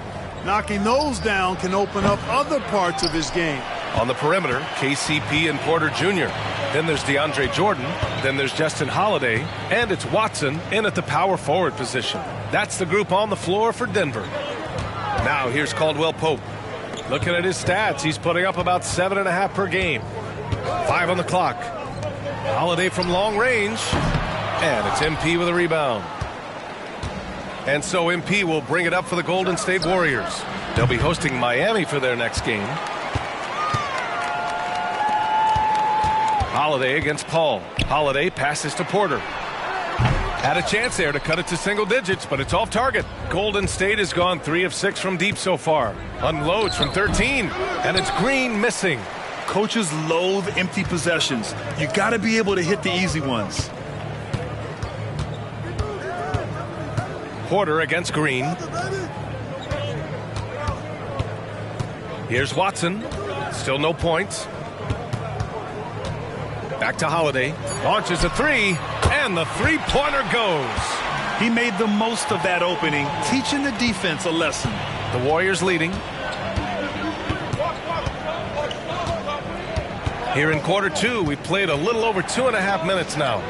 Knocking those down can open up other parts of his game. On the perimeter, KCP and Porter Jr. Then there's DeAndre Jordan. Then there's Justin Holiday. And it's Watson in at the power forward position. That's the group on the floor for Denver. Now here's Caldwell Pope. Looking at his stats, he's putting up about 7.5 per game. 5 on the clock. Holiday from long range. And it's MP with a rebound. And so MP will bring it up for the Golden State Warriors. They'll be hosting Miami for their next game. Holiday against Paul. Holiday passes to Porter. Had a chance there to cut it to single digits, but it's off target. Golden State has gone 3 of 6 from deep so far. Unloads from 13, and it's Green missing. Coaches loathe empty possessions. You got to be able to hit the easy ones. Porter against Green. Here's Watson. Still no points. Back to Holiday. Launches a three, and the three-pointer goes. He made the most of that opening, teaching the defense a lesson. The Warriors leading. Here in quarter two, we've played a little over 2.5 minutes now.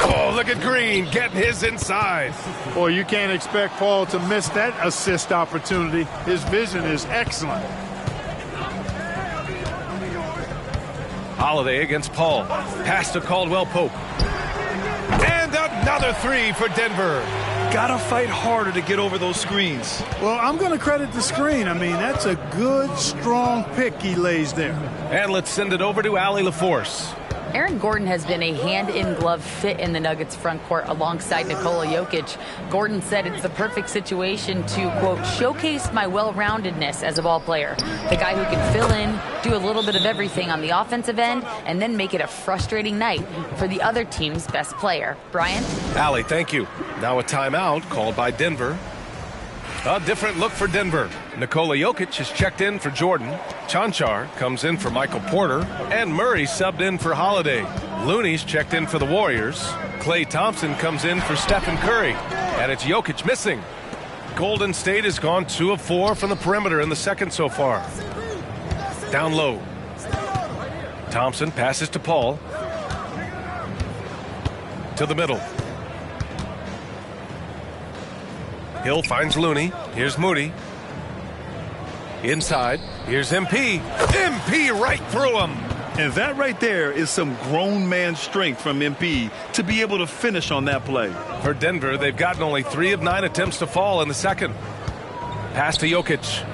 Oh, look at Green getting his inside. Boy, you can't expect Paul to miss that assist opportunity. His vision is excellent. Holiday against Paul. Pass to Caldwell Pope. And another three for Denver. Gotta fight harder to get over those screens. Well, I'm going to credit the screen. I mean, that's a good, strong pick he lays there. And let's send it over to Allie LaForce. Aaron Gordon has been a hand-in-glove fit in the Nuggets front court alongside Nikola Jokic. Gordon said it's the perfect situation to, quote, showcase my well-roundedness as a ball player. The guy who can fill in, do a little bit of everything on the offensive end, and then make it a frustrating night for the other team's best player. Brian? Allie, thank you. Now a timeout called by Denver. A different look for Denver. Nikola Jokic is checked in for Jordan. Chanchar comes in for Michael Porter. And Murray subbed in for Holiday. Looney's checked in for the Warriors. Klay Thompson comes in for Stephen Curry. And it's Jokic missing. Golden State has gone 2 of 4 from the perimeter in the second so far. Down low. Thompson passes to Paul. To the middle. Hill finds Looney. Here's Moody. Inside. Here's MP. MP right through him. And that right there is some grown man strength from MP to be able to finish on that play. For Denver, they've gotten only 3 of 9 attempts to fall in the second. Pass to Jokic.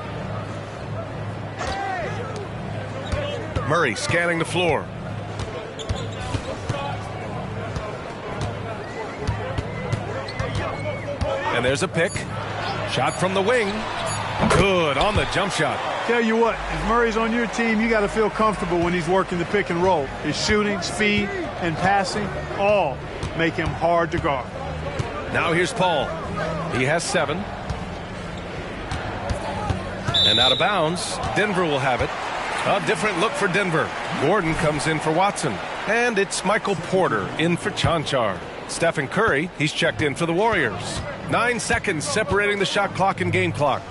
Murray scanning the floor. And there's a pick. Shot from the wing. Good on the jump shot. Tell you what, if Murray's on your team, you got to feel comfortable when he's working the pick and roll. His shooting, speed, and passing all make him hard to guard. Now here's Paul. He has 7. And out of bounds, Denver will have it. A different look for Denver. Gordon comes in for Watson. And it's Michael Porter in for Chanchar. Stephen Curry, he's checked in for the Warriors. 9 seconds separating the shot clock and game clock.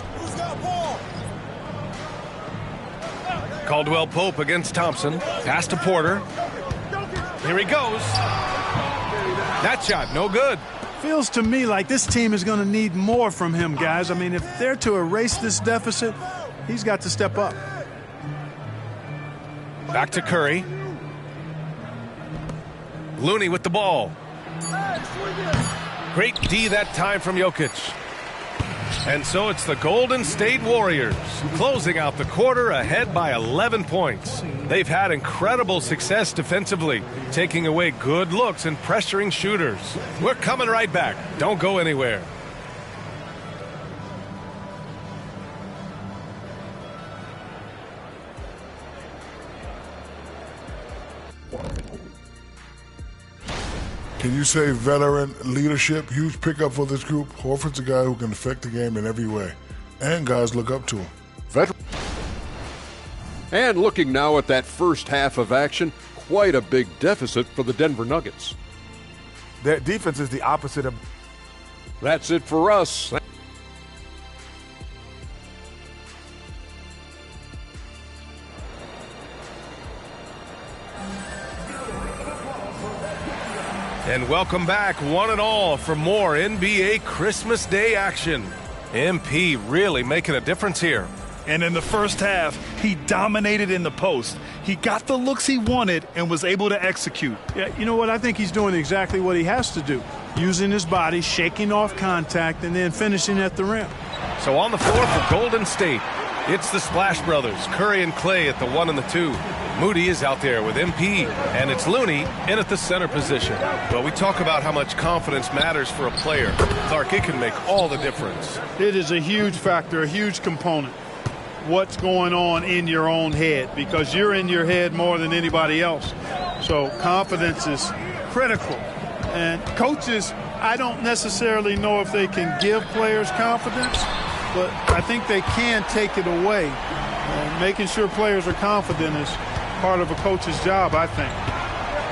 Caldwell Pope against Thompson. Pass to Porter. Here he goes. That shot, no good. Feels to me like this team is going to need more from him, guys. I mean, if they're to erase this deficit, he's got to step up. Back to Curry. Looney with the ball. Great D that time from Jokic. And so it's the Golden State Warriors closing out the quarter ahead by 11 points. They've had incredible success defensively, taking away good looks and pressuring shooters. We're coming right back. Don't go anywhere. Can you say veteran leadership? Huge pickup for this group. Horford's a guy who can affect the game in every way. And guys look up to him. Veteran. And looking now at that first half of action, quite a big deficit for the Denver Nuggets. Their defense is the opposite of... That's it for us. And welcome back, one and all, for more NBA Christmas Day action. MP really making a difference here. And in the first half, he dominated in the post. He got the looks he wanted and was able to execute. Yeah, you know what? I think he's doing exactly what he has to do. Using his body, shaking off contact, and then finishing at the rim. So on the floor for Golden State, it's the Splash Brothers, Curry and Klay at the 1 and the 2. Moody is out there with MP, and it's Looney in at the center position. Well, we talk about how much confidence matters for a player. Clark, it can make all the difference. It is a huge factor, a huge component. What's going on in your own head, because you're in your head more than anybody else. So confidence is critical. And coaches, I don't necessarily know if they can give players confidence, but I think they can take it away. And making sure players are confident is part of a coach's job, I think.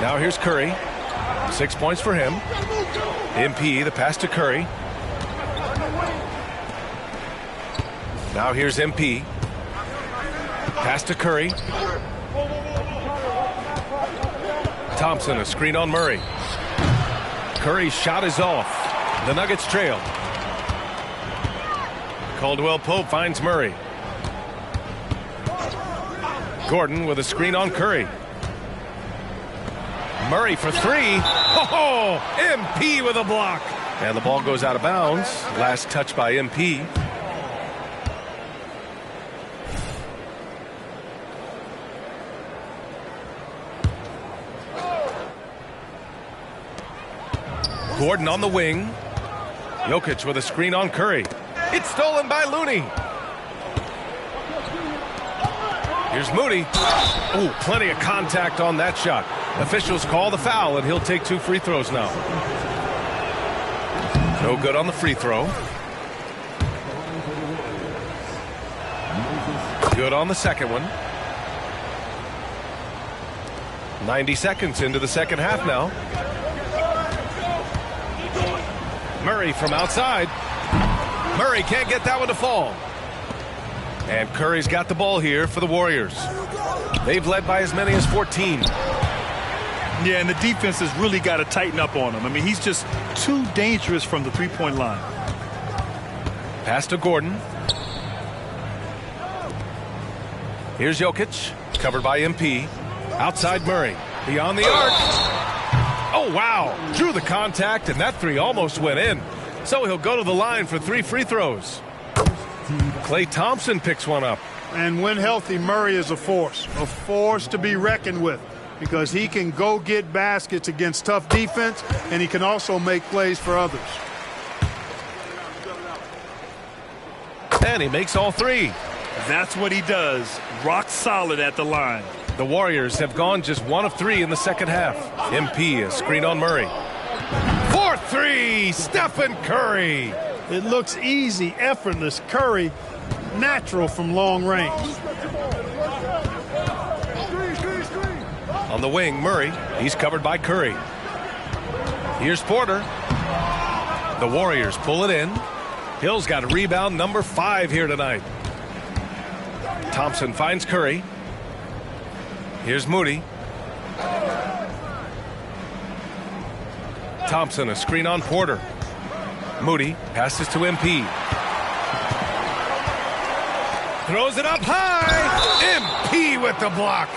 Now here's Curry. 6 points for him. MP, the pass to Curry. Now here's MP. Pass to Curry. Thompson, a screen on Murray. Curry's shot is off. The Nuggets trail. Caldwell Pope finds Murray. Gordon with a screen on Curry. Murray for three. Oh, MP with a block. And the ball goes out of bounds. Last touch by MP. Gordon on the wing. Jokic with a screen on Curry. It's stolen by Looney. Here's Moody. Oh, plenty of contact on that shot. Officials call the foul, and he'll take 2 free throws now. No good on the free throw. Good on the second one. 90 seconds into the second half now. Murray from outside. Murray can't get that one to fall. And Curry's got the ball here for the Warriors. They've led by as many as 14. Yeah, and the defense has really got to tighten up on him. I mean, he's just too dangerous from the three-point line. Pass to Gordon. Here's Jokic, covered by MP. Outside Murray, beyond the arc. Oh, wow. Drew the contact, and that three almost went in. So he'll go to the line for 3 free throws. Klay Thompson picks one up. And when healthy, Murray is a force to be reckoned with, because he can go get baskets against tough defense, and he can also make plays for others. And he makes all 3. That's what he does. Rock solid at the line. The Warriors have gone just 1 of 3 in the second half. MP, a screen on Murray. 4-3, Stephen Curry. It looks easy, effortless. Curry, natural from long range. On the wing, Murray. He's covered by Curry. Here's Porter. The Warriors pull it in. Hill's got rebound number 5 here tonight. Thompson finds Curry. Here's Moody. Thompson, a screen on Porter. Moody passes to MP. Throws it up high. MP with the block.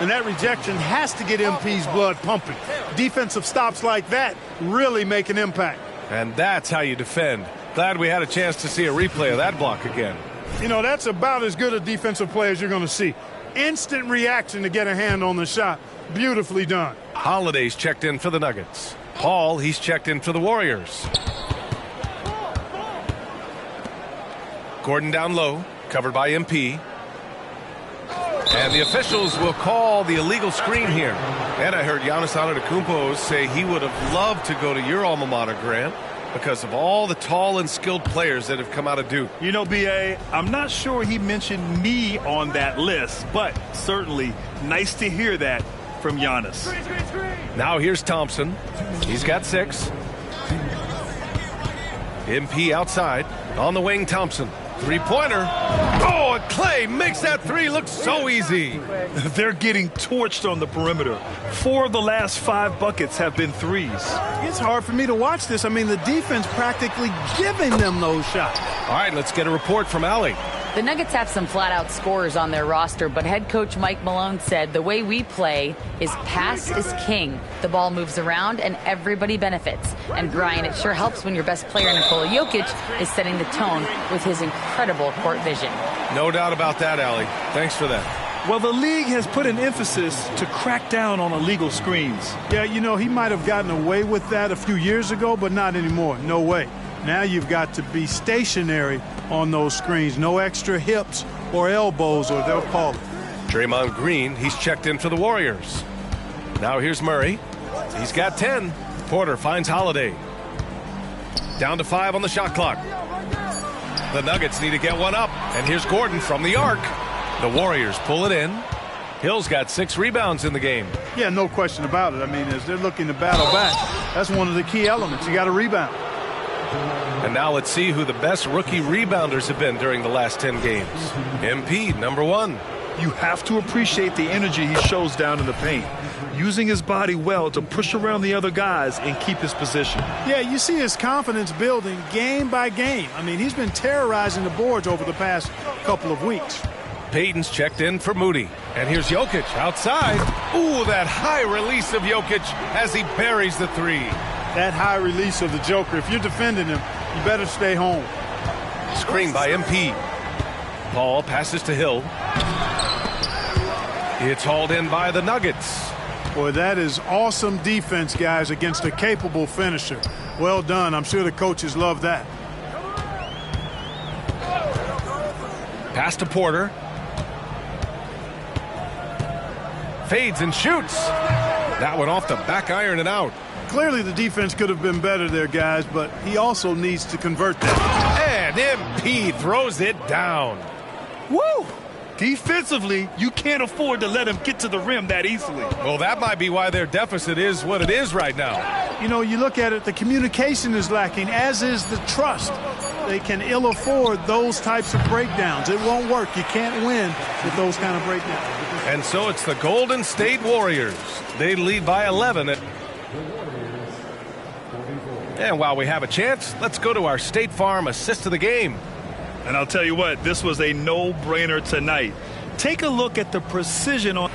And that rejection has to get MP's blood pumping. Defensive stops like that really make an impact. And that's how you defend. Glad we had a chance to see a replay of that block again. You know, that's about as good a defensive play as you're going to see. Instant reaction to get a hand on the shot. Beautifully done. Holiday's checked in for the Nuggets. Paul, he's checked in for the Warriors. Gordon down low, covered by MP. And the officials will call the illegal screen here. And I heard Giannis Antetokounmpo say he would have loved to go to your alma mater, Grant, because of all the tall and skilled players that have come out of Duke. You know, B.A., I'm not sure he mentioned me on that list, but certainly nice to hear that from Giannis. Now here's Thompson. He's got 6. MP outside. On the wing, Thompson. Three-pointer. Oh, and Klay makes that 3 look so easy. They're getting torched on the perimeter. 4 of the last 5 buckets have been threes. It's hard for me to watch this. I mean, the defense practically giving them those shots. All right, let's get a report from Allie. The Nuggets have some flat-out scorers on their roster, but head coach Mike Malone said the way we play is pass is king. The ball moves around, and everybody benefits. And, Brian, it sure helps when your best player, Nikola Jokic, is setting the tone with his incredible court vision. No doubt about that, Allie. Thanks for that. Well, the league has put an emphasis to crack down on illegal screens. Yeah, you know, he might have gotten away with that a few years ago, but not anymore. No way. Now you've got to be stationary on those screens. No extra hips or elbows, or they'll call it. Draymond Green, he's checked in for the Warriors. Now here's Murray. He's got 10. Porter finds Holiday. Down to 5 on the shot clock. The Nuggets need to get one up. And here's Gordon from the arc. The Warriors pull it in. Hill's got 6 rebounds in the game. Yeah, no question about it. I mean, as they're looking to battle back, that's one of the key elements. You got to rebound. And now let's see who the best rookie rebounders have been during the last 10 games. MP, number 1. You have to appreciate the energy he shows down in the paint. using his body well to push around the other guys and keep his position. Yeah, you see his confidence building game by game. I mean, he's been terrorizing the boards over the past couple of weeks. Payton's checked in for Moody. And here's Jokic outside. Ooh, that high release of Jokic as he buries the three. That high release of the Joker, if you're defending him, you better stay home. Screen by MP. Paul passes to Hill. It's hauled in by the Nuggets. Boy, that is awesome defense, guys, against a capable finisher. Well done. I'm sure the coaches love that. Pass to Porter. Fades and shoots. That one off the back iron and out. Clearly the defense could have been better there, guys, but he also needs to convert that. And MP throws it down. Woo! Defensively, you can't afford to let him get to the rim that easily. Well, that might be why their deficit is what it is right now. You know, you look at it, the communication is lacking, as is the trust. They can ill afford those types of breakdowns. It won't work. You can't win with those kind of breakdowns. And so it's the Golden State Warriors. They lead by 11. And while we have a chance, let's go to our State Farm assist of the game. And I'll tell you what, this was a no-brainer tonight. Take a look at the precision on...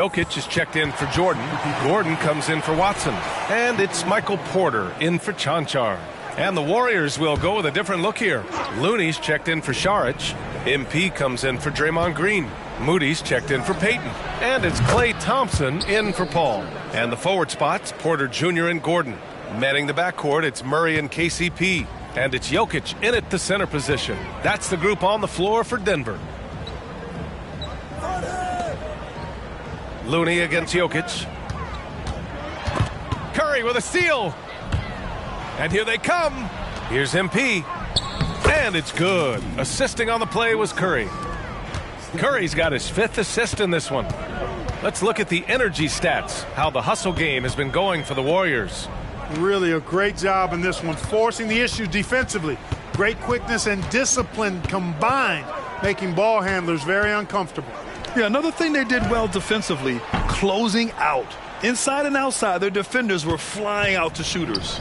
Jokic is checked in for Jordan. Gordon comes in for Watson. And it's Michael Porter in for Chanchar. And the Warriors will go with a different look here. Looney's checked in for Saric. MP comes in for Draymond Green. Moody's checked in for Payton. And it's Klay Thompson in for Paul. And the forward spots, Porter Jr. and Gordon. Manning the backcourt, it's Murray and KCP. And it's Jokic in at the center position. That's the group on the floor for Denver. Looney against Jokic. Curry with a steal. And here they come. Here's MP. And it's good. Assisting on the play was Curry. Curry's got his 5th assist in this one. Let's look at the energy stats, how the hustle game has been going for the Warriors. Really a great job in this one, forcing the issue defensively. Great quickness and discipline combined, making ball handlers very uncomfortable. Yeah, another thing they did well defensively, closing out. Inside and outside, their defenders were flying out to shooters.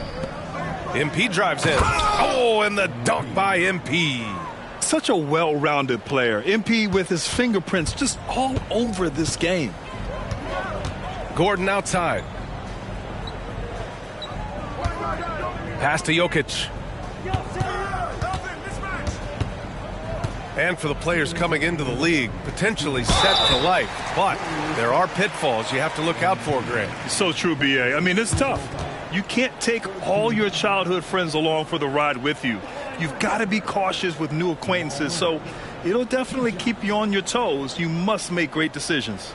MP drives in. Oh, and the dunk by MP. Such a well-rounded player. MP with his fingerprints just all over this game. Gordon outside. Pass to Jokic. And for the players coming into the league, potentially set for life. But there are pitfalls you have to look out for, Greg. So true, B.A. I mean, it's tough. You can't take all your childhood friends along for the ride with you. You've got to be cautious with new acquaintances, so it'll definitely keep you on your toes. You must make great decisions.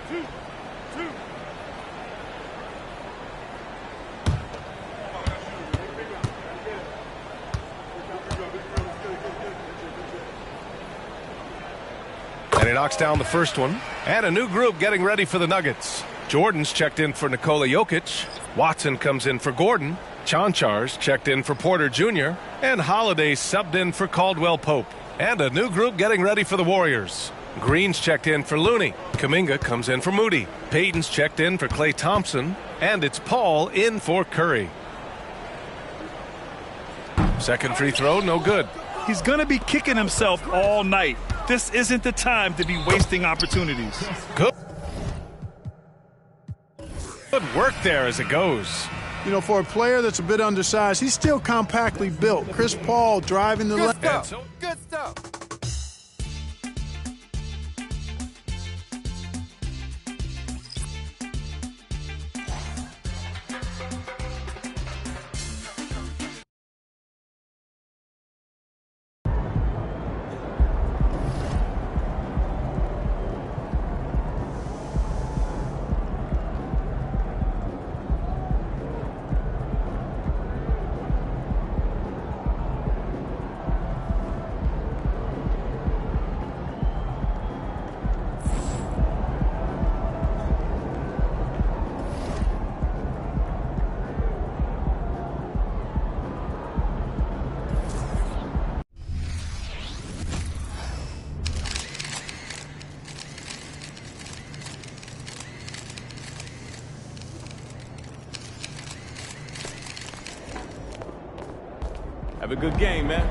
And he knocks down the first one. And a new group getting ready for the Nuggets. Jordan's checked in for Nikola Jokic. Watson comes in for Gordon. Chanchar's checked in for Porter Jr. And Holiday subbed in for Caldwell Pope. And a new group getting ready for the Warriors. Green's checked in for Looney. Kuminga comes in for Moody. Payton's checked in for Klay Thompson. And it's Paul in for Curry. Second free throw, no good. He's going to be kicking himself all night. This isn't the time to be wasting opportunities. Good work there as it goes. You know, for a player that's a bit undersized, he's still compactly built. Chris Paul driving the lane. Good stuff. Have a good game, man.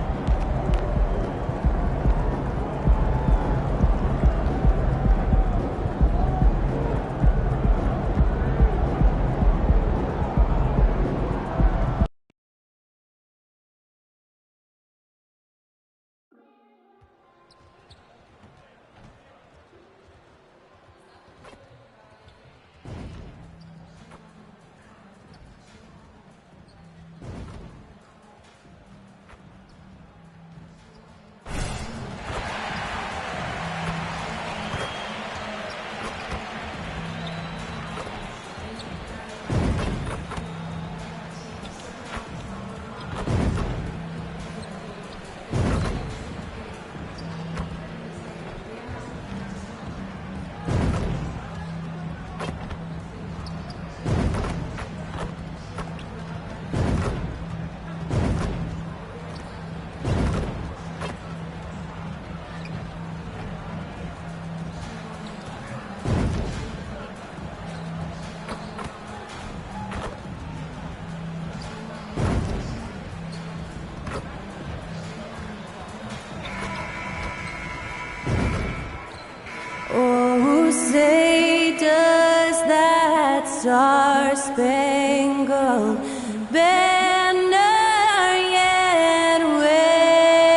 Oh, say does that star-spangled banner yet wave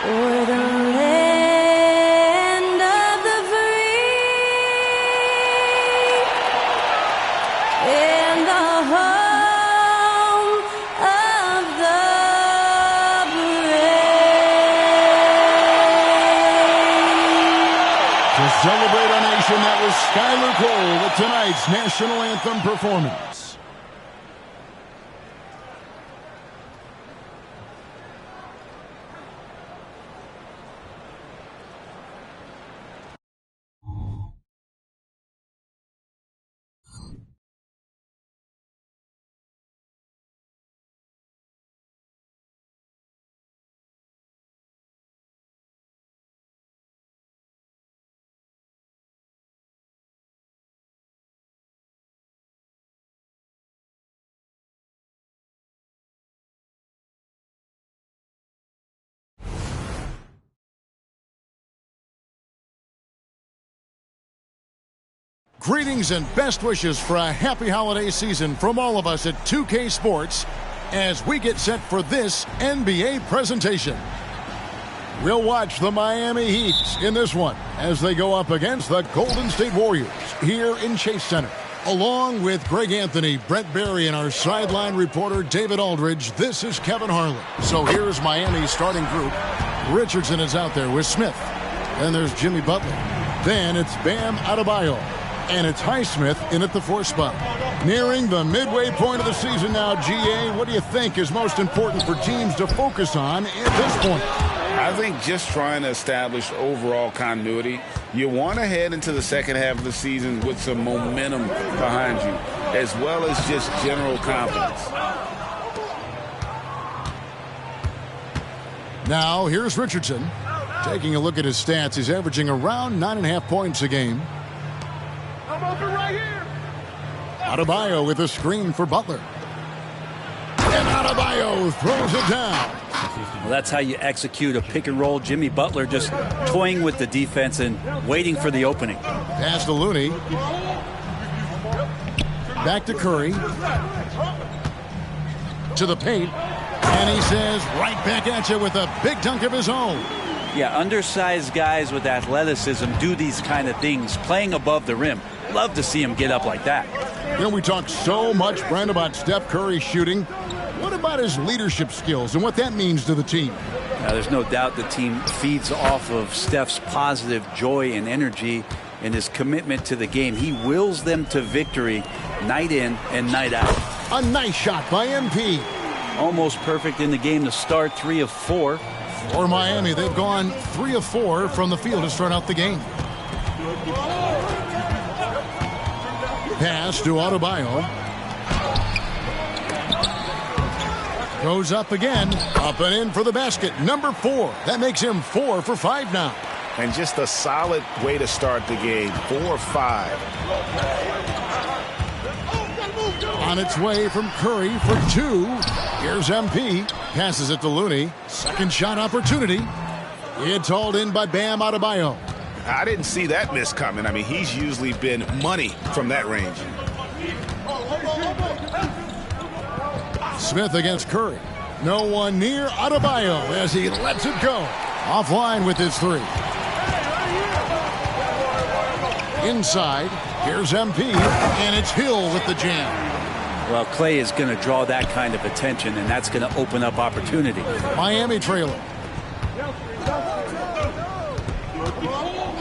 o'er the land of the free and the home of the To celebrate our nation, that was Skylar Cole with tonight's national anthem performance. Greetings and best wishes for a happy holiday season from all of us at 2K Sports as we get set for this NBA presentation. We'll watch the Miami Heat in this one as they go up against the Golden State Warriors here in Chase Center. Along with Greg Anthony, Brett Barry, and our sideline reporter David Aldridge, this is Kevin Harlan. So here's Miami's starting group. Richardson is out there with Smith. Then there's Jimmy Butler. Then it's Bam Adebayo. And it's Highsmith in at the 4 spot. Nearing the midway point of the season now, GA, what do you think is most important for teams to focus on at this point? I think just trying to establish overall continuity. You want to head into the second half of the season with some momentum behind you, as well as just general confidence. Now, here's Richardson. Taking a look at his stats, he's averaging around 9.5 points a game. I'm open right here. Adebayo with a screen for Butler. And Adebayo throws it down. Well, that's how you execute a pick and roll. Jimmy Butler just toying with the defense and waiting for the opening. Pass to Looney. Back to Curry. To the paint. And he says right back at you with a big dunk of his own. Yeah, undersized guys with athleticism do these kind of things, playing above the rim. Love to see him get up like that. You know, we talk so much, Brent, about Steph Curry shooting. What about his leadership skills and what that means to the team? Now, there's no doubt the team feeds off of Steph's positive joy and energy and his commitment to the game. He wills them to victory night in and night out. A nice shot by MP. Almost perfect in the game to start, 3 of 4. For Miami, they've gone 3 of 4 from the field to start out the game. Pass to Adebayo. Goes up again. Up and in for the basket. Number 4. That makes him 4 for 5 now. And just a solid way to start the game. 4-5. On its way from Curry for 2. Here's MP. Passes it to Looney. Second shot opportunity. It's hauled in by Bam Adebayo. I didn't see that miss coming. I mean, he's usually been money from that range. Smith against Curry. No one near Adebayo as he lets it go. Offline with his 3. Inside, here's MP, and it's Hill with the jam. Well, Clay is going to draw that kind of attention, and that's going to open up opportunity. Miami trailing.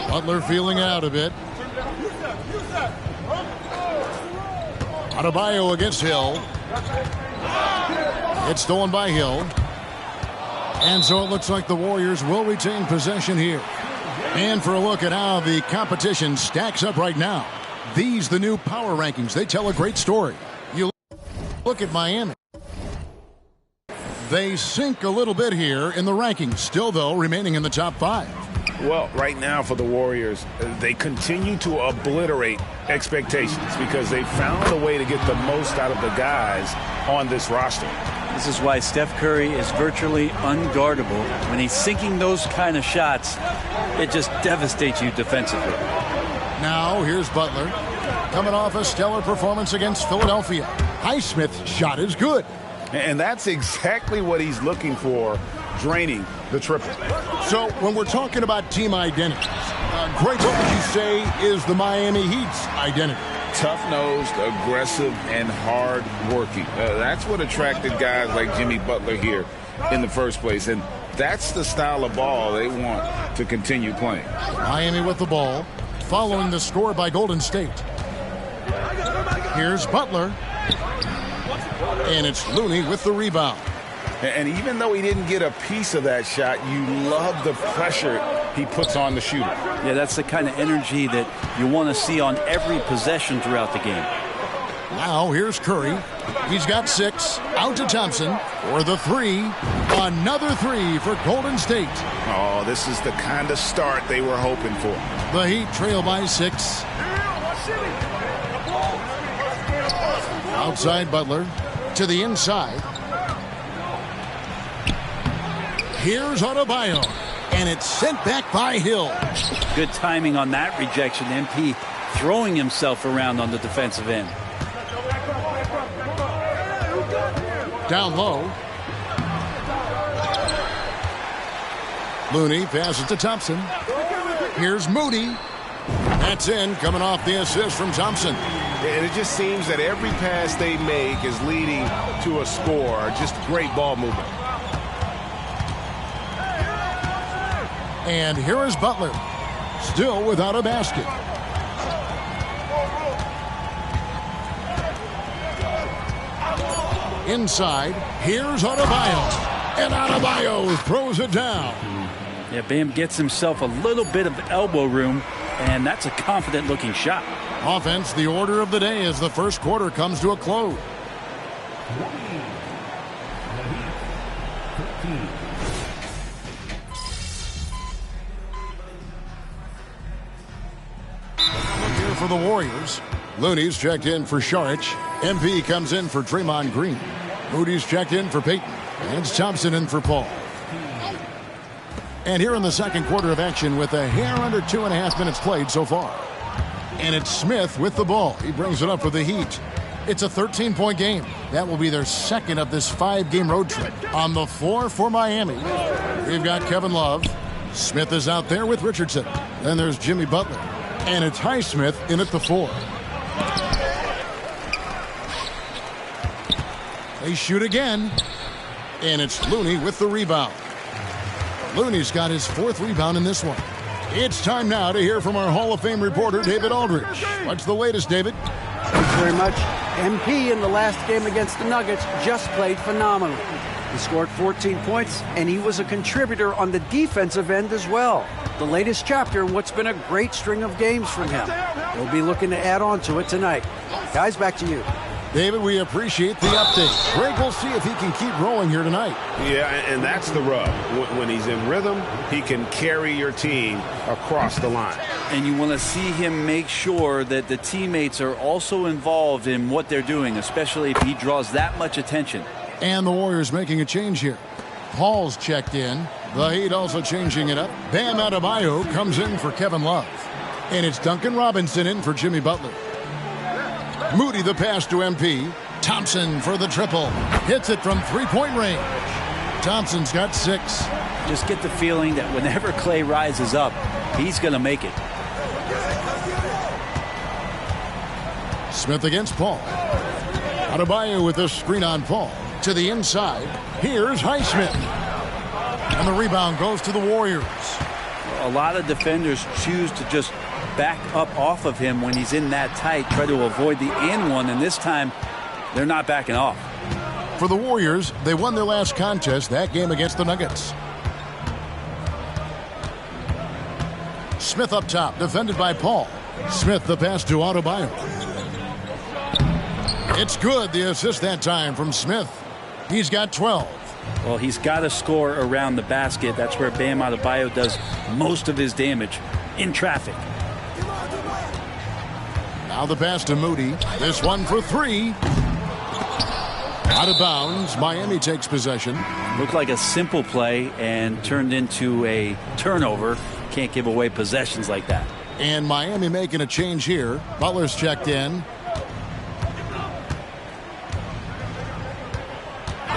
Butler feeling out a bit. Adebayo against Hill. It's stolen by Hill. And so it looks like the Warriors will retain possession here. And for a look at how the competition stacks up right now. These, the new power rankings, they tell a great story. You look at Miami. They sink a little bit here in the rankings, still, though, remaining in the top 5. Well, right now for the Warriors, they continue to obliterate expectations because they found a way to get the most out of the guys on this roster. This is why Steph Curry is virtually unguardable. When he's sinking those kind of shots, it just devastates you defensively. Now, here's Butler. Coming off a stellar performance against Philadelphia. Highsmith's shot is good. And that's exactly what he's looking for, draining the triple. So, when we're talking about team identity, Greg, what would you say is the Miami Heat's identity? Tough-nosed, aggressive, and hard-working. That's what attracted guys like Jimmy Butler here in the first place. And that's the style of ball they want to continue playing. Miami with the ball, following the score by Golden State. Here's Butler. And it's Looney with the rebound. And even though he didn't get a piece of that shot, you love the pressure he puts on the shooter. Yeah, that's the kind of energy that you want to see on every possession throughout the game. Now here's Curry. He's got 6. Out to Thompson for the 3. Another 3 for Golden State. Oh, this is the kind of start they were hoping for. The Heat trail by 6. Outside Butler to the inside. Here's Adebayo, and it's sent back by Hill. Good timing on that rejection. MP throwing himself around on the defensive end. Down low. Looney passes to Thompson. Here's Moody. That's in, coming off the assist from Thompson. And it just seems that every pass they make is leading to a score. Just great ball movement. And here is Butler. Still without a basket. Inside, here's Adebayo. And Adebayo throws it down. Yeah, Bam gets himself a little bit of elbow room, and that's a confident-looking shot. Offense, the order of the day as the first quarter comes to a close. Here for the Warriors. Looney's checked in for Saric. MP comes in for Draymond Green. Moody's checked in for Payton. And it's Thompson in for Paul. And here in the second quarter of action with a hair under 2.5 minutes played so far. And it's Smith with the ball. He brings it up for the Heat. It's a 13-point game. That will be their second of this 5-game road trip. On the floor for Miami, we've got Kevin Love. Smith is out there with Richardson. Then there's Jimmy Butler. And it's Highsmith in at the 4. They shoot again. And it's Looney with the rebound. Looney's got his 4th rebound in this one. It's time now to hear from our Hall of Fame reporter, David Aldridge. What's the latest, David? Thanks very much. MP in the last game against the Nuggets just played phenomenally. He scored 14 points, and he was a contributor on the defensive end as well. The latest chapter in what's been a great string of games from him. He'll be looking to add on to it tonight. Guys, back to you. David, we appreciate the update. Greg, we'll see if he can keep rolling here tonight. Yeah, and that's the rub. When he's in rhythm, he can carry your team across the line. And you want to see him make sure that the teammates are also involved in what they're doing, especially if he draws that much attention. And the Warriors making a change here. Paul's checked in. The Heat also changing it up. Bam Adebayo comes in for Kevin Love. And it's Duncan Robinson in for Jimmy Butler. Moody the pass to MP. Thompson for the triple. Hits it from 3-point range. Thompson's got 6. Just get the feeling that whenever Clay rises up, he's going to make it. Smith against Paul. Adebayo with a screen on Paul. To the inside. Here's Highsmith. And the rebound goes to the Warriors. A lot of defenders choose to just back up off of him when he's in that tight, try to avoid the and one, and this time they're not backing off. For the Warriors, they won their last contest, that game against the Nuggets. Smith up top, defended by Paul. Smith the pass to Adebayo. It's good, the assist that time from Smith. He's got 12. Well, he's got to score around the basket. That's where Bam Adebayo does most of his damage, in traffic. Now the pass to Moody. This one for 3. Out of bounds. Miami takes possession. Looked like a simple play and turned into a turnover. Can't give away possessions like that. And Miami making a change here. Butler's checked in.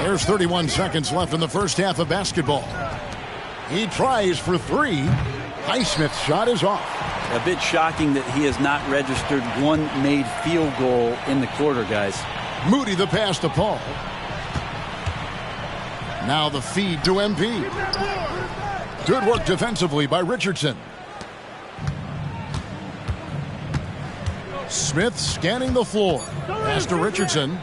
There's 31 seconds left in the first half of basketball. He tries for 3. Highsmith's shot is off. A bit shocking that he has not registered one made field goal in the quarter, guys. Moody the pass to Paul. Now the feed to MP. Good work defensively by Richardson. Smith scanning the floor. Pass to Richardson.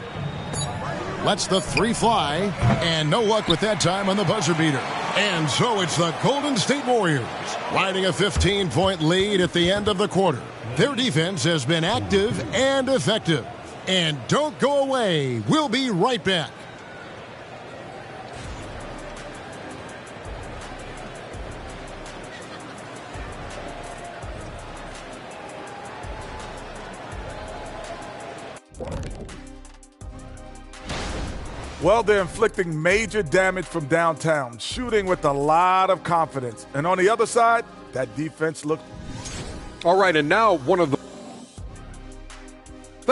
Lets the 3 fly. And no luck with that time on the buzzer beater. And so it's the Golden State Warriors riding a 15-point lead at the end of the quarter. Their defense has been active and effective. And don't go away. We'll be right back. Well, they're inflicting major damage from downtown, shooting with a lot of confidence. And on the other side, that defense looked... All right, and now one of the...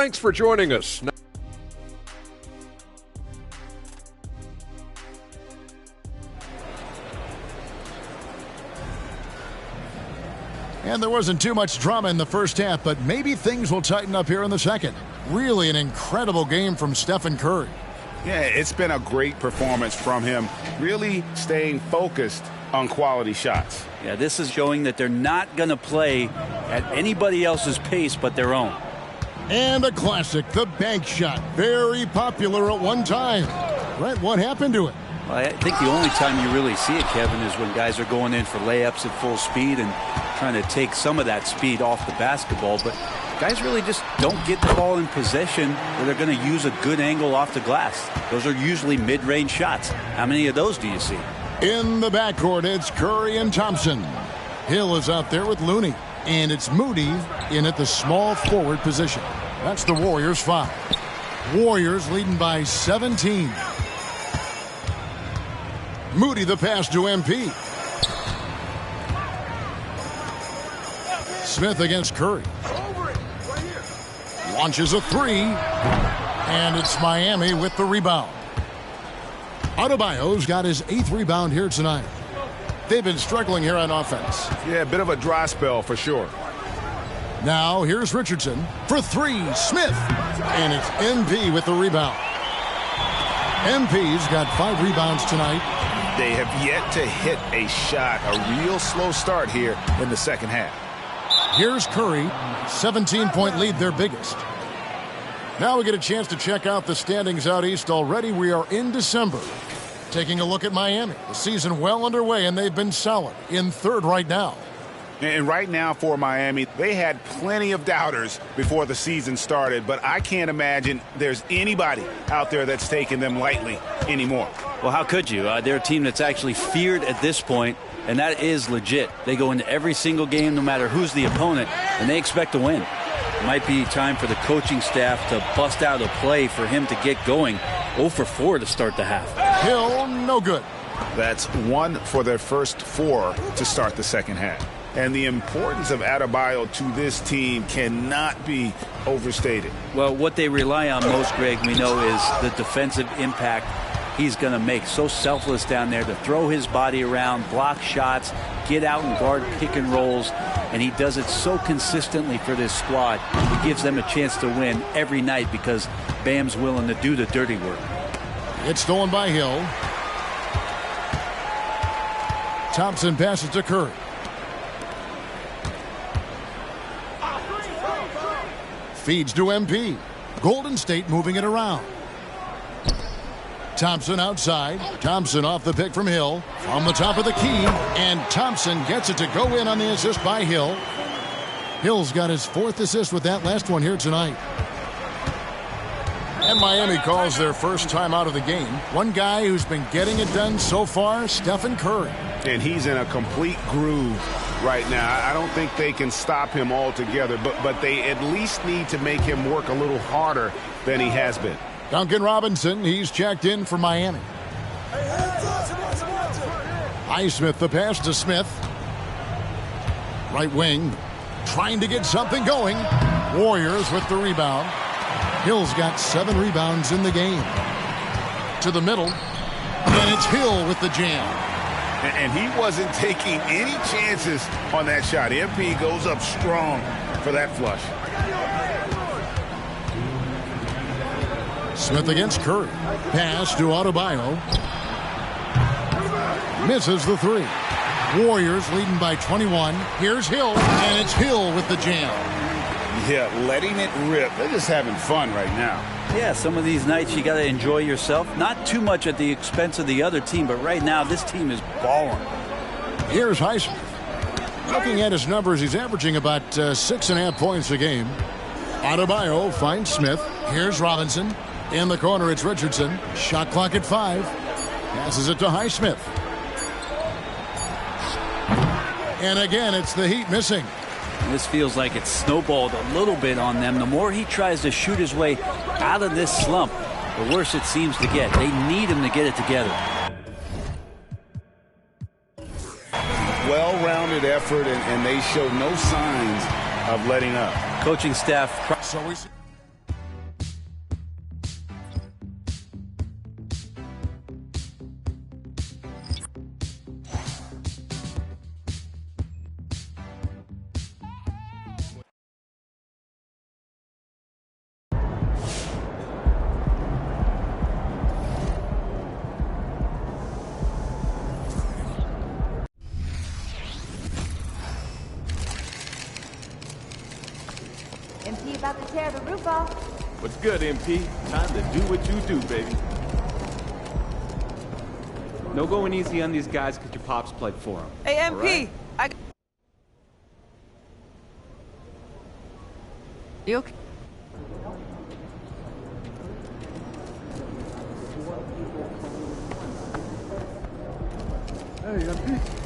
Thanks for joining us. And there wasn't too much drama in the first half, but maybe things will tighten up here in the second. Really an incredible game from Stephen Curry. Yeah, it's been a great performance from him, really staying focused on quality shots. Yeah, this is showing that they're not going to play at anybody else's pace but their own. And a classic, the bank shot. Very popular at one time. Brett, what happened to it? Well, I think the only time you really see it, Kevin, is when guys are going in for layups at full speed and trying to take some of that speed off the basketball. But guys really just don't get the ball in possession where they're going to use a good angle off the glass. Those are usually mid-range shots. How many of those do you see? In the backcourt, it's Curry and Thompson. Hill is out there with Looney. And it's Moody in at the small forward position. That's the Warriors 5. Warriors leading by 17. Moody the pass to MP. Smith against Curry. Launches a three. And it's Miami with the rebound. Adebayo's got his 8th rebound here tonight. They've been struggling here on offense. Yeah, a bit of a dry spell for sure. Now here's Richardson for three. Smith. And it's MP with the rebound. MP's got 5 rebounds tonight. They have yet to hit a shot. A real slow start here in the second half. Here's Curry. 17-point lead, their biggest. Now we get a chance to check out the standings out east. Already we are in December. Taking a look at Miami. The season well underway, and they've been solid in 3rd right now. And right now for Miami, they had plenty of doubters before the season started, but I can't imagine there's anybody out there that's taking them lightly anymore. Well, how could you? They're a team that's actually feared at this point, and that is legit. They go into every single game, no matter who's the opponent, and they expect to win. It might be time for the coaching staff to bust out a play for him to get going. 0 for 4 to start the half. Hill, no good. That's 1 for their first 4 to start the second half. And the importance of Adebayo to this team cannot be overstated. Well, what they rely on most, Greg, we know, is the defensive impact he's going to make. So selfless down there to throw his body around, block shots, get out and guard pick and rolls. And he does it so consistently for this squad. It gives them a chance to win every night because Bam's willing to do the dirty work. It's stolen by Hill. Thompson passes to Curry. Feeds to MP. Golden State moving it around. Thompson outside. Thompson off the pick from Hill. From the top of the key. And Thompson gets it to go in on the assist by Hill. Hill's got his 4th assist with that last one here tonight. And Miami calls their first time out of the game. One guy who's been getting it done so far, Stephen Curry. And he's in a complete groove right now. I don't think they can stop him altogether, but they at least need to make him work a little harder than he has been. Duncan Robinson, he's checked in for Miami. Highsmith the pass to Smith. Right wing, trying to get something going. Warriors with the rebound. Hill's got 7 rebounds in the game. To the middle, and it's Hill with the jam. And he wasn't taking any chances on that shot. MP goes up strong for that flush. Smith against Curry. Pass to Adebayo. Misses the 3. Warriors leading by 21. Here's Hill, and it's Hill with the jam. Yeah, letting it rip. They're just having fun right now. Yeah, some of these nights you got to enjoy yourself. Not too much at the expense of the other team, but right now this team is balling. Here's Highsmith. Looking at his numbers, he's averaging about 6.5 points a game. Adebayo finds Smith. Here's Robinson. In the corner, it's Richardson. Shot clock at 5. Passes it to Highsmith. And again, it's the Heat missing. This feels like it's snowballed a little bit on them. The more he tries to shoot his way out of this slump, the worse it seems to get. They need him to get it together. Well-rounded effort, and they show no signs of letting up. Coaching staff. So we about to tear the roof off. What's good, MP? Time to do what you do, baby. No going easy on these guys because your pops played for them. Hey, MP. Right? You okay? Hey, MP.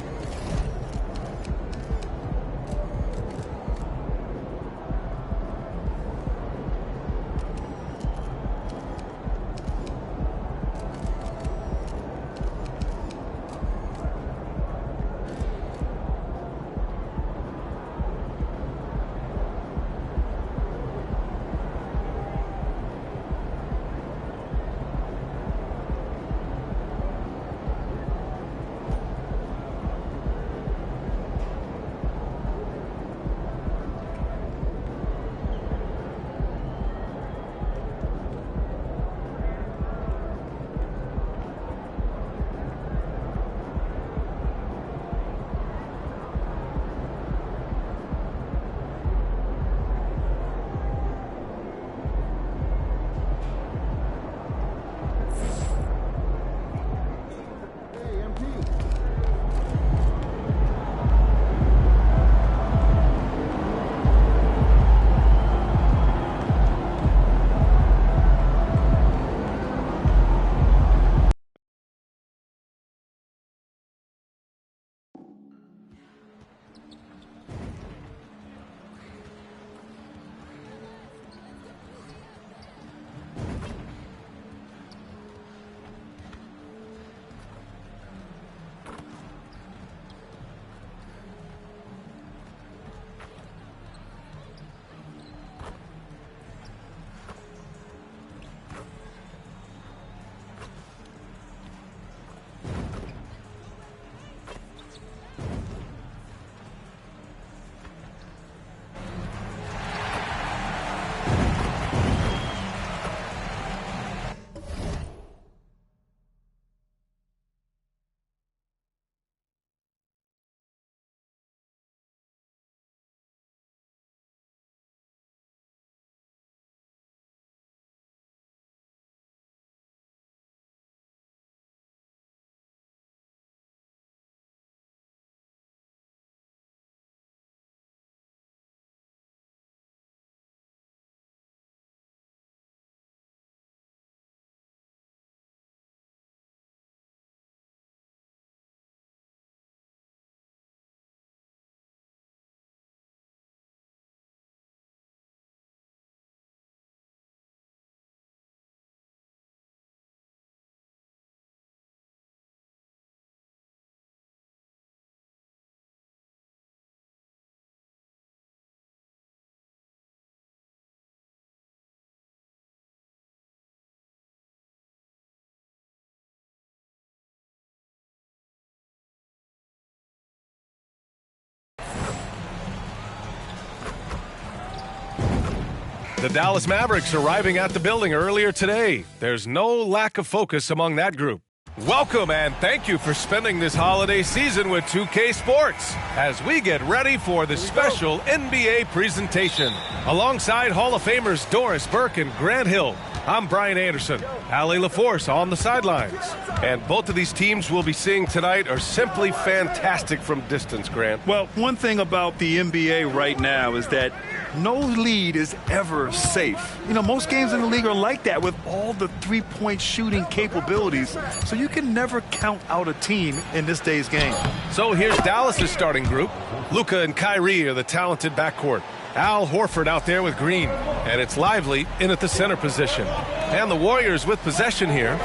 The Dallas Mavericks arriving at the building earlier today. There's no lack of focus among that group. Welcome and thank you for spending this holiday season with 2K Sports as we get ready for the special NBA presentation. Alongside Hall of Famers Doris Burke and Grant Hill, I'm Brian Anderson, Allie LaForce on the sidelines. And both of these teams we'll be seeing tonight are simply fantastic from distance, Grant. Well, one thing about the NBA right now is that no lead is ever safe. You know, most games in the league are like that with all the three-point shooting capabilities. So you can never count out a team in this day's game. So here's Dallas's starting group. Luka and Kyrie are the talented backcourt. Al Horford out there with Green. And it's Lively in at the center position. And the Warriors with possession here.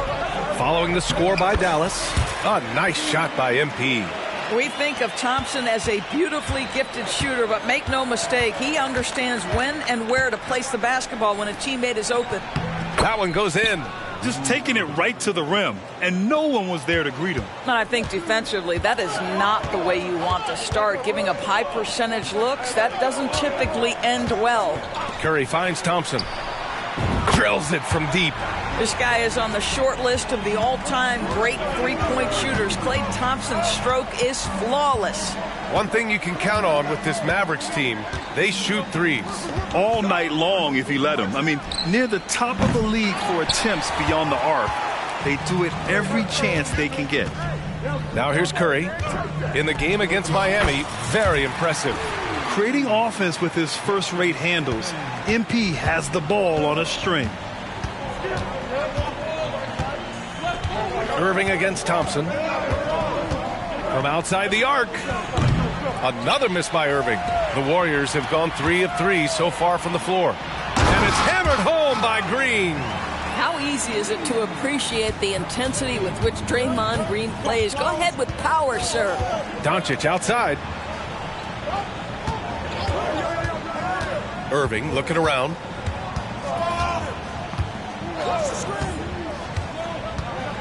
Following the score by Dallas. A nice shot by MP. We think of Thompson as a beautifully gifted shooter, but make no mistake, he understands when and where to place the basketball when a teammate is open. That one goes in. Just taking it right to the rim, and no one was there to greet him. And I think defensively, that is not the way you want to start. Giving up high percentage looks, that doesn't typically end well. Curry finds Thompson. drills it from deep. This guy is on the short list of the all-time great three-point shooters. Klay Thompson's stroke is flawless. One thing you can count on with this Mavericks team, they shoot threes. All night long if he let them. I mean, near the top of the league for attempts beyond the arc. They do it every chance they can get. Now here's Curry. In the game against Miami, very impressive. Creating offense with his first-rate handles, MP has the ball on a string. Irving against Thompson. From outside the arc. Another miss by Irving. The Warriors have gone 3 of 3 so far from the floor. And it's hammered home by Green. How easy is it to appreciate the intensity with which Draymond Green plays? Go ahead with power, sir. Doncic outside. Irving looking around.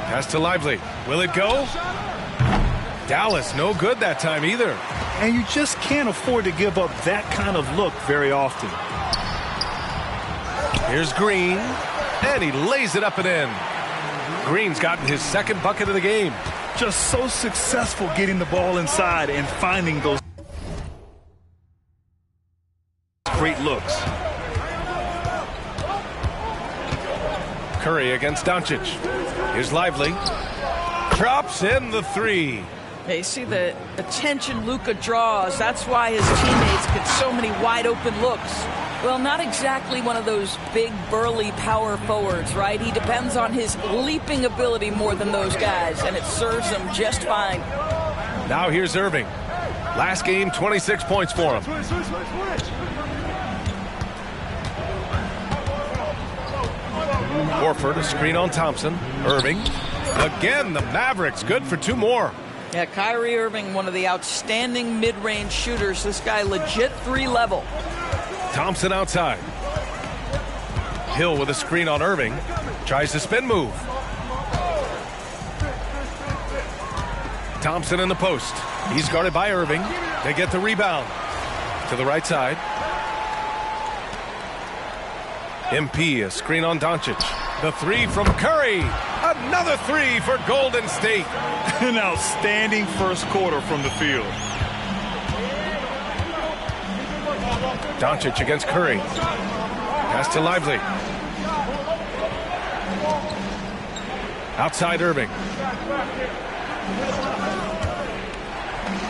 Pass to Lively. Will it go? Dallas, no good that time either. And you just can't afford to give up that kind of look very often. Here's Green. And he lays it up and in. Green's gotten his second bucket of the game. Just so successful getting the ball inside and finding those great looks. Curry against Doncic. Here's Lively. Drops in the three. They see the attention Luka draws. That's why his teammates get so many wide open looks. Well, not exactly one of those big, burly power forwards, right? He depends on his leaping ability more than those guys, and it serves him just fine. Now here's Irving. Last game, 26 points for him. Horford, a screen on Thompson. Irving. Again, the Mavericks good for 2 more. Yeah, Kyrie Irving, one of the outstanding mid-range shooters. This guy legit 3 level. Thompson outside. Hill with a screen on Irving. Tries to spin move. Thompson in the post. He's guarded by Irving. They get the rebound. To the right side. MP, a screen on Doncic. The 3 from Curry. Another 3 for Golden State. An outstanding first quarter from the field. Doncic against Curry. Pass to Lively. Outside Irving.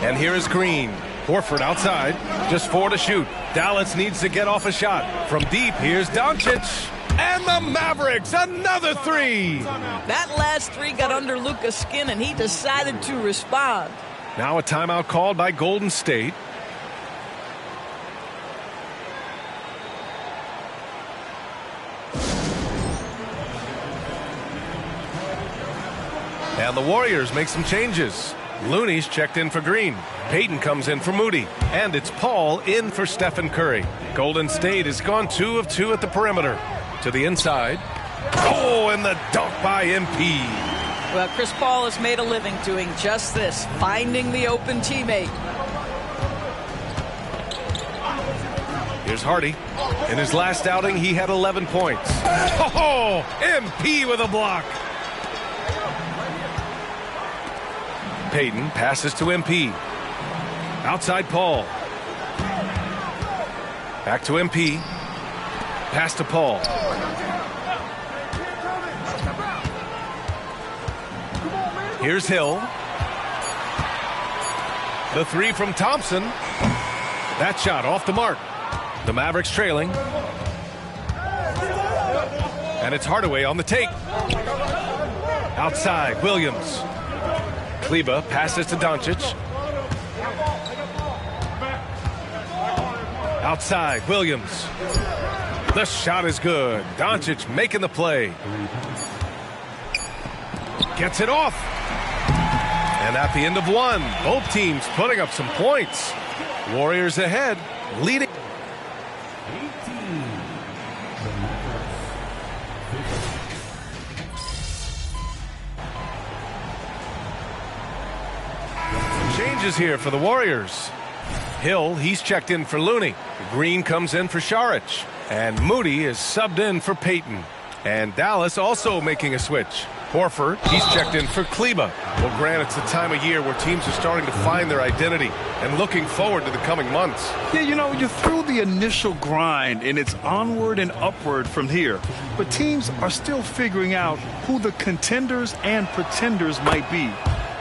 And here is Green. Horford outside. Just 4 to shoot. Dallas needs to get off a shot. From deep, here's Doncic. And the Mavericks, another 3. That last 3 got under Luka's skin, and he decided to respond. Now a timeout called by Golden State. And the Warriors make some changes. Looney's checked in for Green. Payton comes in for Moody. And it's Paul in for Stephen Curry. Golden State has gone 2 of 2 at the perimeter. To the inside. Oh, and the dunk by MP. Well, Chris Paul has made a living doing just this, finding the open teammate. Here's Hardy. In his last outing, he had 11 points. Oh, MP with a block. Payton passes to MP. Outside Paul. Back to MP. Pass to Paul. Here's Hill. The 3 from Thompson. That shot off the mark. The Mavericks trailing. And it's Hardaway on the take. Outside, Williams. Kleba passes to Doncic. Outside, Williams. The shot is good. Doncic making the play. Gets it off. And at the end of 1, both teams putting up some points. Warriors ahead, leading. Changes here for the Warriors. Hill, he's checked in for Looney. Green comes in for Saric. And Moody is subbed in for Payton. And Dallas also making a switch. Horford, he's checked in for Kleba. Well, Grant, it's the time of year where teams are starting to find their identity and looking forward to the coming months. Yeah, you know, you're through the initial grind, and it's onward and upward from here. But teams are still figuring out who the contenders and pretenders might be.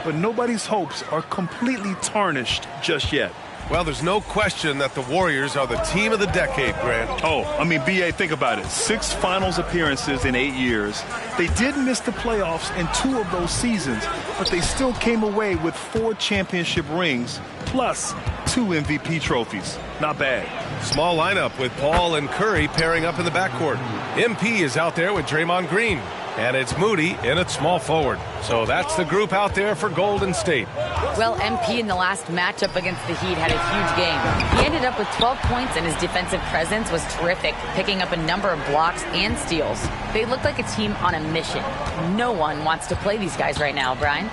But nobody's hopes are completely tarnished just yet. Well, there's no question that the Warriors are the team of the decade, Grant. Oh, I mean, B.A., think about it. 6 finals appearances in 8 years. They did miss the playoffs in 2 of those seasons, but they still came away with 4 championship rings, plus 2 MVP trophies. Not bad. Small lineup with Paul and Curry pairing up in the backcourt. MP is out there with Draymond Green. And it's Moody in at small forward. So that's the group out there for Golden State. Well, MP in the last matchup against the Heat had a huge game. He ended up with 12 points, and his defensive presence was terrific, picking up a number of blocks and steals. They look like a team on a mission. No one wants to play these guys right now, Brian.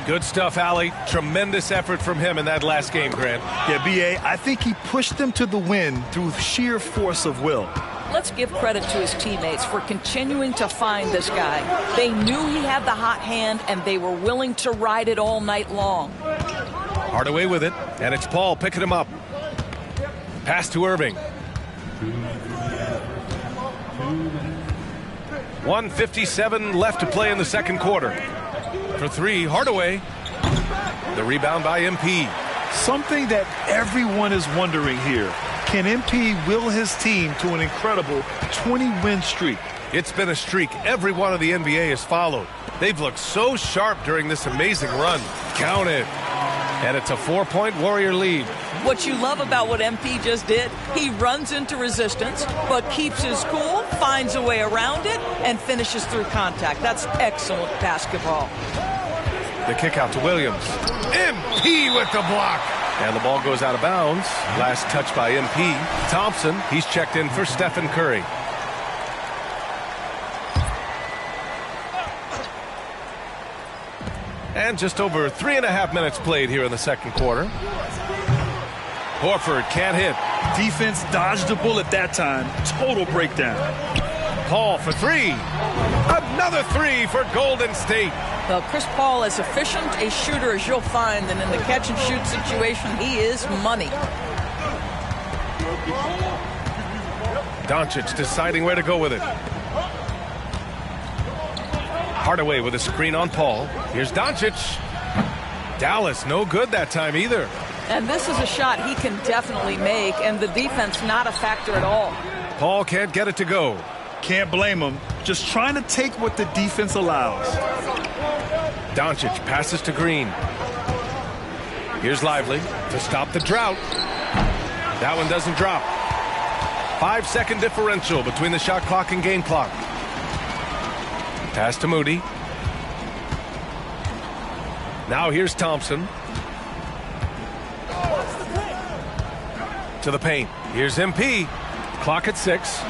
Good stuff, Allie. Tremendous effort from him in that last game, Grant. Yeah, B.A., I think he pushed them to the win through sheer force of will. Let's give credit to his teammates for continuing to find this guy. They knew he had the hot hand, and they were willing to ride it all night long. Hardaway with it, and it's Paul picking him up. Pass to Irving. 1:57 left to play in the second quarter. For 3, Hardaway. The rebound by MP. Something that everyone is wondering here. Can MP will his team to an incredible 20-win streak? It's been a streak every one of the NBA has followed. They've looked so sharp during this amazing run. Count it. And it's a 4-point Warrior lead. What you love about what MP just did, he runs into resistance, but keeps his cool, finds a way around it, and finishes through contact. That's excellent basketball. The kick out to Williams. MP with the block. And the ball goes out of bounds. Last touch by MP. Thompson, he's checked in for Stephen Curry. And just over 3.5 minutes played here in the second quarter. Horford can't hit. Defense dodged a bullet that time. Total breakdown. Paul for 3. Another 3 for Golden State. Well, Chris Paul is efficient a shooter as you'll find, and in the catch-and-shoot situation, he is money. Doncic deciding where to go with it. Hardaway with a screen on Paul. Here's Doncic. Dallas no good that time either. And this is a shot he can definitely make, and the defense not a factor at all. Paul can't get it to go. Can't blame him. Just trying to take what the defense allows. Doncic passes to Green. Here's Lively to stop the drought. That one doesn't drop. 5-second differential between the shot clock and game clock. Pass to Moody. Now here's Thompson. To the paint. Here's MP. Clock at 6.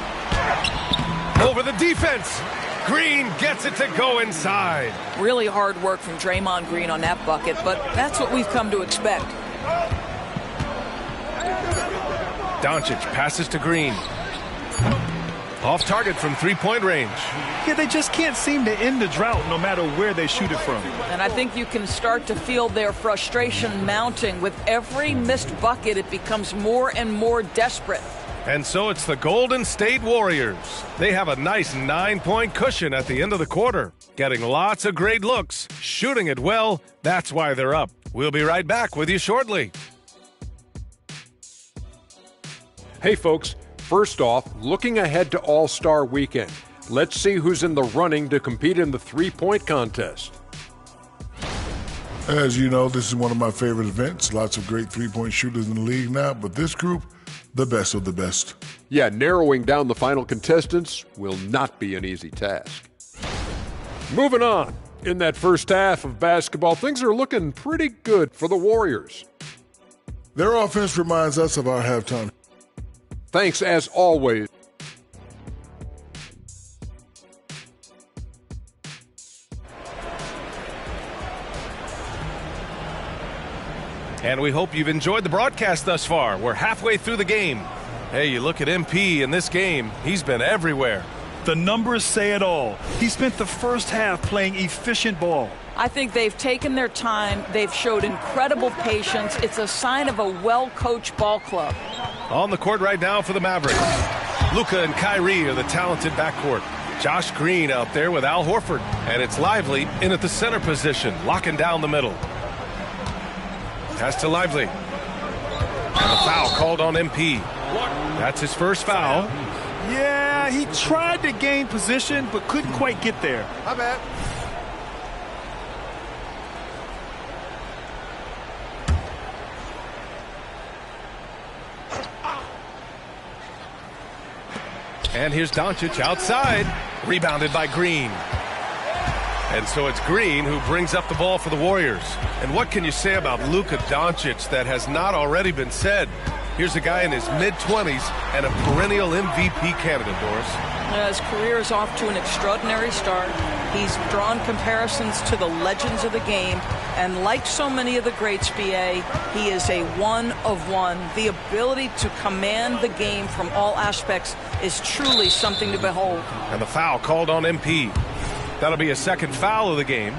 Over the defense. Green gets it to go inside. Really hard work from Draymond Green on that bucket, but that's what we've come to expect. Doncic passes to Green. Off target from 3-point range. Yeah, they just can't seem to end the drought no matter where they shoot it from. And I think you can start to feel their frustration mounting. With every missed bucket, it becomes more and more desperate. And so it's the Golden State Warriors. They have a nice 9-point cushion at the end of the quarter. Getting lots of great looks, shooting it well. That's why they're up. We'll be right back with you shortly. Hey, folks. First off, looking ahead to All-Star Weekend. Let's see who's in the running to compete in the three-point contest. As you know, this is one of my favorite events. Lots of great three-point shooters in the league now, but this group, the best of the best. Yeah, narrowing down the final contestants will not be an easy task. Moving on. In that first half of basketball, things are looking pretty good for the Warriors. Their offense reminds us of our halftime. Thanks, as always. And we hope you've enjoyed the broadcast thus far. We're halfway through the game. Hey, you look at MP in this game, he's been everywhere. The numbers say it all. He spent the first half playing efficient ball. I think they've taken their time. They've showed incredible patience. It's a sign of a well-coached ball club. On the court right now for the Mavericks. Luka and Kyrie are the talented backcourt. Josh Green out there with Al Horford. And it's Lively in at the center position, locking down the middle. Pass to Lively. And the foul called on MP. That's his first foul. Yeah, he tried to gain position, but couldn't quite get there. My bad. And here's Doncic outside. Rebounded by Green. And so it's Green who brings up the ball for the Warriors. And what can you say about Luka Doncic that has not already been said? Here's a guy in his mid-20s and a perennial MVP candidate, Doris. His career is off to an extraordinary start. He's drawn comparisons to the legends of the game. And like so many of the greats, BA, he is a one of one. The ability to command the game from all aspects is truly something to behold. And the foul called on MP. That'll be a second foul of the game.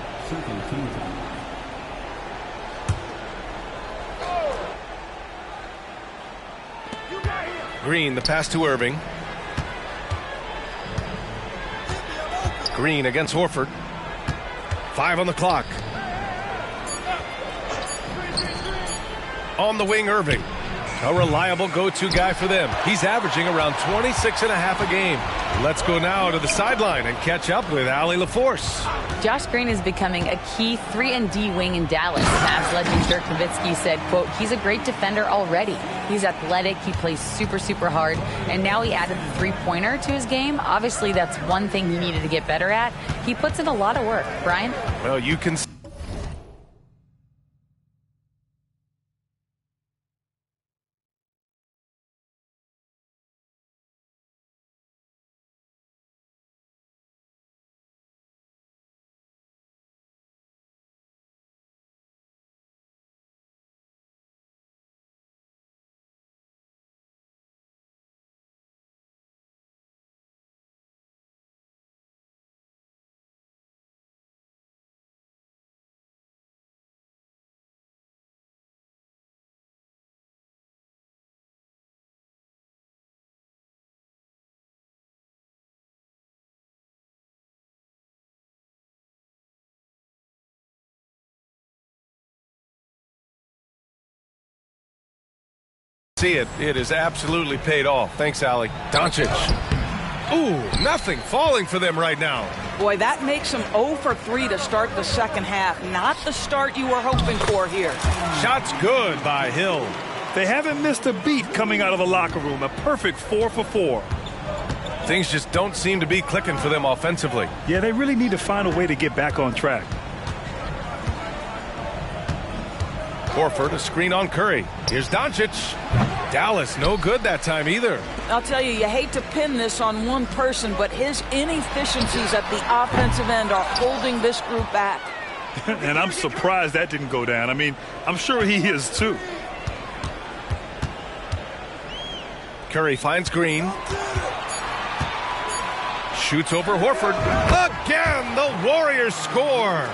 Green, the pass to Irving. Green against Horford. 5 on the clock. On the wing, Irving. A reliable go-to guy for them. He's averaging around 26.5 a game. Let's go now to the sideline and catch up with Allie LaForce. Josh Green is becoming a key 3-and-D wing in Dallas. Mavs legend Dirk Nowitzki said, quote, he's a great defender already. He's athletic. He plays super, super hard. And now he added the three-pointer to his game. Obviously, that's one thing he needed to get better at. He puts in a lot of work. Brian? Well, you can see it. It is absolutely paid off. Thanks, Allie. Doncic. Ooh, nothing falling for them right now. Boy, that makes them 0 for 3 to start the second half. Not the start you were hoping for here. Shots good by Hill. They haven't missed a beat coming out of the locker room. A perfect 4 for 4. Things just don't seem to be clicking for them offensively. Yeah, they really need to find a way to get back on track. Horford, a screen on Curry. Here's Doncic. Dallas, no good that time either. I'll tell you, you hate to pin this on one person, but his inefficiencies at the offensive end are holding this group back. And I'm surprised that didn't go down. I mean, I'm sure he is too. Curry finds Green. Shoots over Horford. Again, the Warriors score.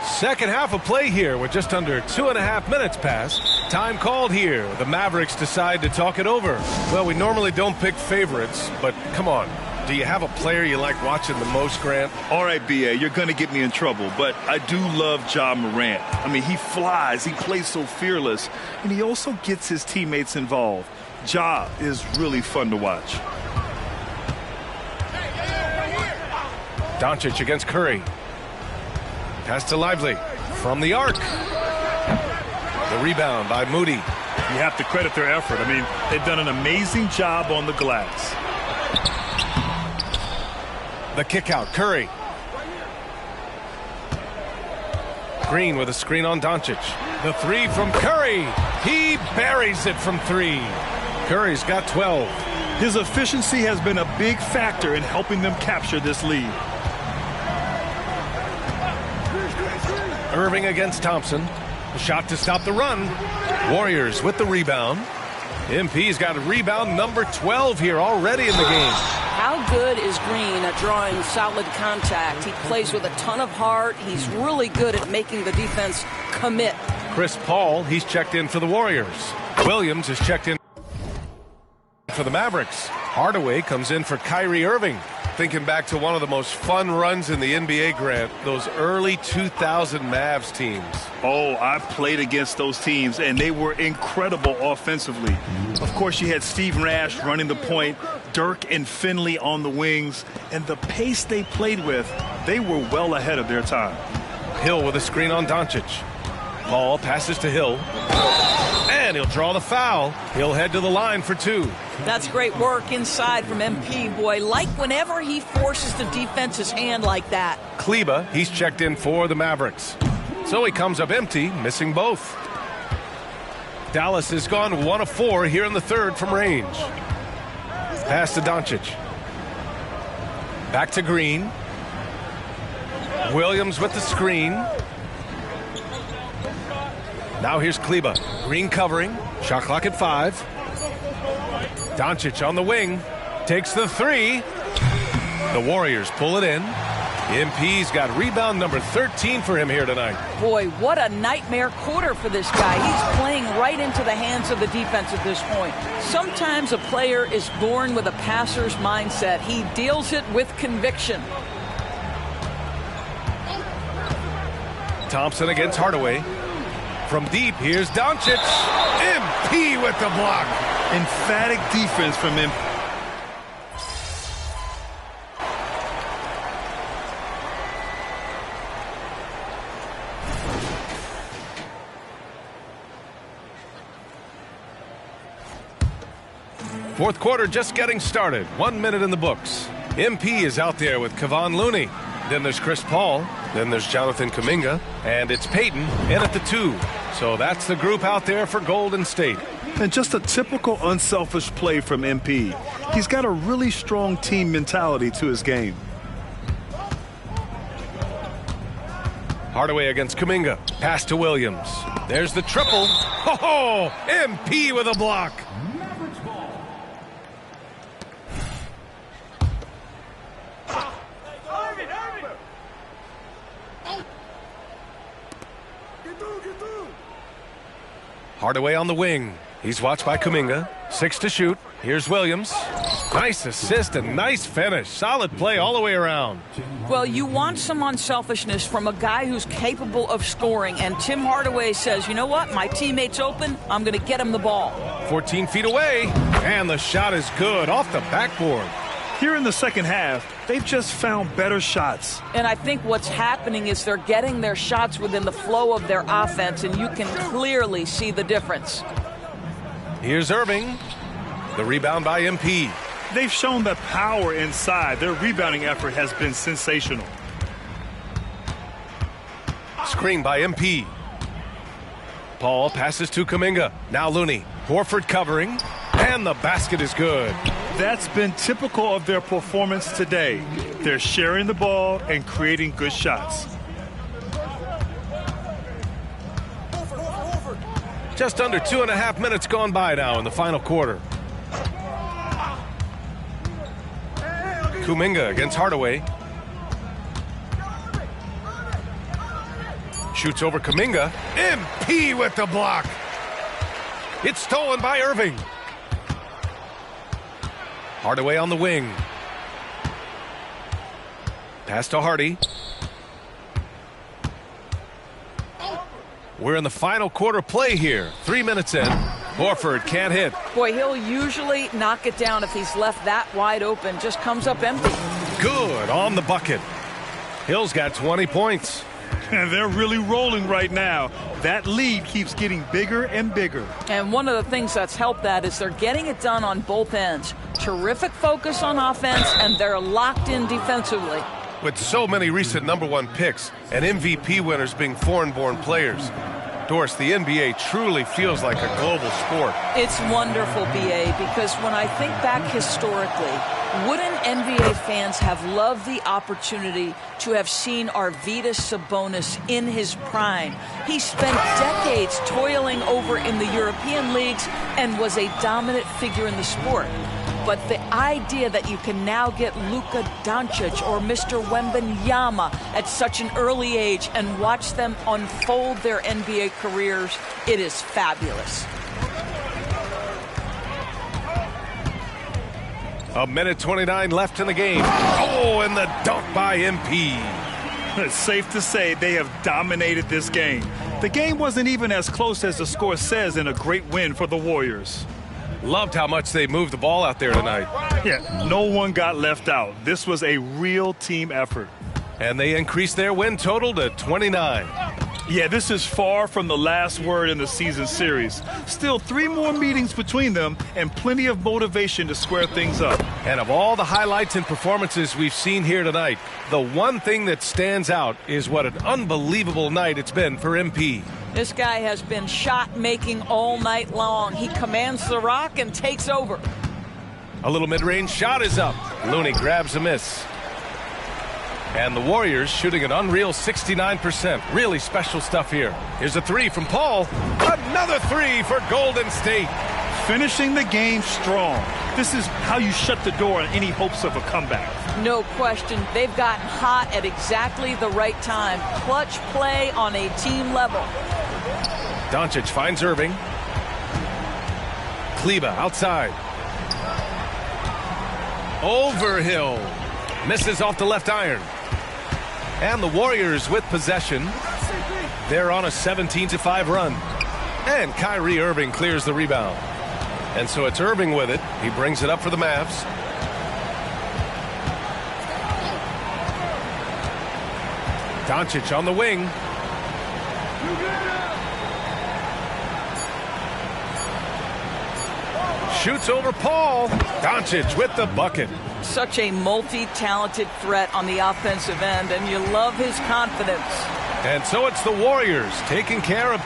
Second half of play here with just under 2.5 minutes passed. Time called here. The Mavericks decide to talk it over. Well, we normally don't pick favorites, but come on. Do you have a player you like watching the most, Grant? All right, B.A., you're going to get me in trouble, but I do love Ja Morant. I mean, he flies, he plays so fearless, and he also gets his teammates involved. Ja is really fun to watch. Doncic against Curry. Pass to Lively from the arc. The rebound by Moody. You have to credit their effort. I mean, they've done an amazing job on the glass. The kick out, Curry. Green with a screen on Doncic. The three from Curry. He buries it from 3. Curry's got 12. His efficiency has been a big factor in helping them capture this lead. Irving against Thompson. A shot to stop the run. Warriors with the rebound. MP's got a rebound number 12 here already in the game. How good is Green at drawing solid contact? He plays with a ton of heart. He's really good at making the defense commit. Chris Paul, he's checked in for the Warriors. Williams is checked in for the Mavericks. Hardaway comes in for Kyrie Irving. Thinking back to one of the most fun runs in the NBA, Grant, those early 2000 Mavs teams. Oh, I played against those teams, and they were incredible offensively. Of course, you had Steve Nash running the point, Dirk and Finley on the wings, and the pace they played with, they were well ahead of their time. Hill with a screen on Doncic. Paul passes to Hill, and he'll draw the foul. He'll head to the line for 2. That's great work inside from MP. Boy, like whenever he forces the defense's hand like that. Kleba, he's checked in for the Mavericks. So he comes up empty, missing both. Dallas has gone 1 of 4 here in the third from range. Pass to Doncic. Back to Green. Williams with the screen. Now here's Kleba. Green covering. Shot clock at 5. Doncic on the wing. Takes the 3. The Warriors pull it in. MP's got rebound number 13 for him here tonight. Boy, what a nightmare quarter for this guy. He's playing right into the hands of the defense at this point. Sometimes a player is born with a passer's mindset. He deals it with conviction. Thompson against Hardaway. From deep, here's Doncic. MP with the block. Emphatic defense from him. Fourth quarter just getting started. 1 minute in the books. MP is out there with Kevon Looney. Then there's Chris Paul. Then there's Jonathan Kuminga. And it's Payton in at the 2. So that's the group out there for Golden State. And just a typical unselfish play from MP. He's got a really strong team mentality to his game. Hardaway against Kuminga. Pass to Williams. There's the triple. Oh, MP with a block. Hardaway on the wing. He's watched by Kuminga. 6 to shoot. Here's Williams. Nice assist and nice finish. Solid play all the way around. Well, you want some unselfishness from a guy who's capable of scoring. And Tim Hardaway says, you know what? My teammate's open. I'm going to get him the ball. 14 feet away. And the shot is good off the backboard. Here in the second half, they've just found better shots. And I think what's happening is they're getting their shots within the flow of their offense, and you can clearly see the difference. Here's Irving. The rebound by MP. They've shown the power inside. Their rebounding effort has been sensational. Screen by MP. Paul passes to Kuminga. Now Looney. Horford covering. And the basket is good. That's been typical of their performance today. They're sharing the ball and creating good shots. Just under 2.5 minutes gone by now in the final quarter. Kuminga against Hardaway. Shoots over Kuminga. MP with the block. It's stolen by Irving. Hardaway on the wing. Pass to Hardy. We're in the final quarter play here. 3 minutes in. Horford can't hit. Boy, he'll usually knock it down if he's left that wide open. Just comes up empty. Good on the bucket. Hill's got 20 points. And they're really rolling right now. That lead keeps getting bigger and bigger. And one of the things that's helped that is they're getting it done on both ends. Terrific focus on offense, and they're locked in defensively. With so many recent #1 picks and MVP winners being foreign-born players, Doris, the NBA truly feels like a global sport. It's wonderful, BA, because when I think back historically, wouldn't NBA fans have loved the opportunity to have seen Arvydas Sabonis in his prime? He spent decades toiling over in the European leagues and was a dominant figure in the sport. But the idea that you can now get Luka Doncic or Mr. Wembanyama at such an early age and watch them unfold their NBA careers, it is fabulous. A minute 29 left in the game. Oh, and the dunk by MP. It's safe to say they have dominated this game. The game wasn't even as close as the score says in a great win for the Warriors. Loved how much they moved the ball out there tonight. Yeah, no one got left out. This was a real team effort. And they increased their win total to 29. Yeah, this is far from the last word in the season series. Still 3 more meetings between them and plenty of motivation to square things up. And of all the highlights and performances we've seen here tonight, the one thing that stands out is what an unbelievable night it's been for MP. This guy has been shot-making all night long. He commands the rock and takes over. A little mid-range shot is up. Looney grabs a miss. And the Warriors shooting an unreal 69%. Really special stuff here. Here's a 3 from Paul. Another 3 for Golden State. Finishing the game strong. This is how you shut the door on any hopes of a comeback. No question. They've gotten hot at exactly the right time. Clutch play on a team level. Doncic finds Irving. Kleba outside. Overhill. Misses off the left iron. And the Warriors with possession. They're on a 17-5 run. And Kyrie Irving clears the rebound. And so it's Irving with it. He brings it up for the Mavs. Doncic on the wing. Shoots over Paul. Doncic with the bucket. Such a multi-talented threat on the offensive end, and you love his confidence. And so it's the Warriors taking care of...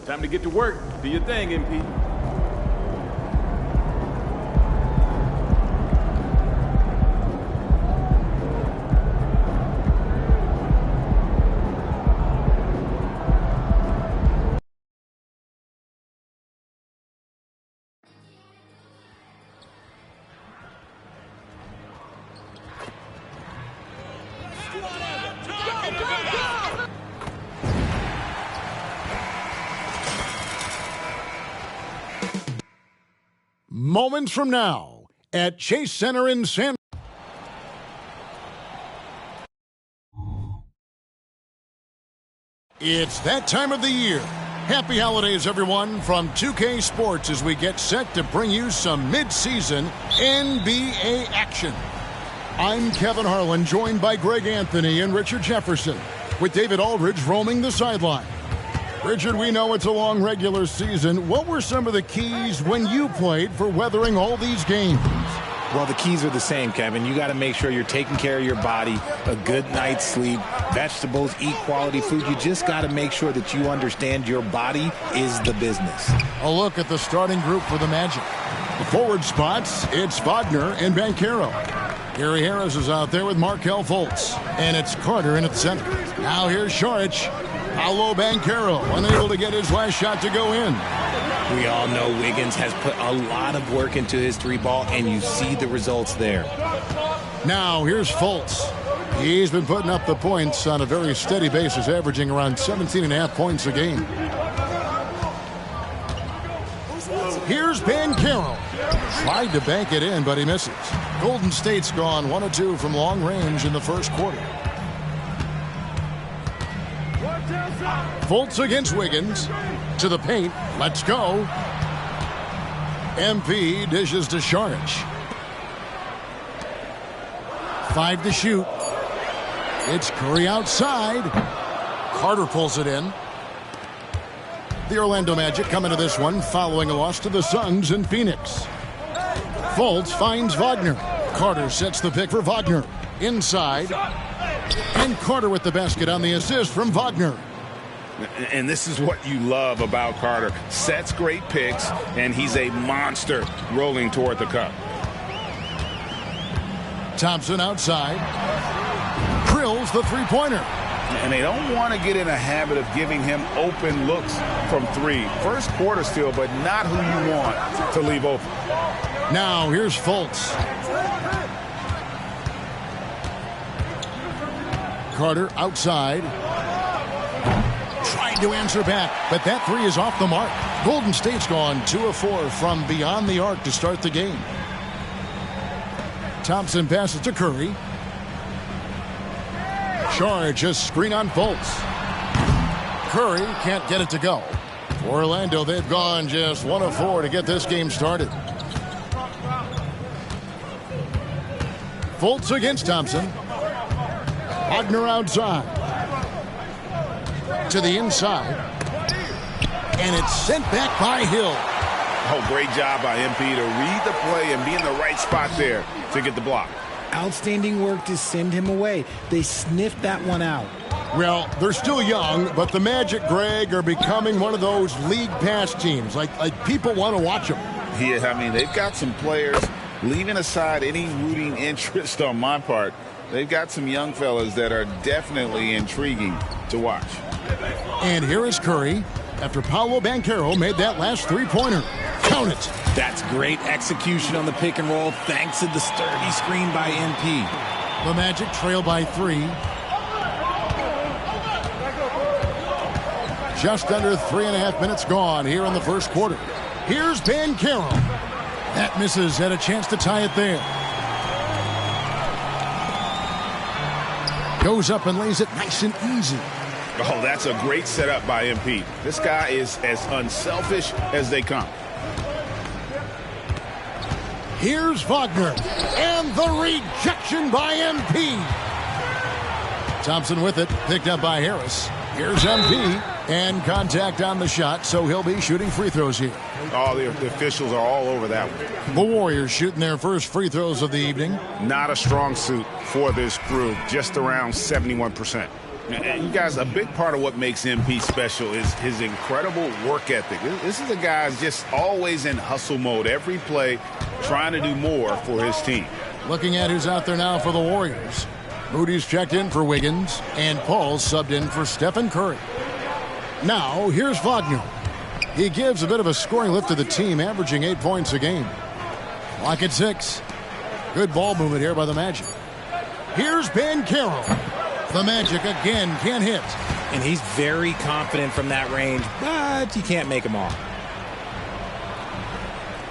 Time to get to work. Do your thing, MP. Moments from now at Chase Center in San. It's that time of the year. Happy holidays, everyone, from 2K Sports as we get set to bring you some mid-season NBA action. I'm Kevin Harlan, joined by Greg Anthony and Richard Jefferson, with David Aldridge roaming the sideline. Richard, we know it's a long regular season. What were some of the keys when you played for weathering all these games? Well, the keys are the same, Kevin. You got to make sure you're taking care of your body, a good night's sleep, vegetables, eat quality food. You just got to make sure that you understand your body is the business. A look at the starting group for the Magic. The forward spots, it's Wagner and Banchero. Gary Harris is out there with Markelle Fultz. And it's Carter in at center. Now here's Saric. Paolo Banchero unable to get his last shot to go in. We all know Wiggins has put a lot of work into his 3-ball, and you see the results there. Now here's Fultz. He's been putting up the points on a very steady basis, averaging around 17.5 points a game. Here's Banchero. Tried to bank it in, but he misses. Golden State's gone 1 of 2 from long range in the first quarter. Fultz against Wiggins. To the paint. Let's go. MP dishes to Saric. 5 to shoot. It's Curry outside. Carter pulls it in. The Orlando Magic come into this one following a loss to the Suns in Phoenix. Fultz finds Wagner. Carter sets the pick for Wagner. Inside. And Carter with the basket on the assist from Wagner. And this is what you love about Carter. Sets great picks, and he's a monster rolling toward the cup. Thompson outside. Drills the three-pointer. And they don't want to get in a habit of giving him open looks from 3. First quarter still, but not who you want to leave open. Now here's Fultz. Carter outside. Trying to answer back, but that 3 is off the mark. Golden State's gone 2 of 4 from beyond the arc to start the game. Thompson passes to Curry. Charge a screen on Fultz. Curry can't get it to go. For Orlando, they've gone just 1 of 4 to get this game started. Fultz against Thompson. Wagner outside. To the inside. And it's sent back by Hill. Oh, great job by MP to read the play and be in the right spot there to get the block. Outstanding work to send him away. They sniffed that one out. Well, they're still young, but the Magic, Greg, are becoming one of those league pass teams. Like people want to watch them. Yeah, I mean, they've got some players, leaving aside any rooting interest on my part, they've got some young fellas that are definitely intriguing to watch. And here is Curry after Paolo Banchero made that last three-pointer. Count it. That's great execution on the pick and roll thanks to the sturdy screen by MP. The Magic trail by 3. Just under 3.5 minutes gone here in the first quarter. Here's Banchero. That misses. Had a chance to tie it there. Goes up and lays it nice and easy. Oh, that's a great setup by MP. This guy is as unselfish as they come. Here's Wagner. And the rejection by MP. Thompson with it. Picked up by Harris. Here's MP. And contact on the shot, so he'll be shooting free throws here. Oh, the officials are all over that one. The Warriors shooting their first free throws of the evening. Not a strong suit for this crew. Just around 71%. And you guys, a big part of what makes MP special is his incredible work ethic. This is a guy who's just always in hustle mode. Every play, trying to do more for his team. Looking at who's out there now for the Warriors. Moody's checked in for Wiggins, and Paul subbed in for Stephen Curry. Now, here's Wagner. He gives a bit of a scoring lift to the team, averaging 8 points a game. Clock at 6. Good ball movement here by the Magic. Here's Banchero. The Magic again can't hit. And he's very confident from that range, but you can't make him all.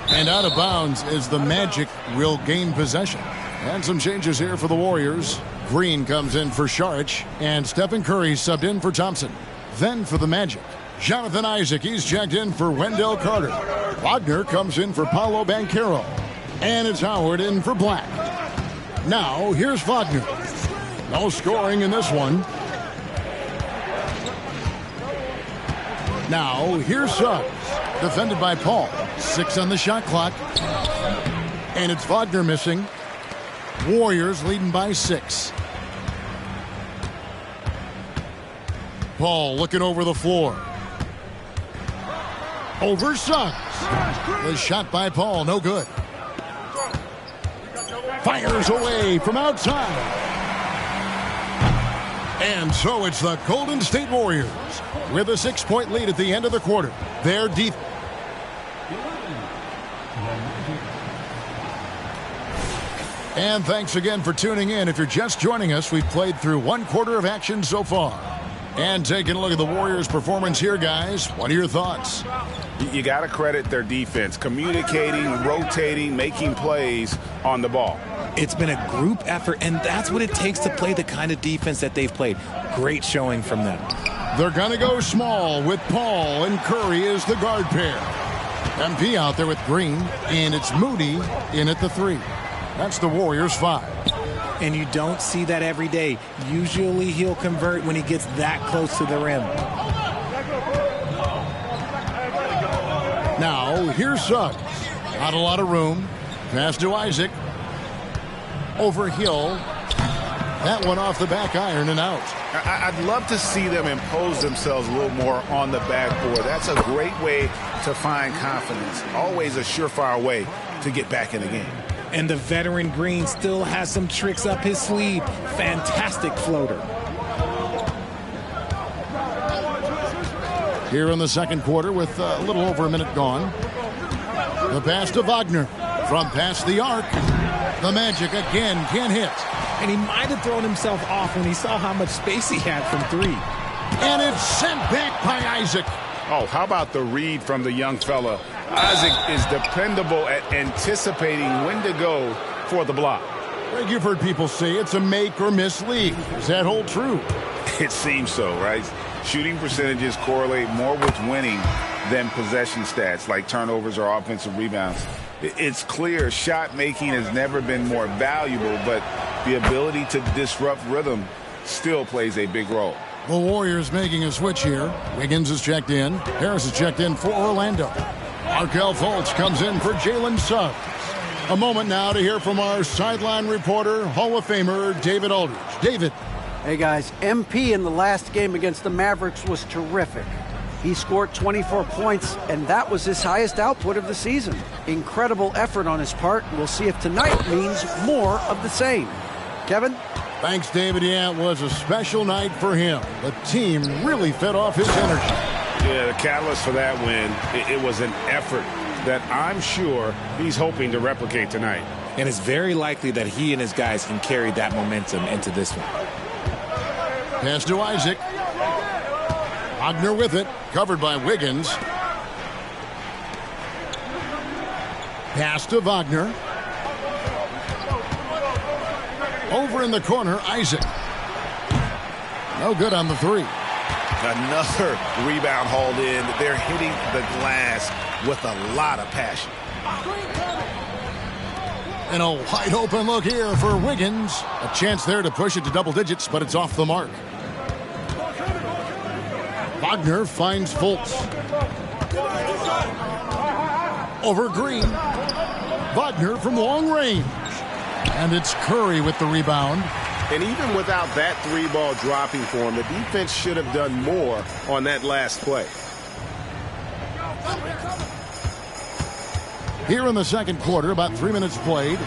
And out of bounds as the Magic will gain possession. And some changes here for the Warriors. Green comes in for Saric, and Stephen Curry subbed in for Thompson. Then for the Magic, Jonathan Isaac, he's checked in for Wendell Carter. Wagner comes in for Paolo Banchero. And it's Howard in for Black. Now, here's Wagner. No scoring in this one. Now, here's Suggs. Defended by Paul. 6 on the shot clock. And it's Wagner missing. Warriors leading by 6. Paul looking over the floor. Over Suggs. The shot by Paul, no good. Fires away from outside. And so it's the Golden State Warriors with a 6-point lead at the end of the quarter. Their defense. And thanks again for tuning in. If you're just joining us, we've played through 1 quarter of action so far. And taking a look at the Warriors' performance here, guys. What are your thoughts? You got to credit their defense, communicating, rotating, making plays on the ball. It's been a group effort, and that's what it takes to play the kind of defense that they've played. Great showing from them. They're going to go small with Paul and Curry as the guard pair. MP out there with Green, and it's Moody in at the 3. That's the Warriors' 5. And you don't see that every day. Usually he'll convert when he gets that close to the rim. Now, here's Suggs. Not a lot of room. Pass to Isaac. Over Hill. That one off the back iron and out. I'd love to see them impose themselves a little more on the backboard. That's a great way to find confidence. Always a surefire way to get back in the game. And the veteran Green still has some tricks up his sleeve. Fantastic floater. Here in the second quarter with a little over a minute gone. The pass to Wagner from past the arc. The Magic again can't hit. And he might have thrown himself off when he saw how much space he had from 3. And it's sent back by Isaac. Oh, how about the read from the young fella? Isaac is dependable at anticipating when to go for the block. Greg, you've heard people say it's a make or miss league. Does that hold true? It seems so, right? Shooting percentages correlate more with winning than possession stats like turnovers or offensive rebounds. It's clear shot making has never been more valuable, but the ability to disrupt rhythm still plays a big role. The Warriors making a switch here. Wiggins is checked in. Harris is checked in for Orlando. Markelle Fultz comes in for Jalen Suggs. A moment now to hear from our sideline reporter, Hall of Famer David Aldridge. David. Hey, guys. MP in the last game against the Mavericks was terrific. He scored 24 points, and that was his highest output of the season. Incredible effort on his part. We'll see if tonight means more of the same. Kevin? Thanks, David. Yeah, it was a special night for him. The team really fed off his energy. Yeah, the catalyst for that win, it was an effort that I'm sure he's hoping to replicate tonight. And it's very likely that he and his guys can carry that momentum into this one. Pass to Isaac. Wagner with it, covered by Wiggins. Pass to Wagner. Over in the corner, Isaac. No good on the 3. Another rebound hauled in. They're hitting the glass with a lot of passion. And a wide open look here for Wiggins. A chance there to push it to double digits, but it's off the mark. Wagner finds Fultz. Over Green. Wagner from long range. And it's Curry with the rebound. And even without that 3-ball dropping for him, the defense should have done more on that last play. Here in the second quarter, about 3 minutes played.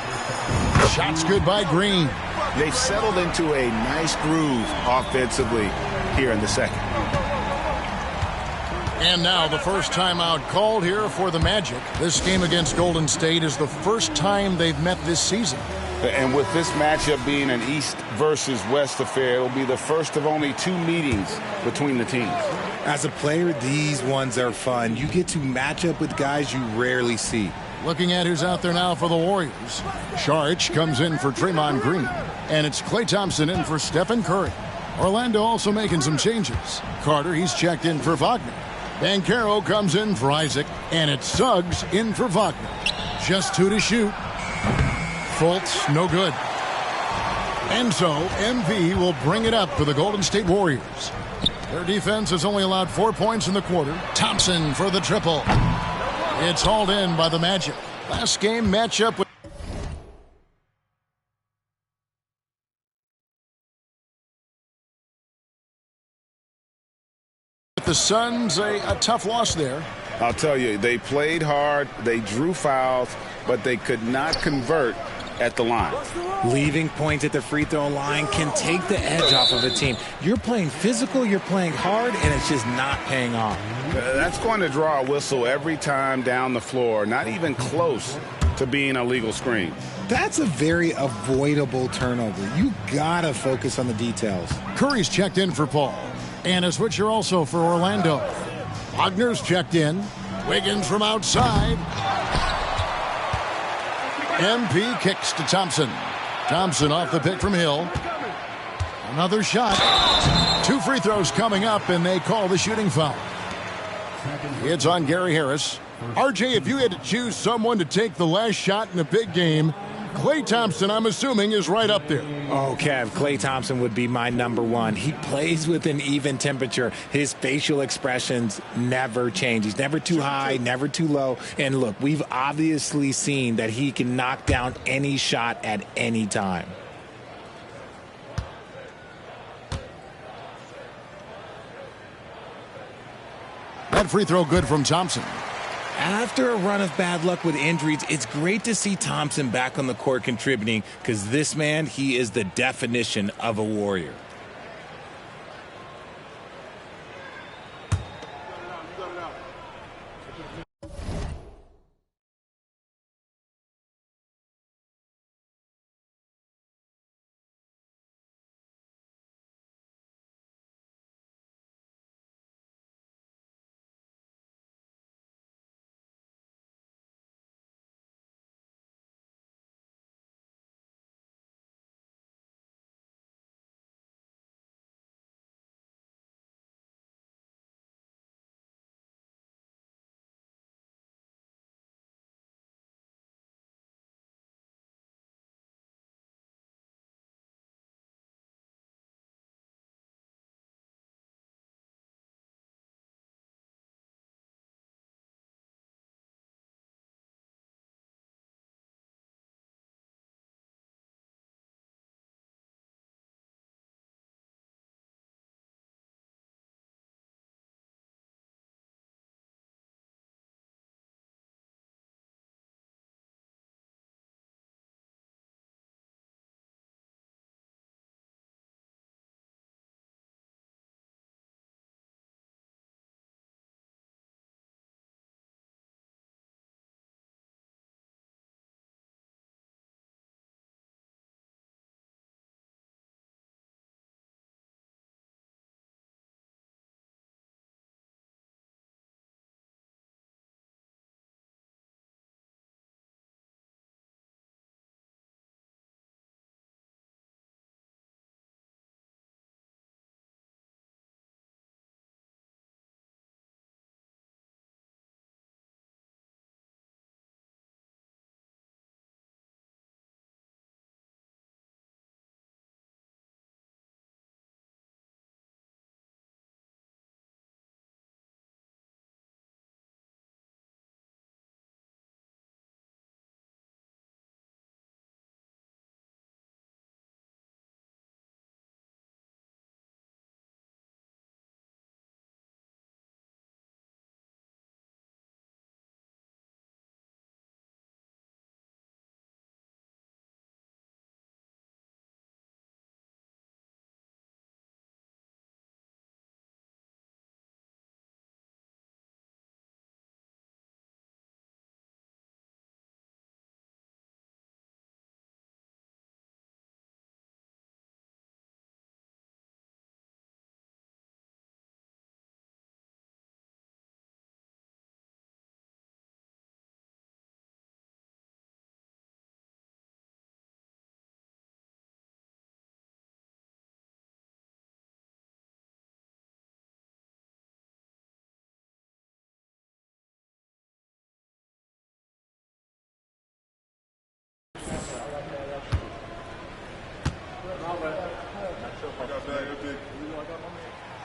Shots good by Green. They've settled into a nice groove offensively here in the second. And now the first timeout called here for the Magic. This game against Golden State is the first time they've met this season. And with this matchup being an East versus West affair, it'll be the first of only 2 meetings between the teams. As a player, these ones are fun. You get to match up with guys you rarely see. Looking at who's out there now for the Warriors. Saric comes in for Draymond Green. And it's Klay Thompson in for Stephen Curry. Orlando also making some changes. Carter, he's checked in for Wagner. Banchero comes in for Isaac. And it's Suggs in for Wagner. Just 2 to shoot. Fultz, no good. And so, MP will bring it up for the Golden State Warriors. Their defense has only allowed 4 points in the quarter. Thompson for the triple. It's hauled in by the Magic. Last game matchup with the Suns, a tough loss there. I'll tell you, they played hard, they drew fouls, but they could not convert at the line. Leaving points at the free throw line can take the edge off of a team. You're playing physical, you're playing hard, and it's just not paying off. That's going to draw a whistle every time down the floor, not even close to being a legal screen. That's a very avoidable turnover. You gotta focus on the details. Curry's checked in for Paul. And a switcher also for Orlando. Wagner's checked in. Wiggins from outside. MP kicks to Thompson. Thompson off the pick from Hill. Another shot. 2 free throws coming up, and they call the shooting foul. It's on Gary Harris. RJ, if you had to choose someone to take the last shot in a big game, Klay Thompson, I'm assuming, is right up there. Oh, Kev, Klay Thompson would be my number one. He plays with an even temperature. His facial expressions never change. He's never too high, never too low. And look, we've obviously seen that he can knock down any shot at any time. That free throw good from Thompson. After a run of bad luck with injuries, it's great to see Thompson back on the court contributing, because this man, he is the definition of a warrior.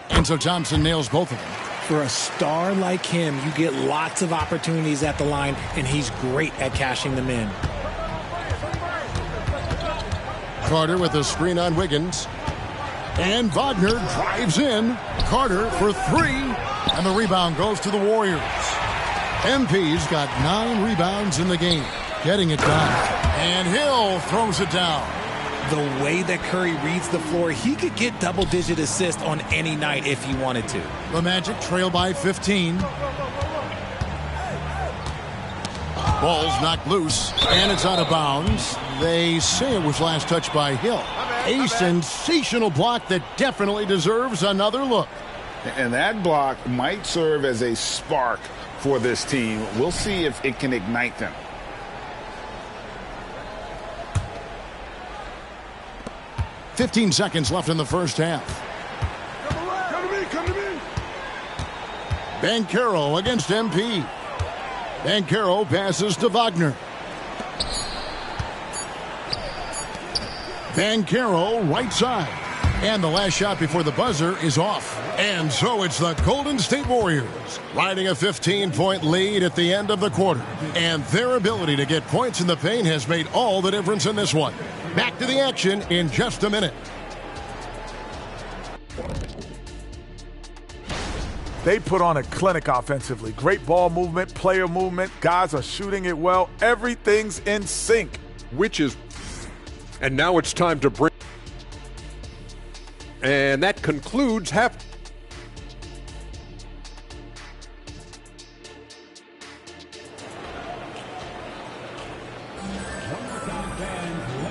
And so Thompson nails both of them. For a star like him, you get lots of opportunities at the line, and he's great at cashing them in. Carter with a screen on Wiggins. And Wagner drives in. Carter for three. And the rebound goes to the Warriors. MP's got 9 rebounds in the game. Getting it done. And Hill throws it down. The way that Curry reads the floor, he could get double-digit assists on any night if he wanted to. The Magic trail by 15. Ball's knocked loose, and it's out of bounds. They say it was last touched by Hill. A sensational block that definitely deserves another look. And that block might serve as a spark for this team. We'll see if it can ignite them. .15 seconds left in the first half. Come to me. Banchero against MP. Banchero passes to Wagner. Banchero right side. And the last shot before the buzzer is off. And so it's the Golden State Warriors riding a 15-point lead at the end of the quarter. And their ability to get points in the paint has made all the difference in this one. Back to the action in just a minute. They put on a clinic offensively. Great ball movement, player movement. Guys are shooting it well. Everything's in sync. And now it's time to bring. And that concludes half.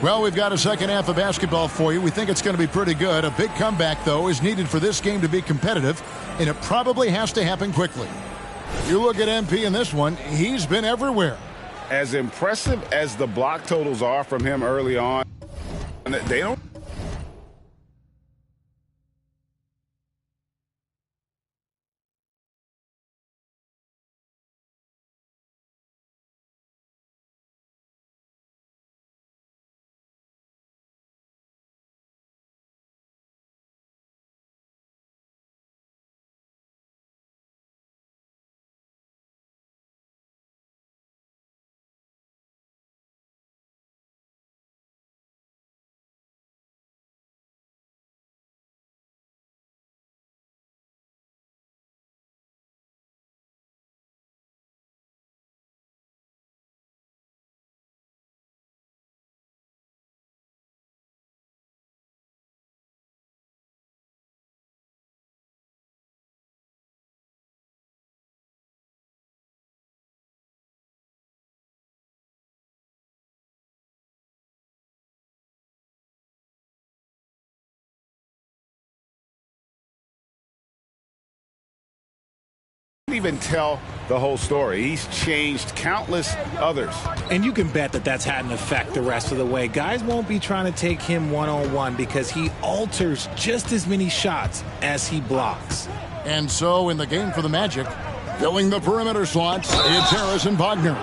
Well, we've got a second half of basketball for you. We think it's going to be pretty good. A big comeback, though, is needed for this game to be competitive, and it probably has to happen quickly. You look at MP in this one, he's been everywhere. As impressive as the block totals are from him early on, they don't. Even tell the whole story. He's changed countless others. And you can bet that that's had an effect the rest of the way. Guys won't be trying to take him one-on-one because he alters just as many shots as he blocks. And so in the game for the Magic, filling the perimeter slots, it's Harris and Wagner.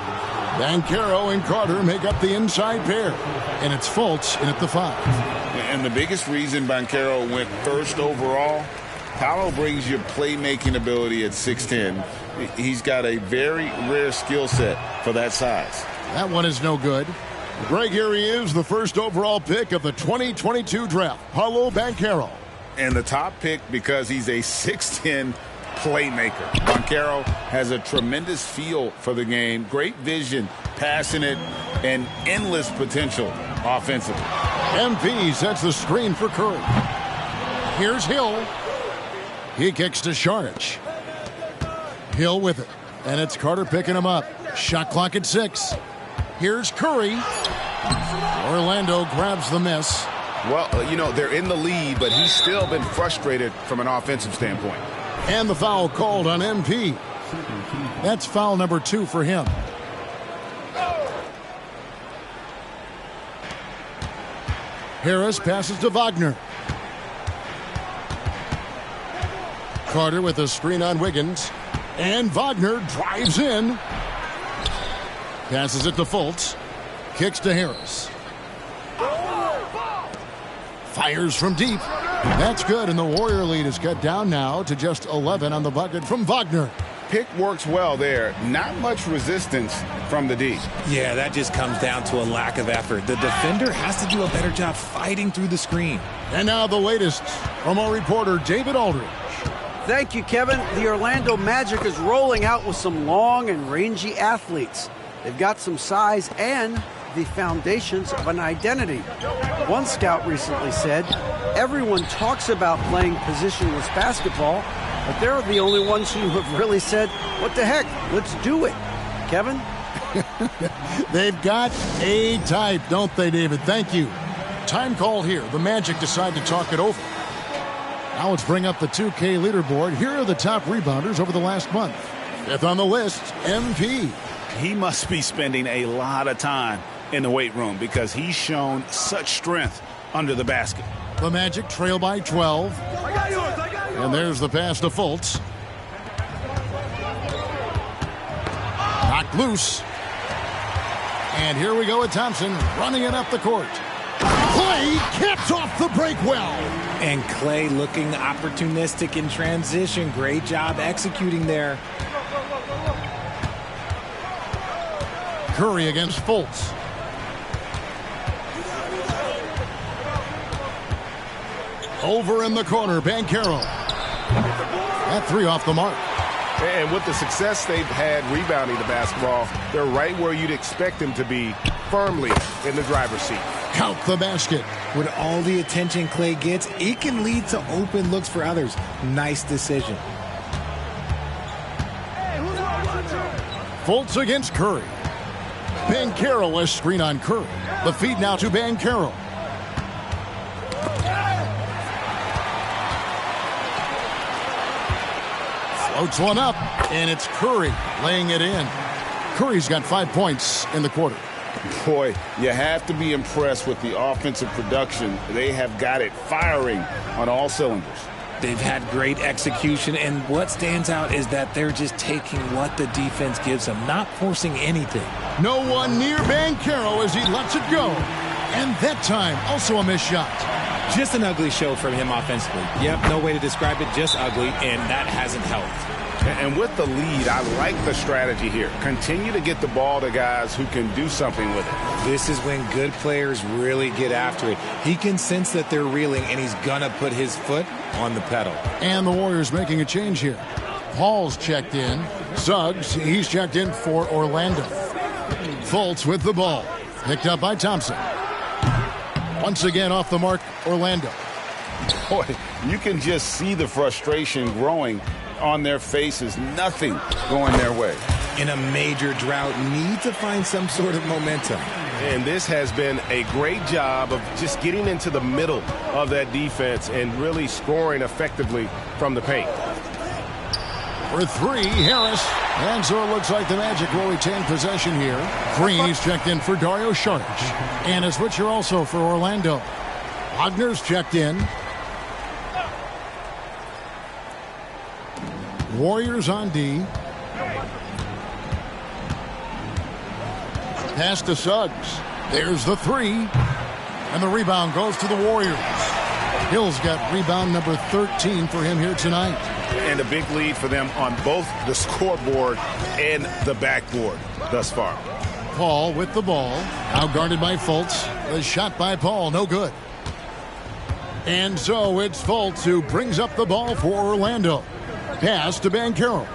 Banchero and Carter make up the inside pair. And it's Fultz in at the 5. And the biggest reason Banchero went first overall, Paolo brings you playmaking ability at 6'10". He's got a very rare skill set for that size. That one is no good. Greg, here he is, the first overall pick of the 2022 draft, Paolo Banchero. And the top pick because he's a 6'10" playmaker. Banchero has a tremendous feel for the game, great vision, passing it, and endless potential offensively. MP sets the screen for Curry. Here's Hill. He kicks to Šarić. Hill with it. And it's Carter picking him up. Shot clock at 6. Here's Curry. Orlando grabs the miss. Well, they're in the lead, but he's still been frustrated from an offensive standpoint. And the foul called on MP. That's foul number 2 for him. Harris passes to Wagner. Carter with a screen on Wiggins. And Wagner drives in. Passes it to Fultz. Kicks to Harris. Fires from deep. That's good, and the Warrior lead is cut down now to just 11 on the bucket from Wagner. Pick works well there. Not much resistance from the D. Yeah, that just comes down to a lack of effort. The defender has to do a better job fighting through the screen. And now the latest from our reporter, David Aldridge. Thank you, Kevin. The Orlando Magic is rolling out with some long and rangy athletes. They've got some size and the foundations of an identity. One scout recently said, everyone talks about playing positionless basketball, but they're the only ones who have really said, what the heck, let's do it. Kevin? They've got a type, don't they, David? Thank you. Time call here. The Magic decide to talk it over. Now let's bring up the 2K leaderboard. Here are the top rebounders over the last month. Fifth on the list, MP. He must be spending a lot of time in the weight room because he's shown such strength under the basket. The Magic trail by 12. And there's the pass to Fultz. Knocked loose. And here we go with Thompson running it up the court. Clay caps off the break well. And Clay looking opportunistic in transition. Great job executing there. Curry against Fultz. Over in the corner, Banchero. That three off the mark. And with the success they've had rebounding the basketball, they're right where you'd expect them to be, firmly in the driver's seat. Count the basket. With all the attention Clay gets, it can lead to open looks for others. Nice decision. Fultz against Curry. Banchero, a screen on Curry. The feed now to Banchero. Floats one up, and it's Curry laying it in. Curry's got 5 points in the quarter. Boy, you have to be impressed with the offensive production. They have got it firing on all cylinders. They've had great execution, and what stands out is that they're just taking what the defense gives them, not forcing anything. No one near Banchero as he lets it go. And that time, also a missed shot. Just an ugly show from him offensively. Yep, no way to describe it, just ugly, and that hasn't helped. And with the lead, I like the strategy here. Continue to get the ball to guys who can do something with it. This is when good players really get after it. He can sense that they're reeling, and he's going to put his foot on the pedal. And the Warriors making a change here. Paul's checked in. Suggs, he's checked in for Orlando. Fultz with the ball. Picked up by Thompson. Once again off the mark, Orlando. Boy, you can just see the frustration growing on their faces. Nothing going their way. In a major drought, need to find some sort of momentum. And this has been a great job of just getting into the middle of that defense and really scoring effectively from the paint. For three, Harris. And so it looks like the Magic will retain possession here. Green's checked in for Dario Saric. And a switcher also for Orlando. Wagner's checked in. Warriors on D. Pass to Suggs. There's the three. And the rebound goes to the Warriors. Hill's got rebound number 13 for him here tonight. And a big lead for them on both the scoreboard and the backboard thus far. Paul with the ball. Now guarded by Fultz. The shot by Paul, no good. And so it's Fultz who brings up the ball for Orlando. Pass to Banchero.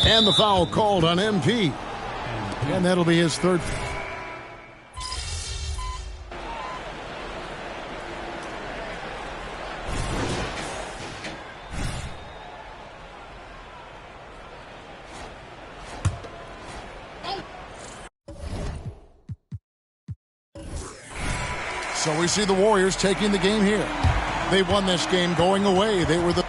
And the foul called on MP. And that'll be his third. So we see the Warriors taking the game here. They won this game going away. They were the